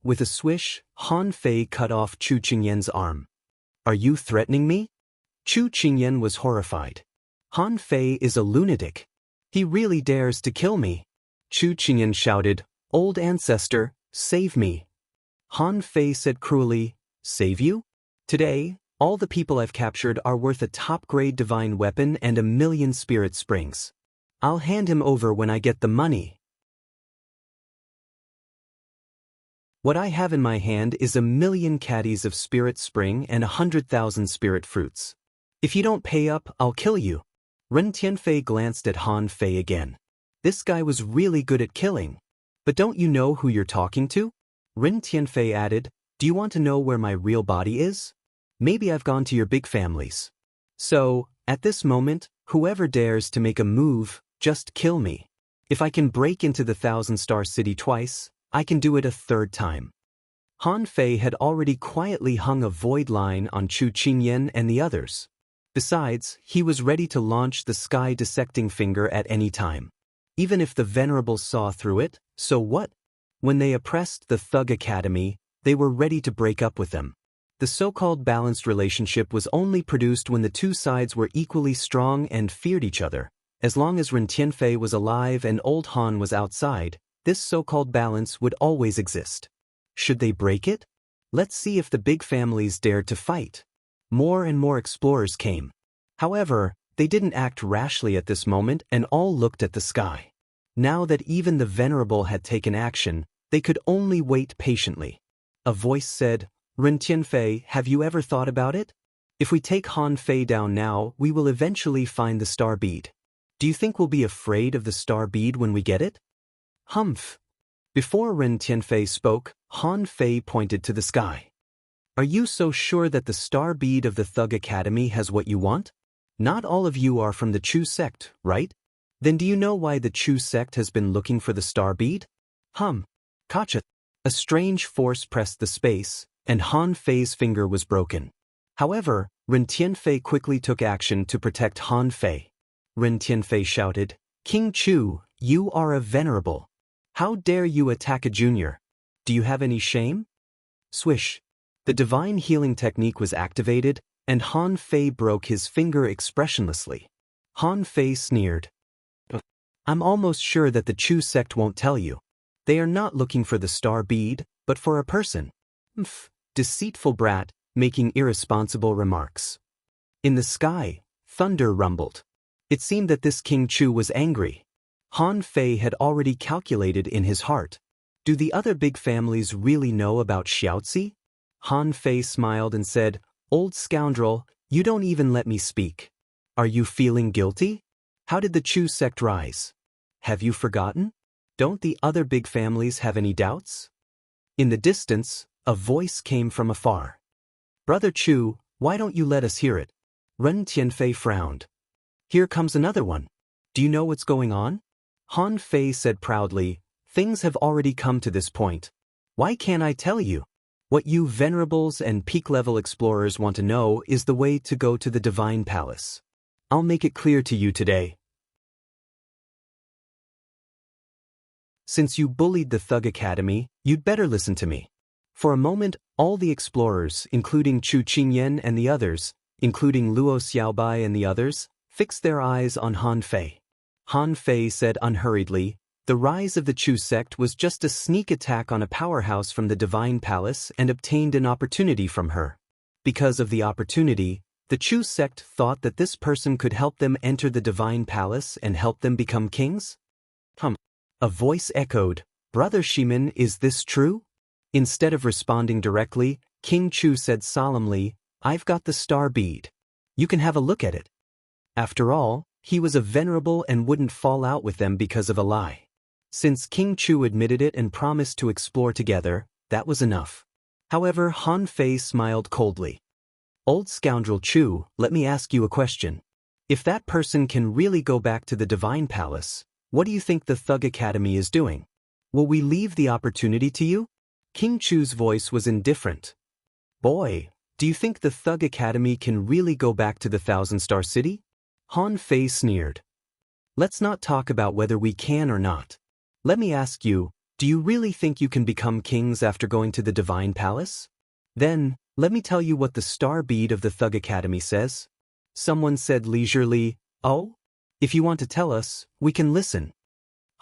With a swish, Han Fei cut off Chu Qingyan's arm. "Are you threatening me?" Chu Qingyan was horrified. Han Fei is a lunatic. He really dares to kill me. Chu Qingyan shouted, "Old ancestor, save me." Han Fei said cruelly, "Save you? Today, all the people I've captured are worth a top-grade divine weapon and 1,000,000 spirit springs. I'll hand him over when I get the money. What I have in my hand is 1,000,000 caddies of spirit spring and 100,000 spirit fruits. If you don't pay up, I'll kill you." Ren Tianfei glanced at Han Fei again. This guy was really good at killing. "But don't you know who you're talking to?" Ren Tianfei added, "Do you want to know where my real body is? Maybe I've gone to your big families. So, at this moment, whoever dares to make a move, just kill me. If I can break into the 1,000-star city twice, I can do it a third time." Han Fei had already quietly hung a void line on Chu Qingyan and the others. Besides, he was ready to launch the sky-dissecting finger at any time. Even if the venerables saw through it, so what? When they oppressed the Thug Academy, they were ready to break up with them. The so-called balanced relationship was only produced when the two sides were equally strong and feared each other. As long as Ren Tianfei was alive and old Han was outside, this so-called balance would always exist. Should they break it? Let's see if the big families dared to fight. More and more explorers came. However, they didn't act rashly at this moment and all looked at the sky. Now that even the venerable had taken action, they could only wait patiently. A voice said, "Ren Tianfei, have you ever thought about it? If we take Han Fei down now, we will eventually find the star bead. Do you think we'll be afraid of the star bead when we get it?" Humph. Before Ren Tianfei spoke, Han Fei pointed to the sky. "Are you so sure that the star bead of the Thug Academy has what you want? Not all of you are from the Chu sect, right? Then do you know why the Chu sect has been looking for the star bead?" Gotcha. A strange force pressed the space, and Han Fei's finger was broken. However, Ren Tianfei quickly took action to protect Han Fei. Ren Tianfei shouted, "King Chu, you are a venerable. How dare you attack a junior? Do you have any shame?" Swish. The divine healing technique was activated, and Han Fei broke his finger expressionlessly. Han Fei sneered. "I'm almost sure that the Chu sect won't tell you. They are not looking for the star bead, but for a person." Deceitful brat, making irresponsible remarks. In the sky, thunder rumbled. It seemed that this King Chu was angry. Han Fei had already calculated in his heart. Do the other big families really know about Xiaozi? Han Fei smiled and said, "Old scoundrel, you don't even let me speak. Are you feeling guilty? How did the Chu sect rise? Have you forgotten? Don't the other big families have any doubts?" In the distance, a voice came from afar. "Brother Chu, why don't you let us hear it?" Ren Tianfei frowned. "Here comes another one. Do you know what's going on?" Han Fei said proudly, "Things have already come to this point. Why can't I tell you? What you venerables and peak-level explorers want to know is the way to go to the Divine Palace. I'll make it clear to you today. Since you bullied the Thug Academy, you'd better listen to me." For a moment, all the explorers, including Chu Qingyan and the others, including Luo Xiaobai and the others, fixed their eyes on Han Fei. Han Fei said unhurriedly, "The rise of the Chu sect was just a sneak attack on a powerhouse from the Divine Palace and obtained an opportunity from her. Because of the opportunity, the Chu sect thought that this person could help them enter the Divine Palace and help them become kings?" A voice echoed, "Brother Shimin, is this true?" Instead of responding directly, King Chu said solemnly, "I've got the star bead. You can have a look at it." After all, he was a venerable and wouldn't fall out with them because of a lie. Since King Chu admitted it and promised to explore together, that was enough. However, Han Fei smiled coldly. "Old scoundrel Chu, let me ask you a question. If that person can really go back to the Divine Palace, what do you think the Thug Academy is doing? Will we leave the opportunity to you?" King Chu's voice was indifferent. "Boy, do you think the Thug Academy can really go back to the 1,000-star city?" Han Fei sneered. "Let's not talk about whether we can or not. Let me ask you, do you really think you can become kings after going to the Divine Palace? Then, let me tell you what the star bead of the Thug Academy says. Someone said leisurely, "Oh? If you want to tell us, we can listen."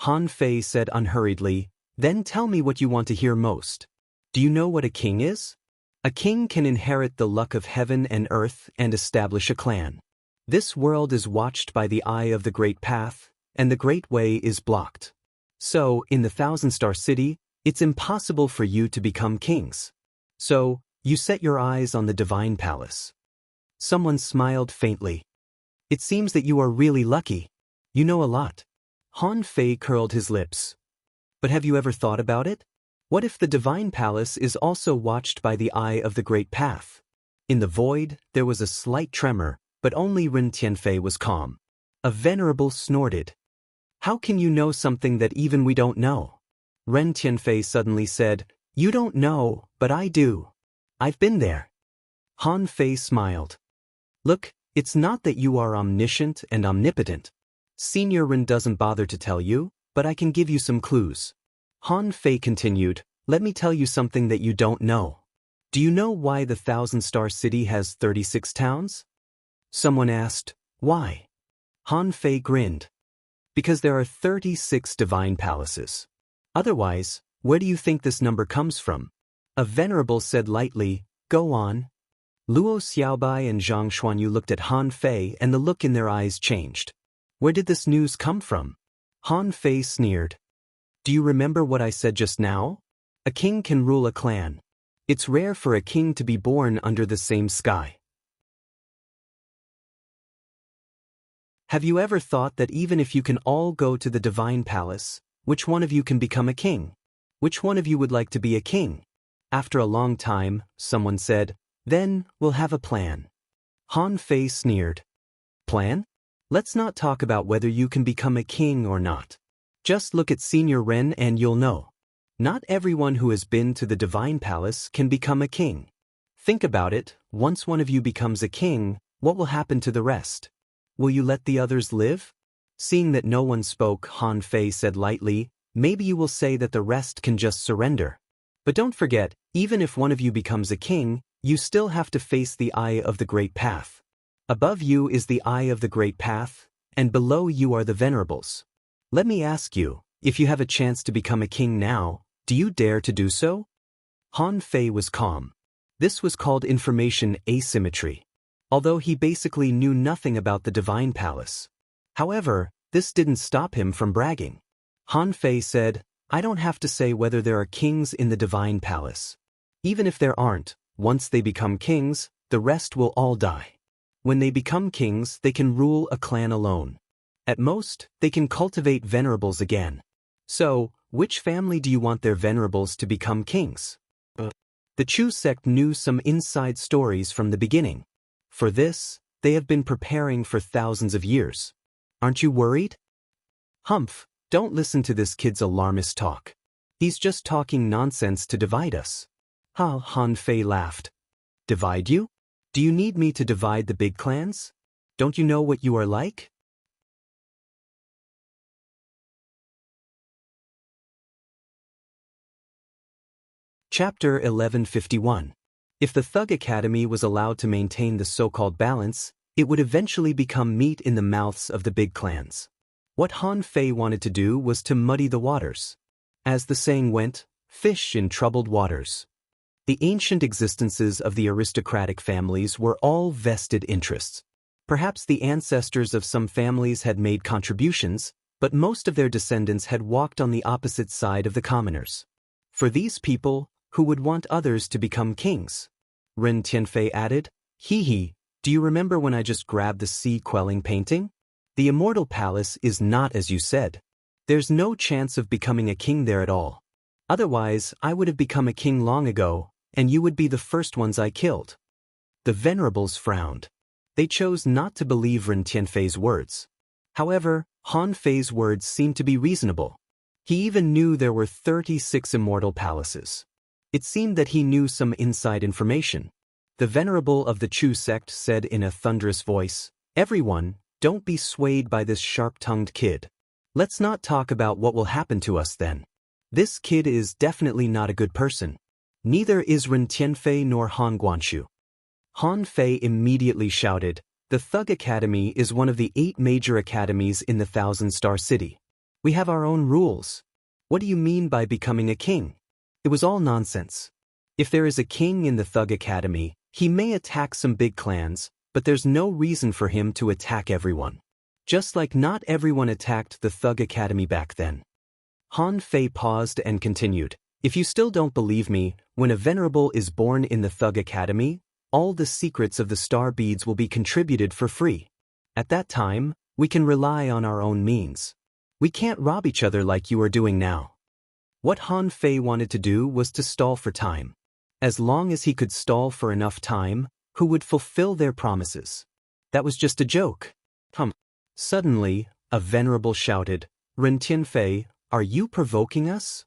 Han Fei said unhurriedly, "Then tell me what you want to hear most. Do you know what a king is? A king can inherit the luck of heaven and earth and establish a clan. This world is watched by the eye of the Great Path, and the Great Way is blocked. So, in the Thousand-Star City, it's impossible for you to become kings. So, you set your eyes on the Divine Palace." Someone smiled faintly. "It seems that you are really lucky. You know a lot." Han Fei curled his lips. "But have you ever thought about it? What if the Divine Palace is also watched by the eye of the Great Path?" In the void, there was a slight tremor, but only Ren Tianfei was calm. A venerable snorted. "How can you know something that even we don't know?" Ren Tianfei suddenly said, "You don't know, but I do. I've been there." Han Fei smiled. "Look, it's not that you are omniscient and omnipotent. Senior Ren doesn't bother to tell you, but I can give you some clues." Han Fei continued, "Let me tell you something that you don't know. Do you know why the Thousand-Star City has 36 towns?" Someone asked, "Why?" Han Fei grinned. "Because there are 36 divine palaces. Otherwise, where do you think this number comes from?" A venerable said lightly, "Go on." Luo Xiaobai and Zhang Xuanyu looked at Han Fei and the look in their eyes changed. "Where did this news come from?" Han Fei sneered. "Do you remember what I said just now? A king can rule a clan. It's rare for a king to be born under the same sky." Have you ever thought that even if you can all go to the Divine Palace, which one of you can become a king? Which one of you would like to be a king? After a long time, someone said, "Then, we'll have a plan." Han Fei sneered. "Plan? Let's not talk about whether you can become a king or not. Just look at Senior Ren and you'll know. Not everyone who has been to the Divine Palace can become a king. Think about it, once one of you becomes a king, what will happen to the rest? Will you let the others live?" Seeing that no one spoke, Han Fei said lightly, "Maybe you will say that the rest can just surrender. But don't forget, even if one of you becomes a king, you still have to face the eye of the Great Path. Above you is the eye of the Great Path, and below you are the venerables. Let me ask you, if you have a chance to become a king now, do you dare to do so?" Han Fei was calm. This was called information asymmetry. Although he basically knew nothing about the Divine Palace. However, this didn't stop him from bragging. Han Fei said, "I don't have to say whether there are kings in the Divine Palace. Even if there aren't, once they become kings, the rest will all die. When they become kings, they can rule a clan alone. At most, they can cultivate venerables again. So, which family do you want their venerables to become kings?" The Chu sect knew some inside stories from the beginning. For this, they have been preparing for thousands of years. Aren't you worried? "Humph, don't listen to this kid's alarmist talk. He's just talking nonsense to divide us." Han Fei laughed. "Divide you? Do you need me to divide the big clans? Don't you know what you are like?" Chapter 1151. If the Thug Academy was allowed to maintain the so-called balance, it would eventually become meat in the mouths of the big clans. What Han Fei wanted to do was to muddy the waters. As the saying went, fish in troubled waters. The ancient existences of the aristocratic families were all vested interests. Perhaps the ancestors of some families had made contributions, but most of their descendants had walked on the opposite side of the commoners. For these people, who would want others to become kings? Ren Tianfei added, "Hee, do you remember when I just grabbed the sea-quelling painting? The Immortal Palace is not as you said. There's no chance of becoming a king there at all. Otherwise, I would have become a king long ago, and you would be the first ones I killed." The venerables frowned. They chose not to believe Ren Tianfei's words. However, Han Fei's words seemed to be reasonable. He even knew there were 36 immortal palaces. It seemed that he knew some inside information. The venerable of the Chu sect said in a thunderous voice, "Everyone, don't be swayed by this sharp-tongued kid. Let's not talk about what will happen to us then. This kid is definitely not a good person. Neither is Ren Tianfei nor Han Guanshu." Han Fei immediately shouted, The Thug Academy is one of the 8 major academies in the Thousand-Star City. We have our own rules. What do you mean by becoming a king? It was all nonsense. If there is a king in the Thug Academy, he may attack some big clans, but there's no reason for him to attack everyone. Just like not everyone attacked the Thug Academy back then. Han Fei paused and continued, if you still don't believe me, when a venerable is born in the Thug Academy, all the secrets of the star beads will be contributed for free. At that time, we can rely on our own means. We can't rob each other like you are doing now. What Han Fei wanted to do was to stall for time. As long as he could stall for enough time, who would fulfill their promises? That was just a joke. Suddenly, a venerable shouted, Ren Tianfei, are you provoking us?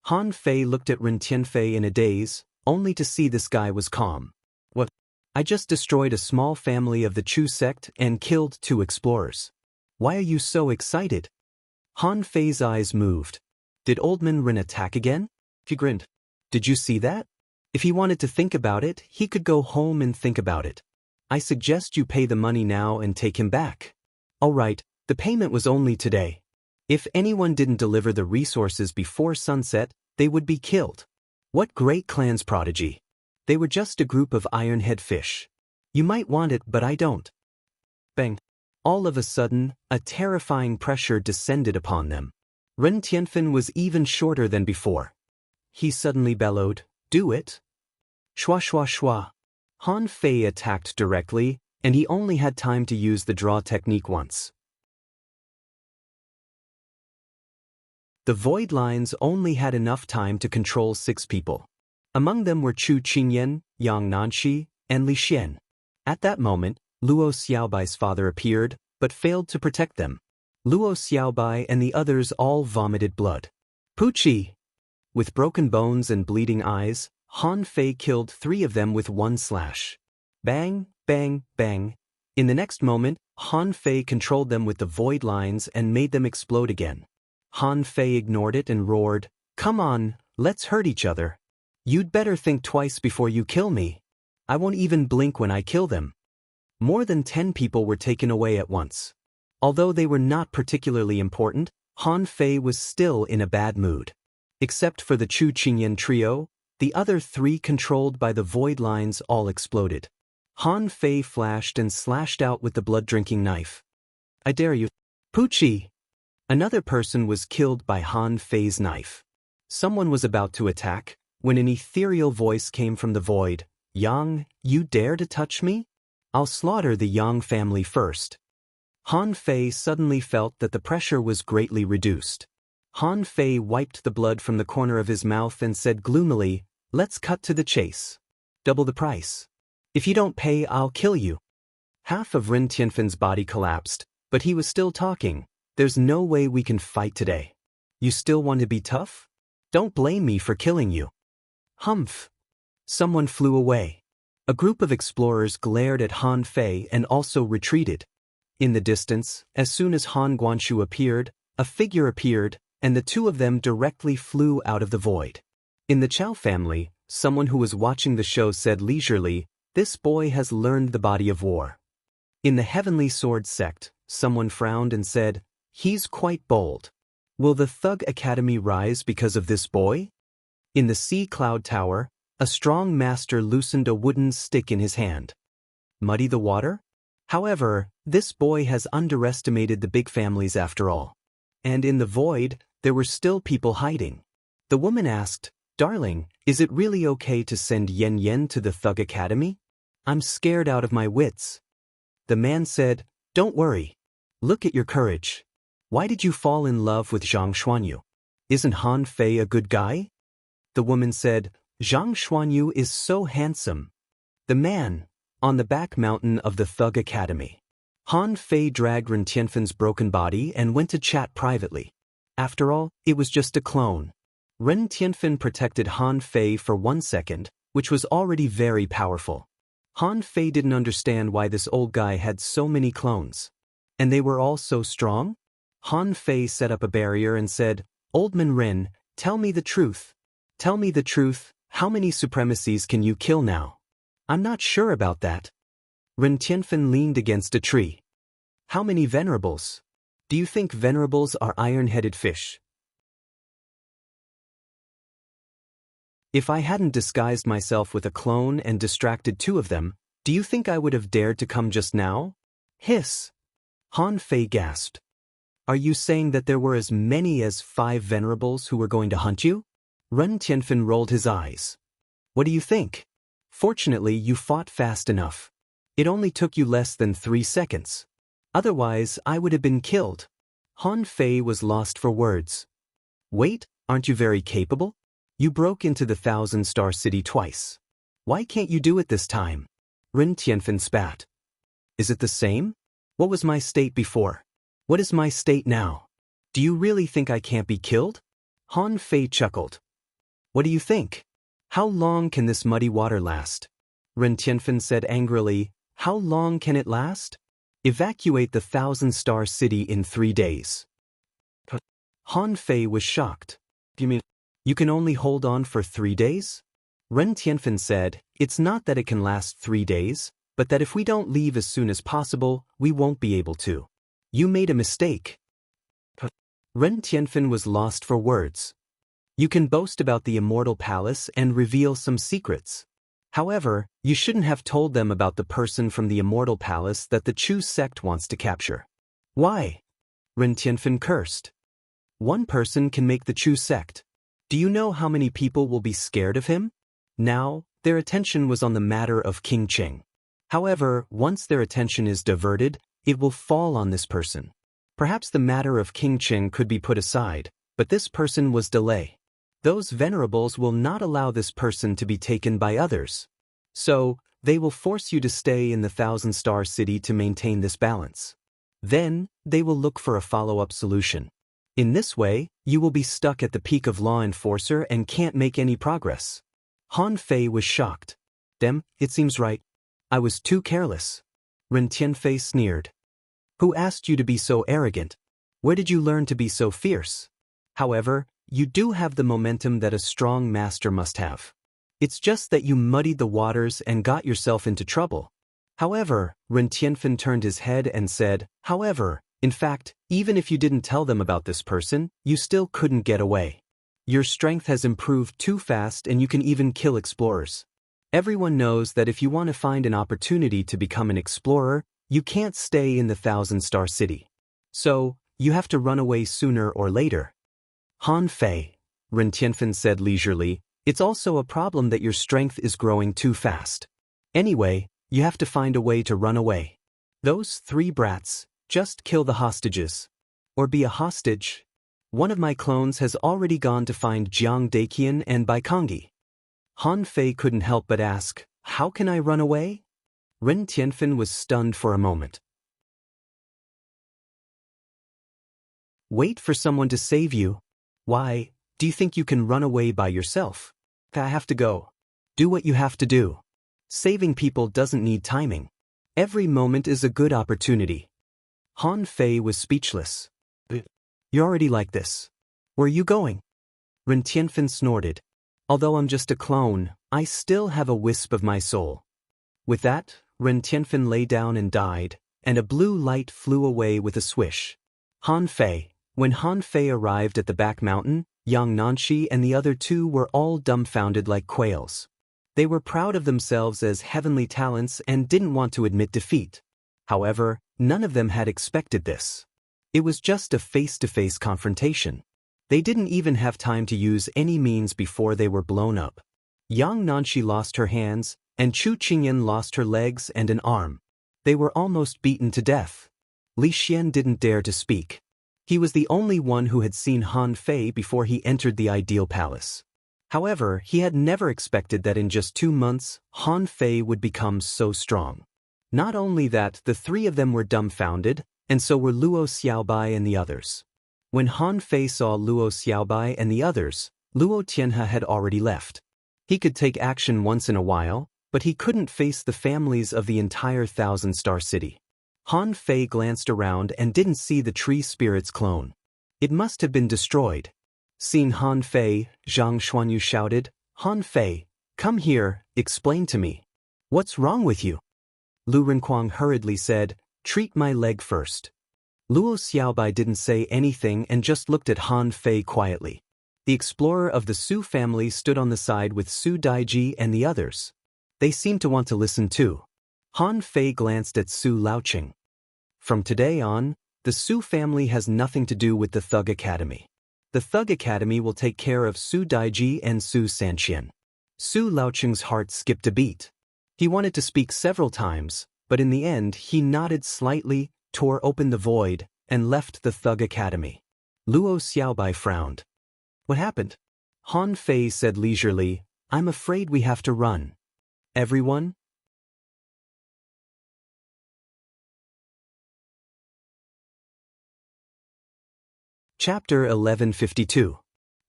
Han Fei looked at Ren Tianfei in a daze, only to see this guy was calm. What? I just destroyed a small family of the Chu sect and killed 2 explorers. Why are you so excited? Han Fei's eyes moved. Did Old Man Ren attack again? He grinned. Did you see that? If he wanted to think about it, he could go home and think about it. I suggest you pay the money now and take him back. All right, the payment was only today. If anyone didn't deliver the resources before sunset, they would be killed. What great clan's prodigy. They were just a group of ironhead fish. You might want it, but I don't. Bang. All of a sudden, a terrifying pressure descended upon them. Ren Tianfen was even shorter than before. He suddenly bellowed, do it. Shwa shwa shwa. Han Fei attacked directly, and he only had time to use the draw technique once. The void lines only had enough time to control 6 people. Among them were Chu Qingyan, Yang Nanxi, and Li Xian. At that moment, Luo Xiaobai's father appeared, but failed to protect them. Luo Xiaobai and the others all vomited blood. Puchi! With broken bones and bleeding eyes, Han Fei killed 3 of them with 1 slash. Bang, bang, bang. In the next moment, Han Fei controlled them with the void lines and made them explode again. Han Fei ignored it and roared, come on, let's hurt each other. You'd better think twice before you kill me. I won't even blink when I kill them. More than 10 people were taken away at once. Although they were not particularly important, Han Fei was still in a bad mood. Except for the Chu Qingyan trio, the other 3 controlled by the void lines all exploded. Han Fei flashed and slashed out with the blood-drinking knife. I dare you. Puchi! Another person was killed by Han Fei's knife. Someone was about to attack, when an ethereal voice came from the void. Yang, you dare to touch me? I'll slaughter the Yang family first. Han Fei suddenly felt that the pressure was greatly reduced. Han Fei wiped the blood from the corner of his mouth and said gloomily, let's cut to the chase. Double the price. If you don't pay, I'll kill you. Half of Ren Tianfen's body collapsed, but he was still talking. There's no way we can fight today. You still want to be tough? Don't blame me for killing you. Humph. Someone flew away. A group of explorers glared at Han Fei and also retreated. In the distance, as soon as Han Guanshu appeared, a figure appeared, and the 2 of them directly flew out of the void. In the Chao family, someone who was watching the show said leisurely, this boy has learned the body of war. In the Heavenly Sword sect, someone frowned and said, he's quite bold. Will the Thug Academy rise because of this boy? In the Sea Cloud Tower, a strong master loosened a wooden stick in his hand. Muddy the water? However, this boy has underestimated the big families after all. And in the void, there were still people hiding. The woman asked, darling, is it really okay to send Yen Yen to the Thug Academy? I'm scared out of my wits. The man said, don't worry. Look at your courage. Why did you fall in love with Zhang Xuanyu? Isn't Han Fei a good guy? The woman said, Zhang Xuanyu is so handsome. The man, on the back mountain of the Thug Academy. Han Fei dragged Ren Tianfen's broken body and went to chat privately. After all, it was just a clone. Ren Tianfen protected Han Fei for 1 second, which was already very powerful. Han Fei didn't understand why this old guy had so many clones. And they were all so strong? Han Fei set up a barrier and said, Old Man Ren, tell me the truth. Tell me the truth, how many supremacies can you kill now? I'm not sure about that. Ren Tianfen leaned against a tree. How many venerables? Do you think venerables are iron-headed fish? If I hadn't disguised myself with a clone and distracted 2 of them, do you think I would have dared to come just now? Hiss! Han Fei gasped. Are you saying that there were as many as 5 venerables who were going to hunt you? Ren Tianfen rolled his eyes. What do you think? Fortunately, you fought fast enough. It only took you less than 3 seconds. Otherwise, I would have been killed. Han Fei was lost for words. Wait, aren't you very capable? You broke into the 1,000-star city twice. Why can't you do it this time? Ren Tianfen spat. Is it the same? What was my state before? What is my state now? Do you really think I can't be killed? Han Fei chuckled. What do you think? How long can this muddy water last? Ren Tianfen said angrily, How long can it last? Evacuate the 1,000-star city in 3 days. Han Fei was shocked. You mean you can only hold on for 3 days? Ren Tianfen said, It's not that it can last 3 days, but that if we don't leave as soon as possible, we won't be able to. You made a mistake. Ren Tianfen was lost for words. You can boast about the immortal palace and reveal some secrets. However, you shouldn't have told them about the person from the immortal palace that the Chu sect wants to capture. Why? Ren Tianfen cursed. One person can make the Chu sect. Do you know how many people will be scared of him? Now, their attention was on the matter of King Qing. However, once their attention is diverted, it will fall on this person. Perhaps the matter of King Qing could be put aside, but this person was delay. Those venerables will not allow this person to be taken by others. So, they will force you to stay in the 1,000-star city to maintain this balance. Then, they will look for a follow-up solution. In this way, you will be stuck at the peak of law enforcer and can't make any progress. Han Fei was shocked. It seems right. I was too careless. Ren Tianfei sneered. Who asked you to be so arrogant? Where did you learn to be so fierce? However, you do have the momentum that a strong master must have. It's just that you muddied the waters and got yourself into trouble. However, Ren Tianfen turned his head and said, However, in fact, even if you didn't tell them about this person, you still couldn't get away. Your strength has improved too fast and you can even kill explorers. Everyone knows that if you want to find an opportunity to become an explorer, you can't stay in the 1,000-star city. So, you have to run away sooner or later. Han Fei, Ren Tianfen said leisurely, it's also a problem that your strength is growing too fast. Anyway, you have to find a way to run away. Those 3 brats, just kill the hostages. Or be a hostage. One of my clones has already gone to find Jiang Daqian and Baikongi. Han Fei couldn't help but ask, How can I run away? Ren Tianfen was stunned for a moment. Wait for someone to save you. Why, do you think you can run away by yourself? I have to go. Do what you have to do. Saving people doesn't need timing. Every moment is a good opportunity. Han Fei was speechless. You're already like this. Where are you going? Ren Tianfen snorted. Although I'm just a clone, I still have a wisp of my soul. With that, Ren Tianfen lay down and died, and a blue light flew away with a swish. Han Fei. When Han Fei arrived at the back mountain, Yang Nanshi and the other 2 were all dumbfounded like quails. They were proud of themselves as heavenly talents and didn't want to admit defeat. However, none of them had expected this. It was just a face-to-face confrontation. They didn't even have time to use any means before they were blown up. Yang Nanshi lost her hands, and Chu Qingyan lost her legs and an arm. They were almost beaten to death. Li Xian didn't dare to speak. He was the only one who had seen Han Fei before he entered the ideal palace. However, he had never expected that in just 2 months, Han Fei would become so strong. Not only that, the 3 of them were dumbfounded, and so were Luo Xiaobai and the others. When Han Fei saw Luo Xiaobai and the others, Luo Tianhe had already left. He could take action once in a while, but he couldn't face the families of the entire 1,000-star city. Han Fei glanced around and didn't see the tree spirit's clone. It must have been destroyed. Seeing Han Fei, Zhang Xuanyu shouted, Han Fei, come here, explain to me. What's wrong with you? Lu Renkuang hurriedly said, "Treat my leg first." Luo Xiaobai didn't say anything and just looked at Han Fei quietly. The explorer of the Su family stood on the side with Su Daiji and the others. They seemed to want to listen too. Han Fei glanced at Su Laoqing. From today on, the Su family has nothing to do with the Thug Academy. The Thug Academy will take care of Su Daiji and Su Sanqian. Su Laoqing's heart skipped a beat. He wanted to speak several times, but in the end he nodded slightly, tore open the void, and left the Thug Academy. Luo Xiaobai frowned. "What happened?" Han Fei said leisurely, "I'm afraid we have to run." "Everyone?" Chapter 1152.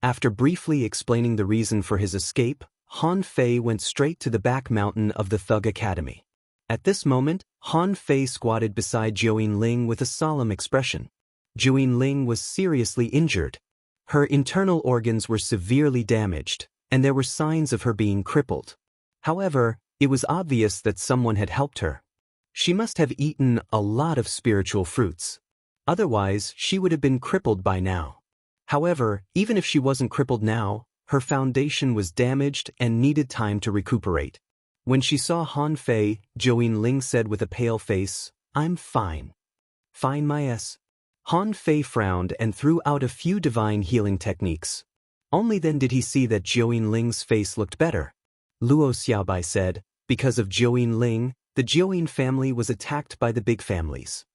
After briefly explaining the reason for his escape, Han Fei went straight to the back mountain of the Thug Academy. At this moment, Han Fei squatted beside Jiuyin Ling with a solemn expression. Jiuyin Ling was seriously injured. Her internal organs were severely damaged, and there were signs of her being crippled. However, it was obvious that someone had helped her. She must have eaten a lot of spiritual fruits. Otherwise, she would have been crippled by now. However, even if she wasn't crippled now, her foundation was damaged and needed time to recuperate. When she saw Han Fei, Jiuyin Ling said with a pale face, "I'm fine." "Fine, my S." Han Fei frowned and threw out a few divine healing techniques. Only then did he see that Jiuyin Ling's face looked better. Luo Xiaobai said, "Because of Jiuyin Ling, the Jiuyin family was attacked by the big families.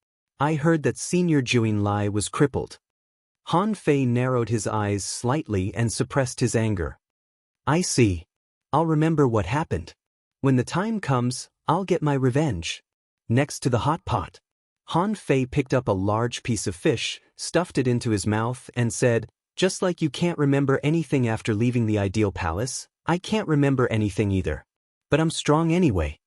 I heard that Senior Jiuyin Lai was crippled." Han Fei narrowed his eyes slightly and suppressed his anger. "I see. I'll remember what happened. When the time comes, I'll get my revenge." Next to the hot pot, Han Fei picked up a large piece of fish, stuffed it into his mouth, and said, "Just like you can't remember anything after leaving the ideal palace, I can't remember anything either. But I'm strong anyway."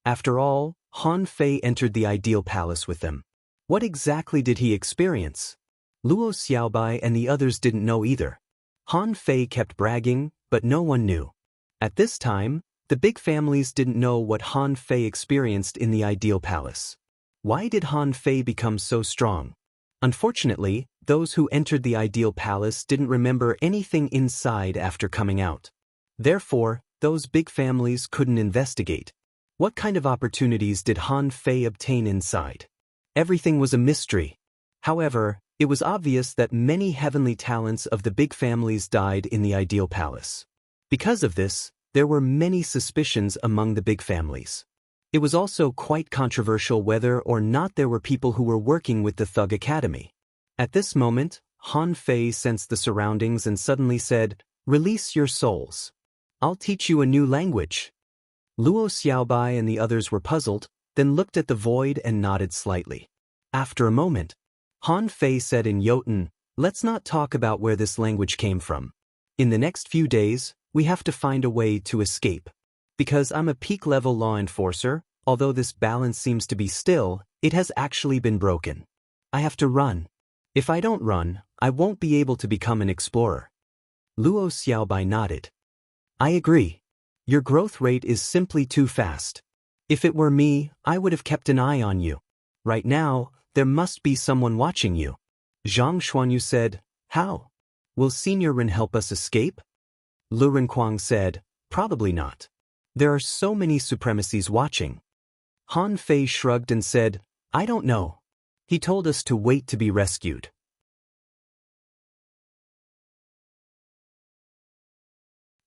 After all, Han Fei entered the ideal palace with them. What exactly did he experience? Luo Xiaobai and the others didn't know either. Han Fei kept bragging, but no one knew. At this time, the big families didn't know what Han Fei experienced in the ideal palace. Why did Han Fei become so strong? Unfortunately, those who entered the ideal palace didn't remember anything inside after coming out. Therefore, those big families couldn't investigate. What kind of opportunities did Han Fei obtain inside? Everything was a mystery. However, it was obvious that many heavenly talents of the big families died in the ideal palace. Because of this, there were many suspicions among the big families. It was also quite controversial whether or not there were people who were working with the Thug Academy. At this moment, Han Fei sensed the surroundings and suddenly said, "Release your souls. I'll teach you a new language." Luo Xiaobai and the others were puzzled, then looked at the void and nodded slightly. After a moment, Han Fei said in Jotun, "Let's not talk about where this language came from. In the next few days, we have to find a way to escape. Because I'm a peak-level law enforcer, although this balance seems to be still, it has actually been broken. I have to run. If I don't run, I won't be able to become an explorer." Luo Xiaobai nodded. "I agree. Your growth rate is simply too fast. If it were me, I would have kept an eye on you. Right now, there must be someone watching you." Zhang Xuanyu said, "How? Will Senior Ren help us escape?" Lu Renkuang said, "Probably not. There are so many supremacies watching." Han Fei shrugged and said, "I don't know. He told us to wait to be rescued."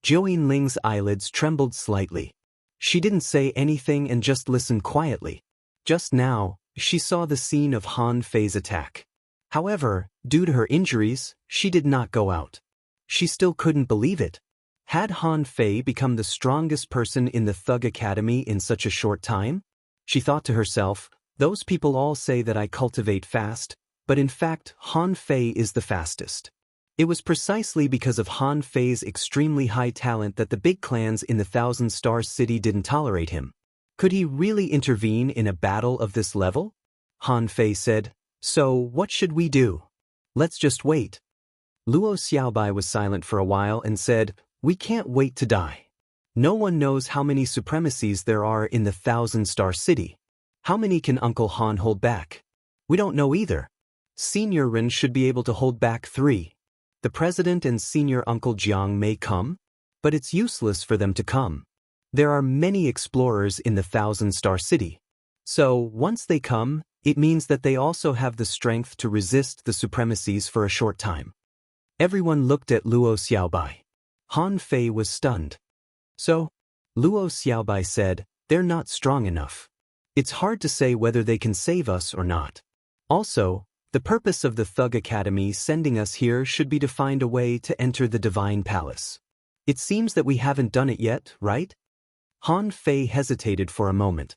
Jiuyin Ling's eyelids trembled slightly. She didn't say anything and just listened quietly. Just now, she saw the scene of Han Fei's attack. However, due to her injuries, she did not go out. She still couldn't believe it. Had Han Fei become the strongest person in the Thug Academy in such a short time? She thought to herself, "Those people all say that I cultivate fast, but in fact, Han Fei is the fastest." It was precisely because of Han Fei's extremely high talent that the big clans in the Thousand Star City didn't tolerate him. Could he really intervene in a battle of this level? Han Fei said, "So, what should we do? Let's just wait." Luo Xiaobai was silent for a while and said, "We can't wait to die. No one knows how many supremacies there are in the Thousand Star City. How many can Uncle Han hold back? We don't know either. Senior Ren should be able to hold back 3. The president and senior Uncle Jiang may come, but it's useless for them to come. There are many explorers in the Thousand-Star City. So, once they come, it means that they also have the strength to resist the supremacies for a short time. Everyone looked at Luo Xiaobai. Han Fei was stunned. So, Luo Xiaobai said, they're not strong enough. It's hard to say whether they can save us or not. Also, the purpose of the Thug Academy sending us here should be to find a way to enter the Divine Palace. It seems that we haven't done it yet, right? Han Fei hesitated for a moment.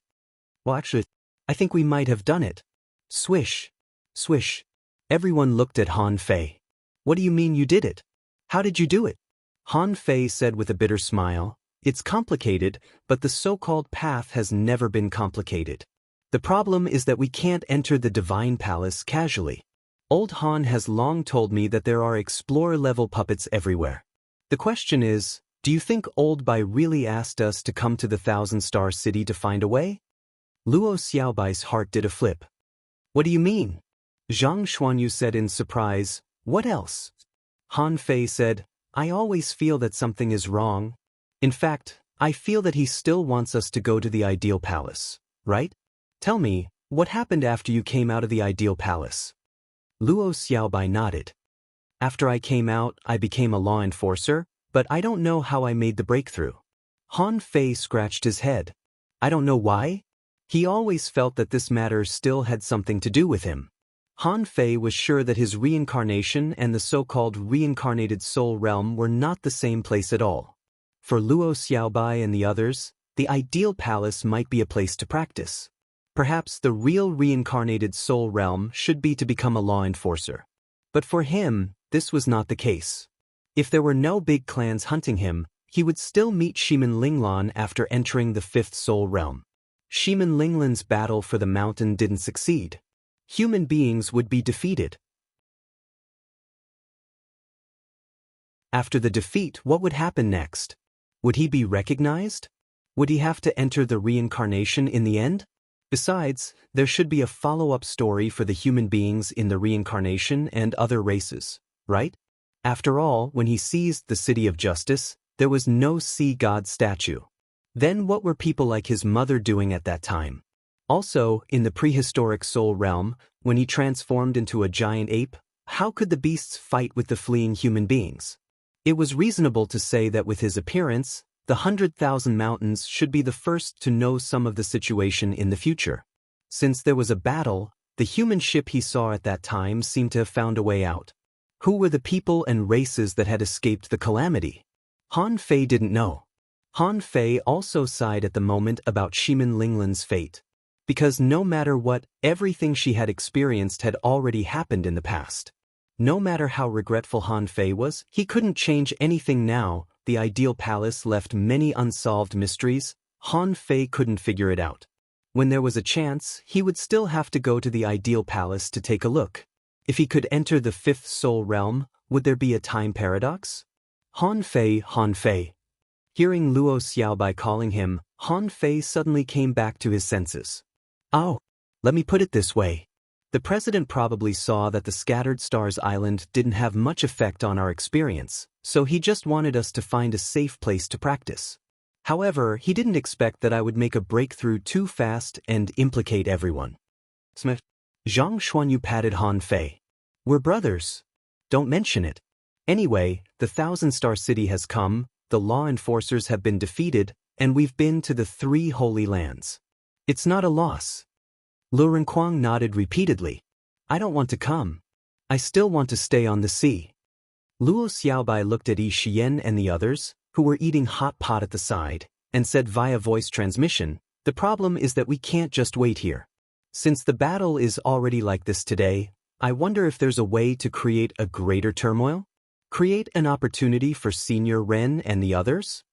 Well, actually, I think we might have done it. Swish. Swish. Everyone looked at Han Fei. What do you mean you did it? How did you do it? Han Fei said with a bitter smile, it's complicated, but the so-called path has never been complicated. The problem is that we can't enter the Divine Palace casually. Old Han has long told me that there are explorer-level puppets everywhere. The question is, do you think Old Bai really asked us to come to the Thousand-Star City to find a way? Luo Xiaobai's heart did a flip. What do you mean? Zhang Xuanyu said in surprise, what else? Han Fei said, I always feel that something is wrong. In fact, I feel that he still wants us to go to the Ideal Palace, right? Tell me, what happened after you came out of the Ideal Palace? Luo Xiaobai nodded. After I came out, I became a law enforcer, but I don't know how I made the breakthrough. Han Fei scratched his head. I don't know why? He always felt that this matter still had something to do with him. Han Fei was sure that his reincarnation and the so-called reincarnated soul realm were not the same place at all. For Luo Xiaobai and the others, the Ideal Palace might be a place to practice. Perhaps the real reincarnated soul realm should be to become a law enforcer. But for him, this was not the case. If there were no big clans hunting him, he would still meet Shimin Linglan after entering the 5th soul realm. Shimin Linglan's battle for the mountain didn't succeed. Human beings would be defeated. After the defeat, what would happen next? Would he be recognized? Would he have to enter the reincarnation in the end? Besides, there should be a follow-up story for the human beings in the reincarnation and other races, right? After all, when he seized the City of Justice, there was no sea god statue. Then what were people like his mother doing at that time? Also, in the prehistoric soul realm, when he transformed into a giant ape, how could the beasts fight with the fleeing human beings? It was reasonable to say that with his appearance, the 100,000 Mountains should be the first to know some of the situation in the future. Since there was a battle, the human ship he saw at that time seemed to have found a way out. Who were the people and races that had escaped the calamity? Han Fei didn't know. Han Fei also sighed at the moment about Shimin Linglan's fate. Because no matter what, everything she had experienced had already happened in the past. No matter how regretful Han Fei was, he couldn't change anything now. The Ideal Palace left many unsolved mysteries. Han Fei couldn't figure it out. When there was a chance, he would still have to go to the Ideal Palace to take a look. If he could enter the 5th soul realm, would there be a time paradox? Han Fei, Han Fei. Hearing Luo Xiaobai calling him, Han Fei suddenly came back to his senses. Oh, let me put it this way. The president probably saw that the Scattered Stars Island didn't have much effect on our experience, so he just wanted us to find a safe place to practice. However, he didn't expect that I would make a breakthrough too fast and implicate everyone. Smith. Zhang Xuanyu patted Han Fei. We're brothers. Don't mention it. Anyway, the Thousand-Star City has come, the law enforcers have been defeated, and we've been to the 3 Holy Lands. It's not a loss. Lu Renquang nodded repeatedly. I don't want to come. I still want to stay on the sea. Luo Xiaobai looked at Yi Xian and the others, who were eating hot pot at the side, and said via voice transmission, the problem is that we can't just wait here. Since the battle is already like this today, I wonder if there's a way to create a greater turmoil? Create an opportunity for Senior Ren and the others?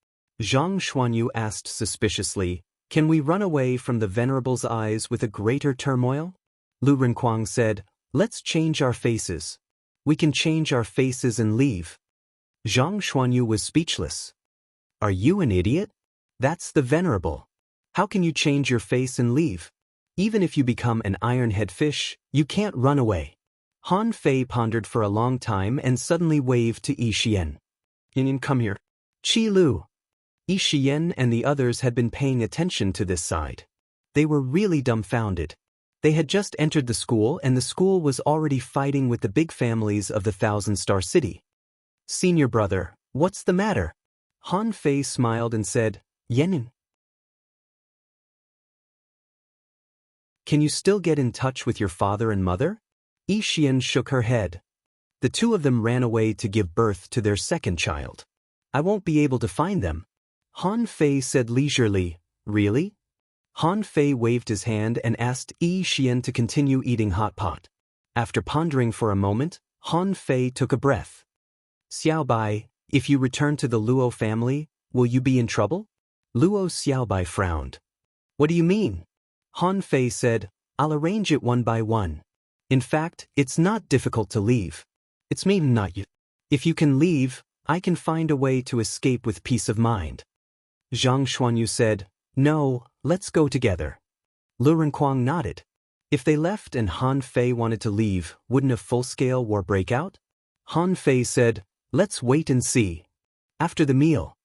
Zhang Xuanyu asked suspiciously, can we run away from the Venerable's eyes with a greater turmoil? Lu Renquang said, let's change our faces. We can change our faces and leave. Zhang Xuanyu was speechless. Are you an idiot? That's the Venerable. How can you change your face and leave? Even if you become an iron-head fish, you can't run away. Han Fei pondered for a long time and suddenly waved to Yi Xian. Yin, come here. Qi Lu. Yi Xian and the others had been paying attention to this side. They were really dumbfounded. They had just entered the school and the school was already fighting with the big families of the Thousand-Star City. Senior brother, what's the matter? Han Fei smiled and said, Yenin. Can you still get in touch with your father and mother? Yi Xian shook her head. The two of them ran away to give birth to their second child. I won't be able to find them. Han Fei said leisurely, Really? Han Fei waved his hand and asked Yi Xian to continue eating hot pot. After pondering for a moment, Han Fei took a breath. Xiaobai, if you return to the Luo family, will you be in trouble? Luo Xiaobai frowned. What do you mean? Han Fei said, I'll arrange it one by one. In fact, it's not difficult to leave. It's me, not you. If you can leave, I can find a way to escape with peace of mind. Zhang Xuanyu said, No, let's go together. Lu Renquang nodded. If they left and Han Fei wanted to leave, wouldn't a full-scale war break out? Han Fei said, Let's wait and see. After the meal,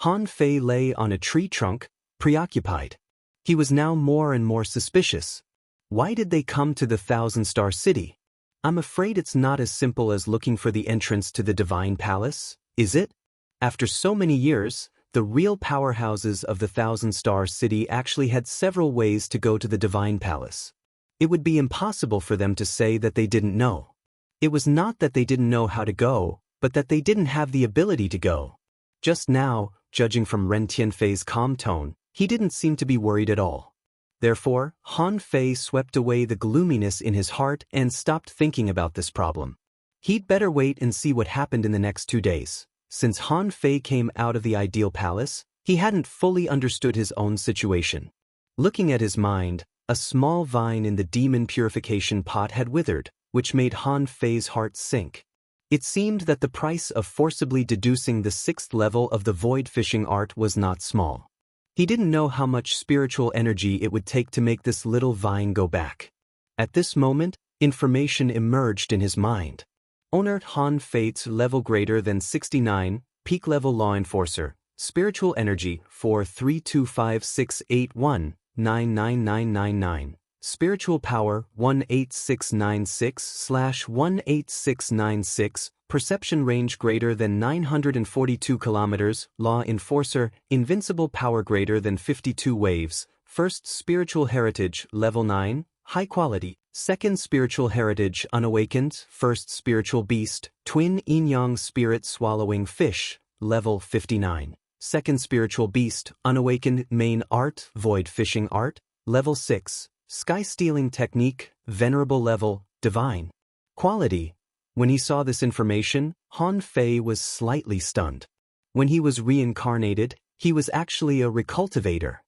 Han Fei lay on a tree trunk, preoccupied. He was now more and more suspicious. Why did they come to the Thousand-Star City? I'm afraid it's not as simple as looking for the entrance to the Divine Palace, is it? After so many years, the real powerhouses of the Thousand-Star City actually had several ways to go to the Divine Palace. It would be impossible for them to say that they didn't know. It was not that they didn't know how to go, but that they didn't have the ability to go. Just now, judging from Ren Tianfei's calm tone, he didn't seem to be worried at all. Therefore, Han Fei swept away the gloominess in his heart and stopped thinking about this problem. He'd better wait and see what happened in the next 2 days. Since Han Fei came out of the ideal palace, he hadn't fully understood his own situation. Looking at his mind, a small vine in the demon purification pot had withered, which made Han Fei's heart sink. It seemed that the price of forcibly deducing the 6th level of the void fishing art was not small. He didn't know how much spiritual energy it would take to make this little vine go back. At this moment, information emerged in his mind. Owner Han Fei's level greater than 69, peak level law enforcer, spiritual energy 4325681999999, spiritual power 18696/18696, perception range greater than 942 kilometers, law enforcer, invincible power greater than 52 waves, first spiritual heritage level 9, high quality, second spiritual heritage unawakened, first spiritual beast, twin yin-yang spirit swallowing fish, level 59, second spiritual beast, unawakened main art, void fishing art, level 6, sky stealing technique, venerable level, divine. Quality. When he saw this information, Han Fei was slightly stunned. When he was reincarnated, he was actually a recultivator.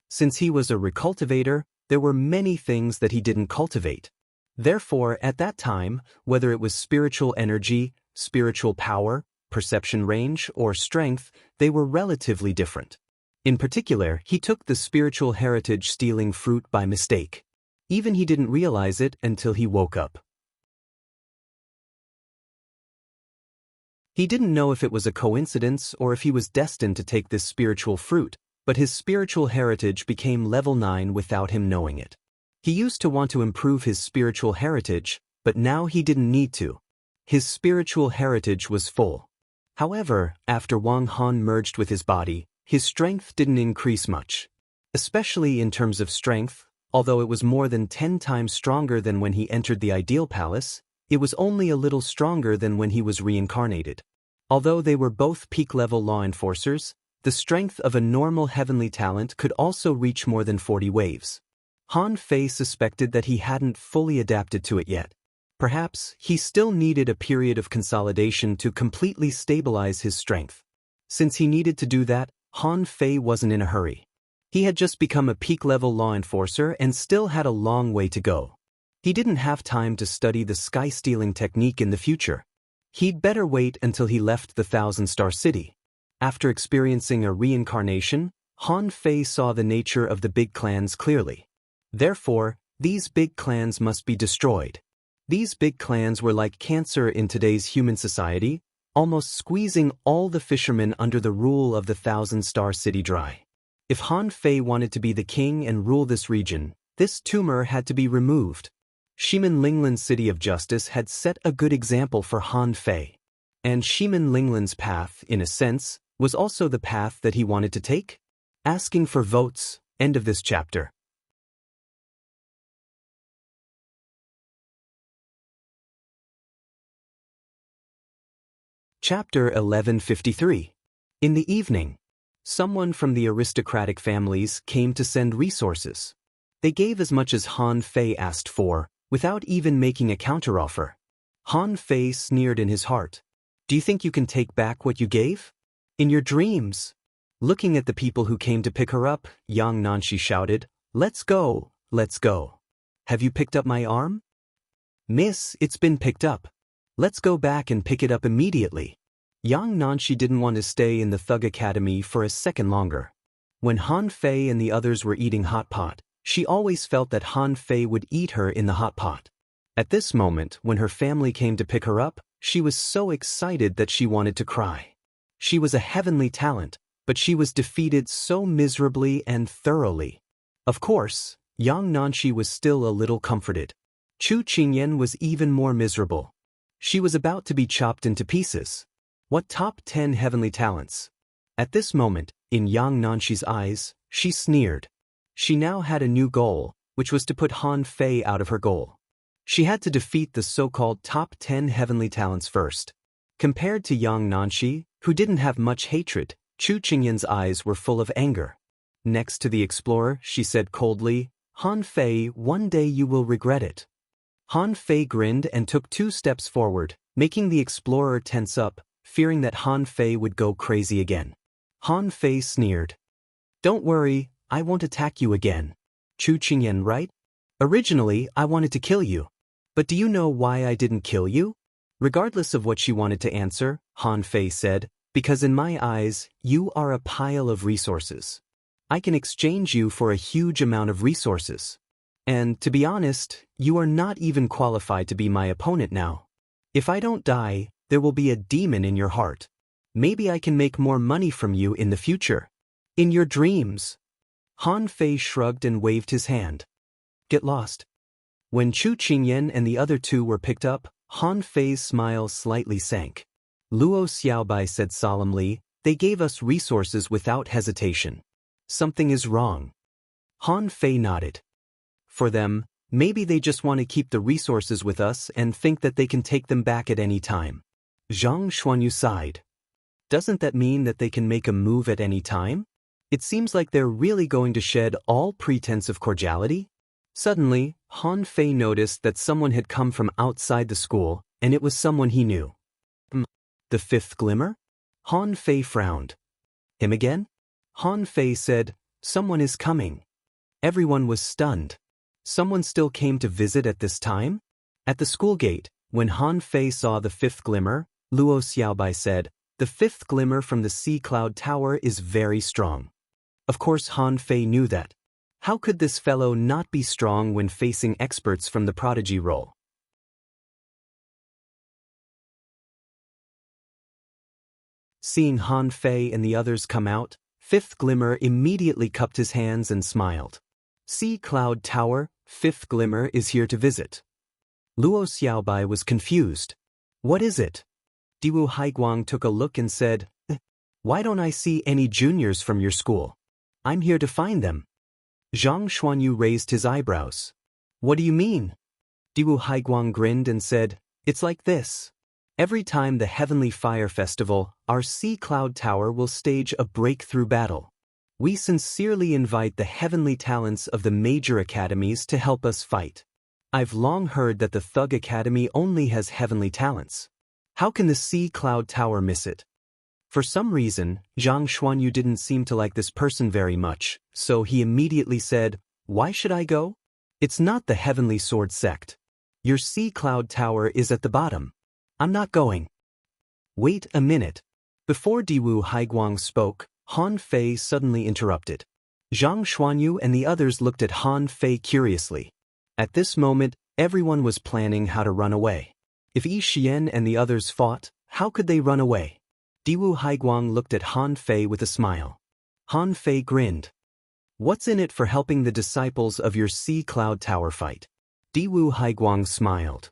Since he was a recultivator, there were many things that he didn't cultivate. Therefore, at that time, whether it was spiritual energy, spiritual power, perception range, or strength, they were relatively different. In particular, he took the spiritual heritage stealing fruit by mistake. Even he didn't realize it until he woke up. He didn't know if it was a coincidence or if he was destined to take this spiritual fruit, but his spiritual heritage became level 9 without him knowing it. He used to want to improve his spiritual heritage, but now he didn't need to. His spiritual heritage was full. However, after Wang Han merged with his body, his strength didn't increase much. Especially in terms of strength, although it was more than 10 times stronger than when he entered the ideal palace, it was only a little stronger than when he was reincarnated. Although they were both peak-level law enforcers, the strength of a normal heavenly talent could also reach more than 40 waves. Han Fei suspected that he hadn't fully adapted to it yet. Perhaps he still needed a period of consolidation to completely stabilize his strength. Since he needed to do that, Han Fei wasn't in a hurry. He had just become a peak-level law enforcer and still had a long way to go. He didn't have time to study the sky-stealing technique in the future. He'd better wait until he left the Thousand-Star City. After experiencing a reincarnation, Han Fei saw the nature of the big clans clearly. Therefore, these big clans must be destroyed. These big clans were like cancer in today's human society, almost squeezing all the fishermen under the rule of the thousand-star city dry. If Han Fei wanted to be the king and rule this region, this tumor had to be removed. Shimin Linglan's city of justice had set a good example for Han Fei. And Shimin Linglan's path, in a sense, was also the path that he wanted to take? Asking for votes. End of this chapter. Chapter 1153. In the evening, someone from the aristocratic families came to send resources. They gave as much as Han Fei asked for, without even making a counteroffer. Han Fei sneered in his heart. Do you think you can take back what you gave? In your dreams. Looking at the people who came to pick her up, Yang Nanshi shouted, "Let's go, let's go. Have you picked up my arm?" "Miss, it's been picked up. Let's go back and pick it up immediately." Yang Nanshi didn't want to stay in the Thug Academy for a second longer. When Han Fei and the others were eating hot pot, she always felt that Han Fei would eat her in the hot pot. At this moment, when her family came to pick her up, she was so excited that she wanted to cry. She was a heavenly talent, but she was defeated so miserably and thoroughly. Of course, Yang Nanshi was still a little comforted. Chu Qingyan was even more miserable. She was about to be chopped into pieces. What top 10 heavenly talents? At this moment, in Yang Nanshi's eyes, she sneered. She now had a new goal, which was to put Han Fei out of her goal. She had to defeat the so-called top 10 heavenly talents first. Compared to Yang Nanshi, who didn't have much hatred, Chu Qingyan's eyes were full of anger. Next to the explorer, she said coldly, "Han Fei, one day you will regret it." Han Fei grinned and took 2 steps forward, making the explorer tense up, fearing that Han Fei would go crazy again. Han Fei sneered. "Don't worry, I won't attack you again. Chu Qingyan, right? Originally, I wanted to kill you. But do you know why I didn't kill you?" Regardless of what she wanted to answer, Han Fei said, "Because in my eyes, you are a pile of resources. I can exchange you for a huge amount of resources. And, to be honest, you are not even qualified to be my opponent now. If I don't die, there will be a demon in your heart. Maybe I can make more money from you in the future. In your dreams." Han Fei shrugged and waved his hand. "Get lost." When Chu Qingyan and the other 2 were picked up, Han Fei's smile slightly sank. Luo Xiaobai said solemnly, "They gave us resources without hesitation. Something is wrong." Han Fei nodded. "For them, maybe they just want to keep the resources with us and think that they can take them back at any time." Zhang Xuanyu sighed. "Doesn't that mean that they can make a move at any time? It seems like they're really going to shed all pretense of cordiality." Suddenly, Han Fei noticed that someone had come from outside the school, and it was someone he knew. The 5th Glimmer? Han Fei frowned. "Him again?" Han Fei said, "Someone is coming." Everyone was stunned. Someone still came to visit at this time? At the school gate, when Han Fei saw the 5th Glimmer, Luo Xiaobai said, "The 5th Glimmer from the Sea Cloud Tower is very strong." Of course Han Fei knew that. How could this fellow not be strong when facing experts from the prodigy role? Seeing Han Fei and the others come out, 5th Glimmer immediately cupped his hands and smiled. "Sea Cloud Tower, 5th Glimmer is here to visit." Luo Xiaobai was confused. "What is it?" Diwu Haiguang took a look and said, "Why don't I see any juniors from your school? I'm here to find them." Zhang Xuanyu raised his eyebrows. "What do you mean?" Diwu Haiguang grinned and said, "It's like this. Every time the Heavenly Fire Festival, our Sea Cloud Tower will stage a breakthrough battle. We sincerely invite the heavenly talents of the major academies to help us fight. I've long heard that the Thug Academy only has heavenly talents. How can the Sea Cloud Tower miss it?" For some reason, Zhang Xuanyu didn't seem to like this person very much, so he immediately said, "Why should I go? It's not the Heavenly Sword sect. Your Sea Cloud Tower is at the bottom. I'm not going." "Wait a minute." Before Diwu Haiguang spoke, Han Fei suddenly interrupted. Zhang Xuanyu and the others looked at Han Fei curiously. At this moment, everyone was planning how to run away. If Yi Xian and the others fought, how could they run away? Diwu Haiguang looked at Han Fei with a smile. Han Fei grinned. What's in it for helping the disciples of your Sea Cloud Tower fight? Diwu Haiguang smiled.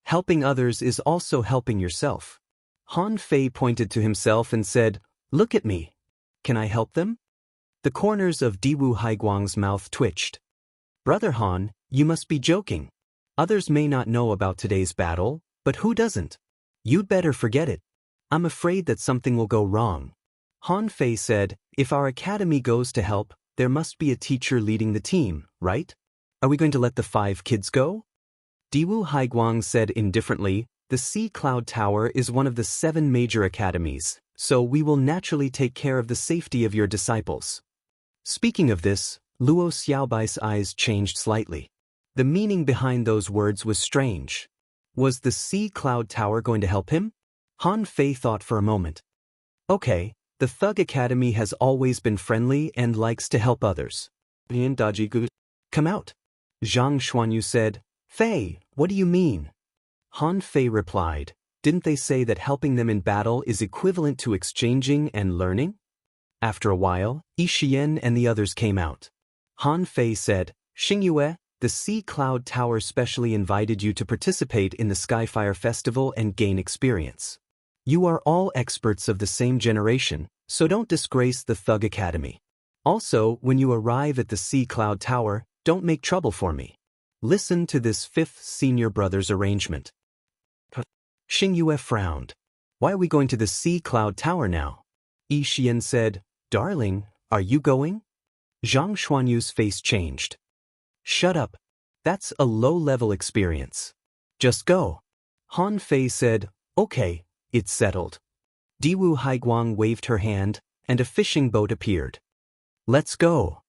Helping others is also helping yourself. Han Fei pointed to himself and said, Look at me. Can I help them? The corners of Diwu Haiguang's mouth twitched. Brother Han, you must be joking. Others may not know about today's battle, but who doesn't? You'd better forget it. I'm afraid that something will go wrong. Han Fei said, If our academy goes to help, there must be a teacher leading the team, right? Are we going to let the 5 kids go? Diwu Haiguang said indifferently, The Sea Cloud Tower is one of the 7 major academies, so we will naturally take care of the safety of your disciples. Speaking of this, Luo Xiaobai's eyes changed slightly. The meaning behind those words was strange. Was the Sea Cloud Tower going to help him? Han Fei thought for a moment. Okay, the Thug Academy has always been friendly and likes to help others. Come out. Zhang Xuanyu said, Fei, what do you mean? Han Fei replied, Didn't they say that helping them in battle is equivalent to exchanging and learning? After a while, Yi Xian and the others came out. Han Fei said, Xingyue, the Sea Cloud Tower specially invited you to participate in the Skyfire Festival and gain experience. You are all experts of the same generation, so don't disgrace the Thug Academy. Also, when you arrive at the Sea Cloud Tower, don't make trouble for me. Listen to this 5th senior brother's arrangement. Xingyue frowned. Why are we going to the Sea Cloud Tower now? Yi Xian said, Darling, are you going? Zhang Xuanyu's face changed. Shut up. That's a low-level experience. Just go. Han Fei said, Okay, it's settled. Diwu Haiguang waved her hand, and a fishing boat appeared. Let's go.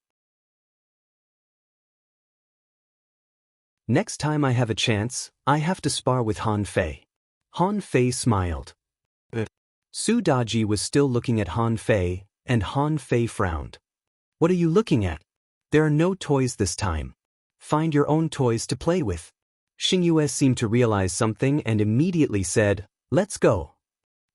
Next time I have a chance, I have to spar with Han Fei. Han Fei smiled. Su Daji was still looking at Han Fei, and Han Fei frowned. What are you looking at? There are no toys this time. Find your own toys to play with. Xingyue seemed to realize something and immediately said, Let's go.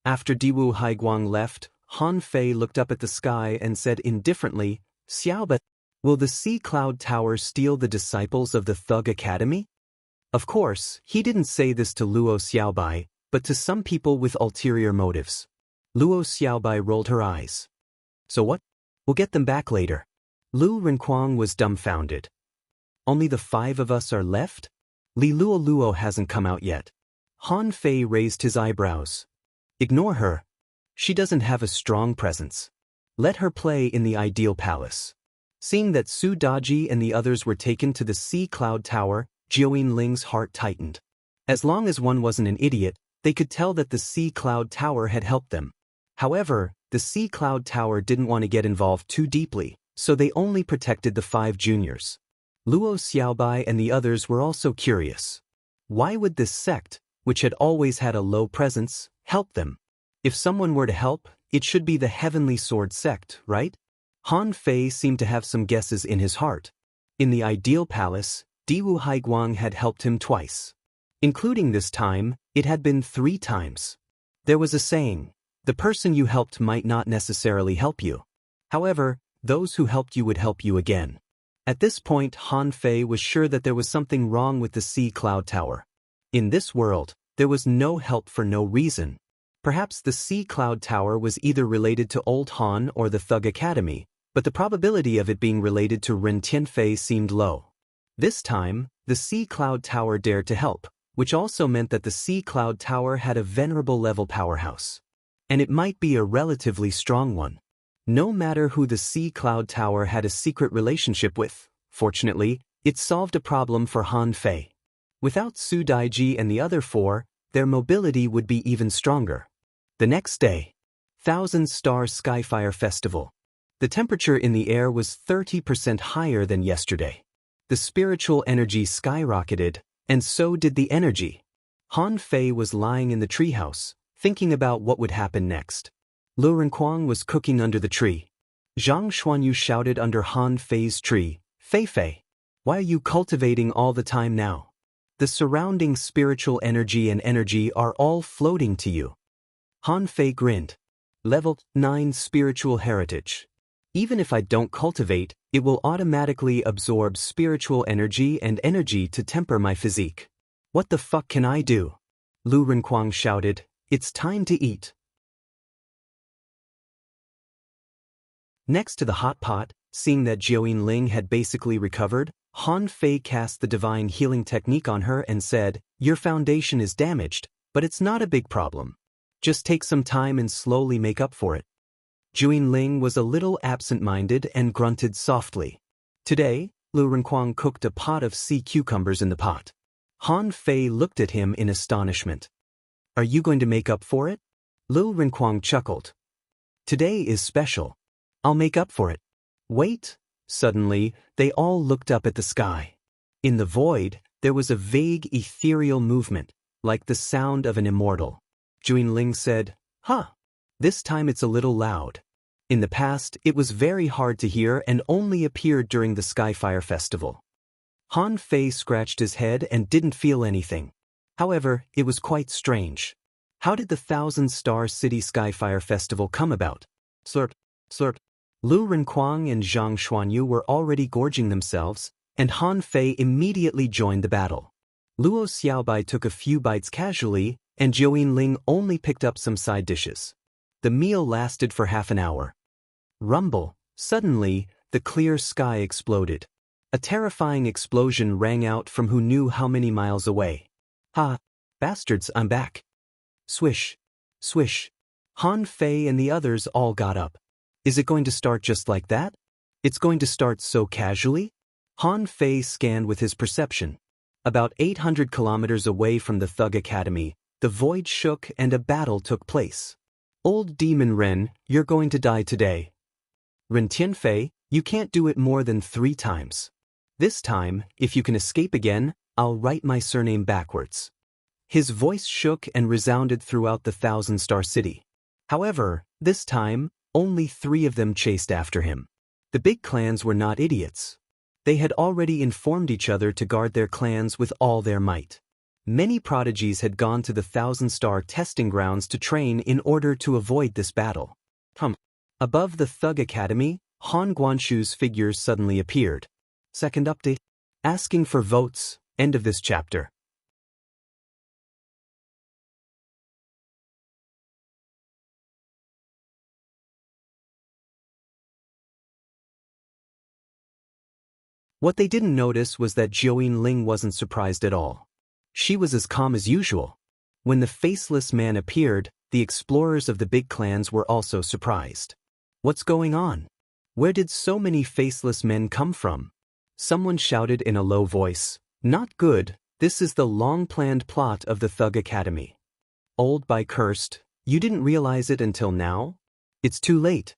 After Diwu Haiguang left, Han Fei looked up at the sky and said indifferently, Xiaoba, will the Sea Cloud Tower steal the disciples of the Thug Academy? Of course, he didn't say this to Luo Xiaobai, but to some people with ulterior motives. Luo Xiaobai rolled her eyes. So what? We'll get them back later. Lu Renquang was dumbfounded. Only the 5 of us are left? Li Luo hasn't come out yet. Han Fei raised his eyebrows. Ignore her. She doesn't have a strong presence. Let her play in the ideal palace. Seeing that Su Daji and the others were taken to the Sea Cloud Tower, Jiuyin Ling's heart tightened. As long as one wasn't an idiot, they could tell that the Sea Cloud Tower had helped them. However, the Sea Cloud Tower didn't want to get involved too deeply, so they only protected the 5 juniors. Luo Xiaobai and the others were also curious. Why would this sect, which had always had a low presence, help them? If someone were to help, it should be the Heavenly Sword sect, right? Han Fei seemed to have some guesses in his heart. In the ideal palace, Diwu Haiguang had helped him twice. Including this time, it had been 3 times. There was a saying, the person you helped might not necessarily help you. However, those who helped you would help you again. At this point, Han Fei was sure that there was something wrong with the Sea Cloud Tower. In this world, there was no help for no reason. Perhaps the Sea Cloud Tower was either related to Old Han or the Thug Academy, but the probability of it being related to Ren Tianfei seemed low. This time, the Sea Cloud Tower dared to help, which also meant that the Sea Cloud Tower had a venerable level powerhouse. And it might be a relatively strong one. No matter who the Sea Cloud Tower had a secret relationship with, fortunately, it solved a problem for Han Fei. Without Su Daiji and the other 4, their mobility would be even stronger. The next day, Thousand Star Skyfire Festival. The temperature in the air was 30% higher than yesterday. The spiritual energy skyrocketed, and so did the energy. Han Fei was lying in the treehouse, thinking about what would happen next. Lu Renquang was cooking under the tree. Zhang Xuanyu shouted under Han Fei's tree, "Fei Fei, why are you cultivating all the time now? The surrounding spiritual energy and energy are all floating to you." Han Fei grinned. Level 9 spiritual heritage. Even if I don't cultivate, it will automatically absorb spiritual energy and energy to temper my physique. What the fuck can I do? Lu Renkuang shouted, "It's time to eat." Next to the hot pot, seeing that Jiao Ling had basically recovered, Han Fei cast the divine healing technique on her and said, "Your foundation is damaged, but it's not a big problem. Just take some time and slowly make up for it." Jiao Ling was a little absent-minded and grunted softly. Today, Lu Renkuang cooked a pot of sea cucumbers in the pot. Han Fei looked at him in astonishment. "Are you going to make up for it?" Lu Renkuang chuckled. "Today is special. I'll make up for it. Wait." Suddenly, they all looked up at the sky. In the void, there was a vague ethereal movement, like the sound of an immortal. Jiao Ling said, "Huh. This time it's a little loud." In the past, it was very hard to hear and only appeared during the Skyfire Festival. Han Fei scratched his head and didn't feel anything. However, it was quite strange. How did the Thousand-Star City Skyfire Festival come about? Slurp, slurp. Lu Renkuang and Zhang Xuanyu were already gorging themselves, and Han Fei immediately joined the battle. Luo Xiaobai took a few bites casually, and Jiao Ling only picked up some side dishes. The meal lasted for half an hour. Rumble. Suddenly, the clear sky exploded. A terrifying explosion rang out from who knew how many miles away. "Ha! Bastards, I'm back." Swish. Swish. Han Fei and the others all got up. Is it going to start just like that? It's going to start so casually? Han Fei scanned with his perception. About 800 kilometers away from the Thug Academy, the void shook and a battle took place. "Old Demon Ren, you're going to die today. Ren Tianfei, you can't do it more than 3 times. This time, if you can escape again, I'll write my surname backwards." His voice shook and resounded throughout the Thousand-Star City. However, this time, only 3 of them chased after him. The big clans were not idiots. They had already informed each other to guard their clans with all their might. Many prodigies had gone to the Thousand-Star testing grounds to train in order to avoid this battle. Above the Thug Academy, Han Guanshu's figure suddenly appeared. Second update. Asking for votes. End of this chapter. What they didn't notice was that Jiao Ling wasn't surprised at all. She was as calm as usual. When the faceless man appeared, the explorers of the big clans were also surprised. What's going on? Where did so many faceless men come from? Someone shouted in a low voice, "Not good, this is the long-planned plot of the Thug Academy." Old by cursed, you didn't realize it until now? It's too late.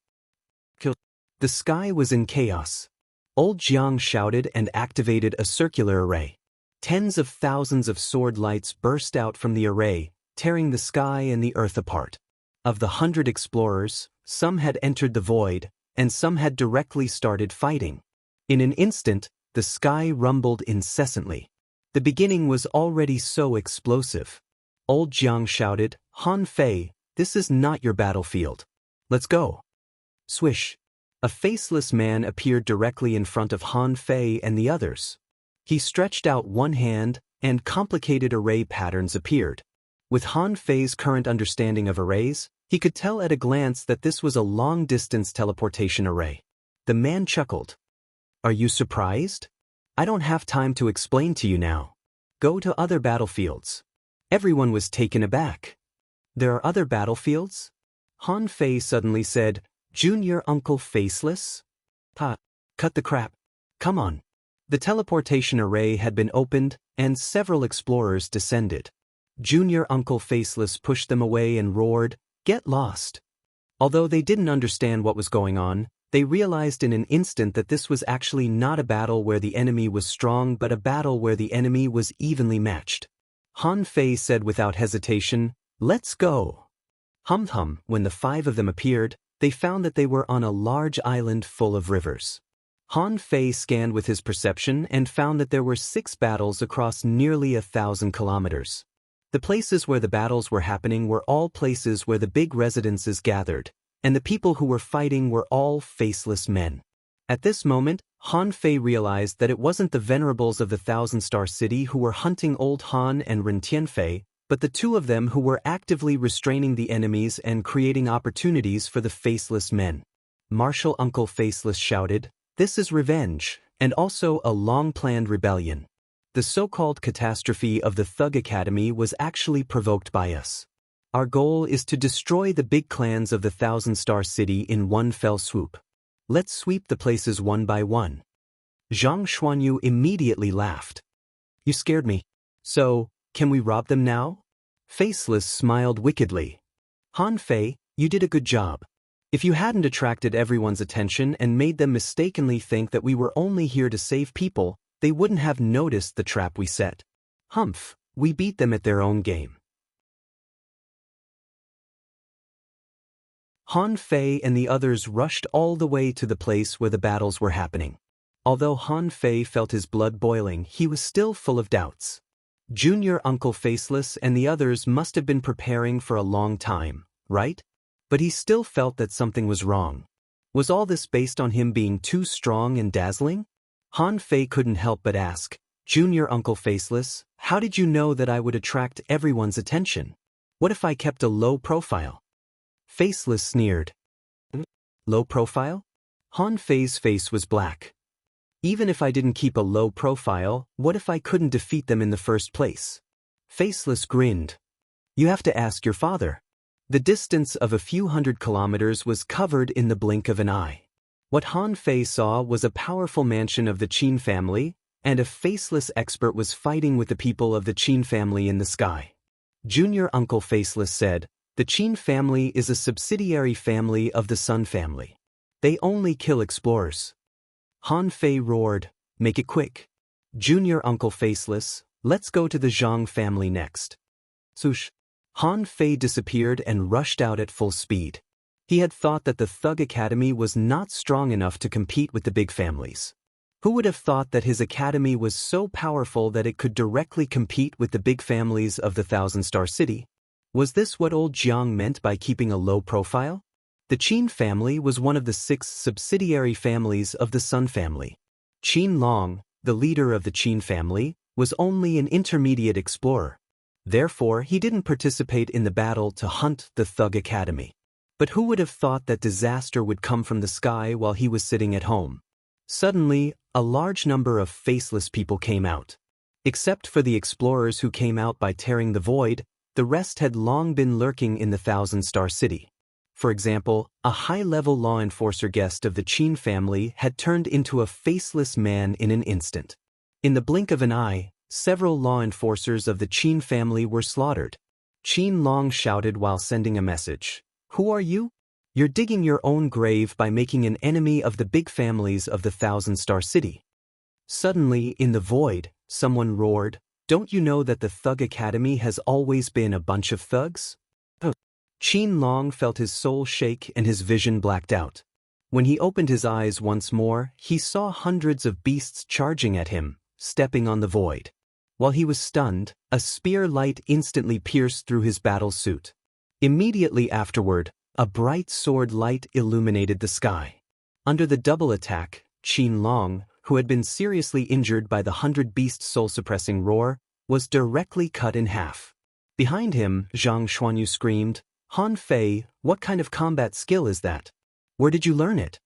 The sky was in chaos. Old Jiang shouted and activated a circular array. Tens of thousands of sword lights burst out from the array, tearing the sky and the earth apart. Of the 100 explorers, some had entered the void, and some had directly started fighting. In an instant, the sky rumbled incessantly. The beginning was already so explosive. Old Jiang shouted, "Han Fei, this is not your battlefield. Let's go." Swish. A faceless man appeared directly in front of Han Fei and the others. He stretched out one hand, and complicated array patterns appeared. With Han Fei's current understanding of arrays, he could tell at a glance that this was a long-distance teleportation array. The man chuckled. "Are you surprised? I don't have time to explain to you now. Go to other battlefields." Everyone was taken aback. "There are other battlefields?" Han Fei suddenly said, "Junior Uncle Faceless?" Cut the crap. Come on." The teleportation array had been opened, and several explorers descended. Junior Uncle Faceless pushed them away and roared, "Get lost." Although they didn't understand what was going on, they realized in an instant that this was actually not a battle where the enemy was strong but a battle where the enemy was evenly matched. Han Fei said without hesitation, "Let's go." Hum. When the 5 of them appeared, they found that they were on a large island full of rivers. Han Fei scanned with his perception and found that there were 6 battles across nearly 1,000 kilometers. The places where the battles were happening were all places where the big residences gathered, and the people who were fighting were all faceless men. At this moment, Han Fei realized that it wasn't the venerables of the Thousand-Star City who were hunting Old Han and Ren Tianfei, but the 2 of them who were actively restraining the enemies and creating opportunities for the faceless men. Martial Uncle Faceless shouted, "This is revenge, and also a long-planned rebellion. The so-called catastrophe of the Thug Academy was actually provoked by us. Our goal is to destroy the big clans of the Thousand-Star City in one fell swoop. Let's sweep the places one by one." Zhang Xuanyu immediately laughed. "You scared me. So, can we rob them now?" Faceless smiled wickedly. "Han Fei, you did a good job. If you hadn't attracted everyone's attention and made them mistakenly think that we were only here to save people, they wouldn't have noticed the trap we set. Humph, we beat them at their own game." Han Fei and the others rushed all the way to the place where the battles were happening. Although Han Fei felt his blood boiling, he was still full of doubts. Junior Uncle Faceless and the others must have been preparing for a long time, right? But he still felt that something was wrong. Was all this based on him being too strong and dazzling? Han Fei couldn't help but ask, "Junior Uncle Faceless, how did you know that I would attract everyone's attention? What if I kept a low profile?" Faceless sneered. "Low profile?" Han Fei's face was black. "Even if I didn't keep a low profile, what if I couldn't defeat them in the first place?" Faceless grinned. "You have to ask your father." The distance of a few hundred kilometers was covered in the blink of an eye. What Han Fei saw was a powerful mansion of the Qin family, and a faceless expert was fighting with the people of the Qin family in the sky. Junior Uncle Faceless said, "The Qin family is a subsidiary family of the Sun family. They only kill explorers." Han Fei roared, "Make it quick. Junior Uncle Faceless, let's go to the Zhang family next." Swoosh. Han Fei disappeared and rushed out at full speed. He had thought that the Thug Academy was not strong enough to compete with the big families. Who would have thought that his academy was so powerful that it could directly compete with the big families of the Thousand-Star City? Was this what old Jiang meant by keeping a low profile? The Qin family was one of the 6 subsidiary families of the Sun family. Qin Long, the leader of the Qin family, was only an intermediate explorer. Therefore, he didn't participate in the battle to hunt the Thug Academy. But who would have thought that disaster would come from the sky while he was sitting at home? Suddenly, a large number of faceless people came out. Except for the explorers who came out by tearing the void, the rest had long been lurking in the Thousand-Star City. For example, a high-level law enforcer guest of the Qin family had turned into a faceless man in an instant. In the blink of an eye, several law enforcers of the Qin family were slaughtered. Qin Long shouted while sending a message, "Who are you? You're digging your own grave by making an enemy of the big families of the Thousand-Star City." Suddenly, in the void, someone roared, "Don't you know that the Thug Academy has always been a bunch of thugs?" Qin Long felt his soul shake and his vision blacked out. When he opened his eyes once more, he saw hundreds of beasts charging at him, stepping on the void. While he was stunned, a spear light instantly pierced through his battle suit. Immediately afterward, a bright sword light illuminated the sky. Under the double attack, Qin Long, who had been seriously injured by the 100-beast soul-suppressing roar, was directly cut in half. Behind him, Zhang Xuanyu screamed, "Han Fei, what kind of combat skill is that? Where did you learn it?"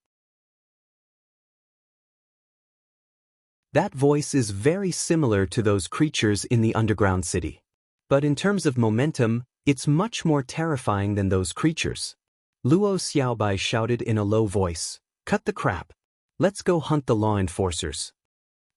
That voice is very similar to those creatures in the underground city. But in terms of momentum, it's much more terrifying than those creatures. Luo Xiaobai shouted in a low voice, "Cut the crap. Let's go hunt the law enforcers."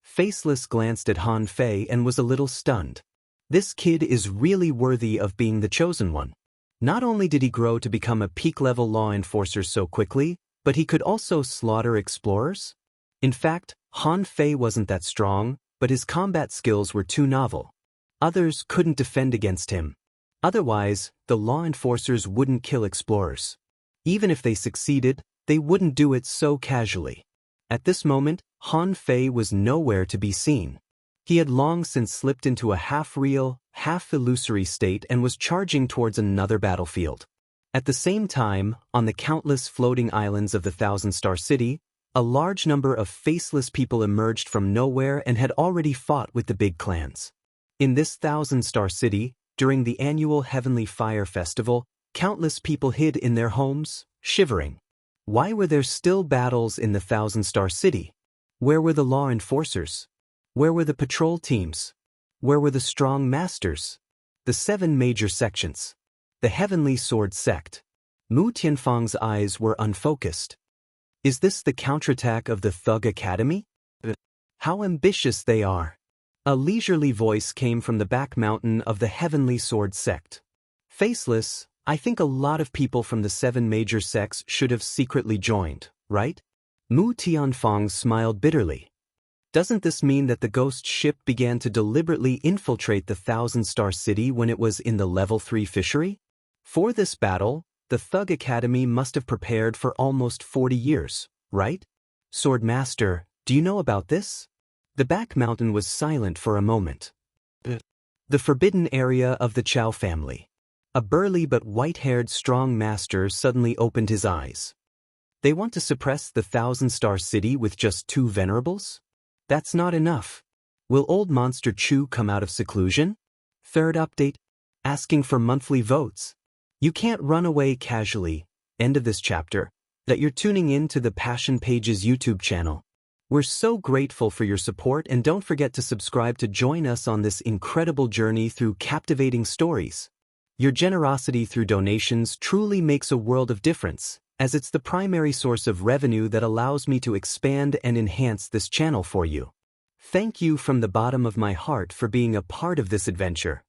Faceless glanced at Han Fei and was a little stunned. This kid is really worthy of being the chosen one. Not only did he grow to become a peak-level law enforcer so quickly, but he could also slaughter explorers? In fact, Han Fei wasn't that strong, but his combat skills were too novel. Others couldn't defend against him. Otherwise, the law enforcers wouldn't kill explorers. Even if they succeeded, they wouldn't do it so casually. At this moment, Han Fei was nowhere to be seen. He had long since slipped into a half-real, half-illusory state and was charging towards another battlefield. At the same time, on the countless floating islands of the Thousand-Star City, a large number of faceless people emerged from nowhere and had already fought with the big clans. In this Thousand-Star City, during the annual Heavenly Fire Festival, countless people hid in their homes, shivering. Why were there still battles in the Thousand-Star City? Where were the law enforcers? Where were the patrol teams? Where were the strong masters? The 7 major sections. The Heavenly Sword Sect. Mu Tianfang's eyes were unfocused. Is this the counterattack of the Thug Academy? How ambitious they are. A leisurely voice came from the back mountain of the Heavenly Sword Sect. Faceless, I think a lot of people from the 7 major sects should have secretly joined, right? Mu Tianfang smiled bitterly. Doesn't this mean that the ghost ship began to deliberately infiltrate the Thousand-Star City when it was in the Level 3 fishery? For this battle, the Thug Academy must have prepared for almost 40 years, right? Sword Master, do you know about this? The back mountain was silent for a moment. The forbidden area of the Chow family. A burly but white-haired strong master suddenly opened his eyes. They want to suppress the Thousand-Star City with just 2 venerables? That's not enough. Will old Monster Chu come out of seclusion? Third update, asking for monthly votes. You can't run away casually. End of this chapter. That you're tuning in to the Passion Pages YouTube channel. We're so grateful for your support, and don't forget to subscribe to join us on this incredible journey through captivating stories. Your generosity through donations truly makes a world of difference, as it's the primary source of revenue that allows me to expand and enhance this channel for you. Thank you from the bottom of my heart for being a part of this adventure.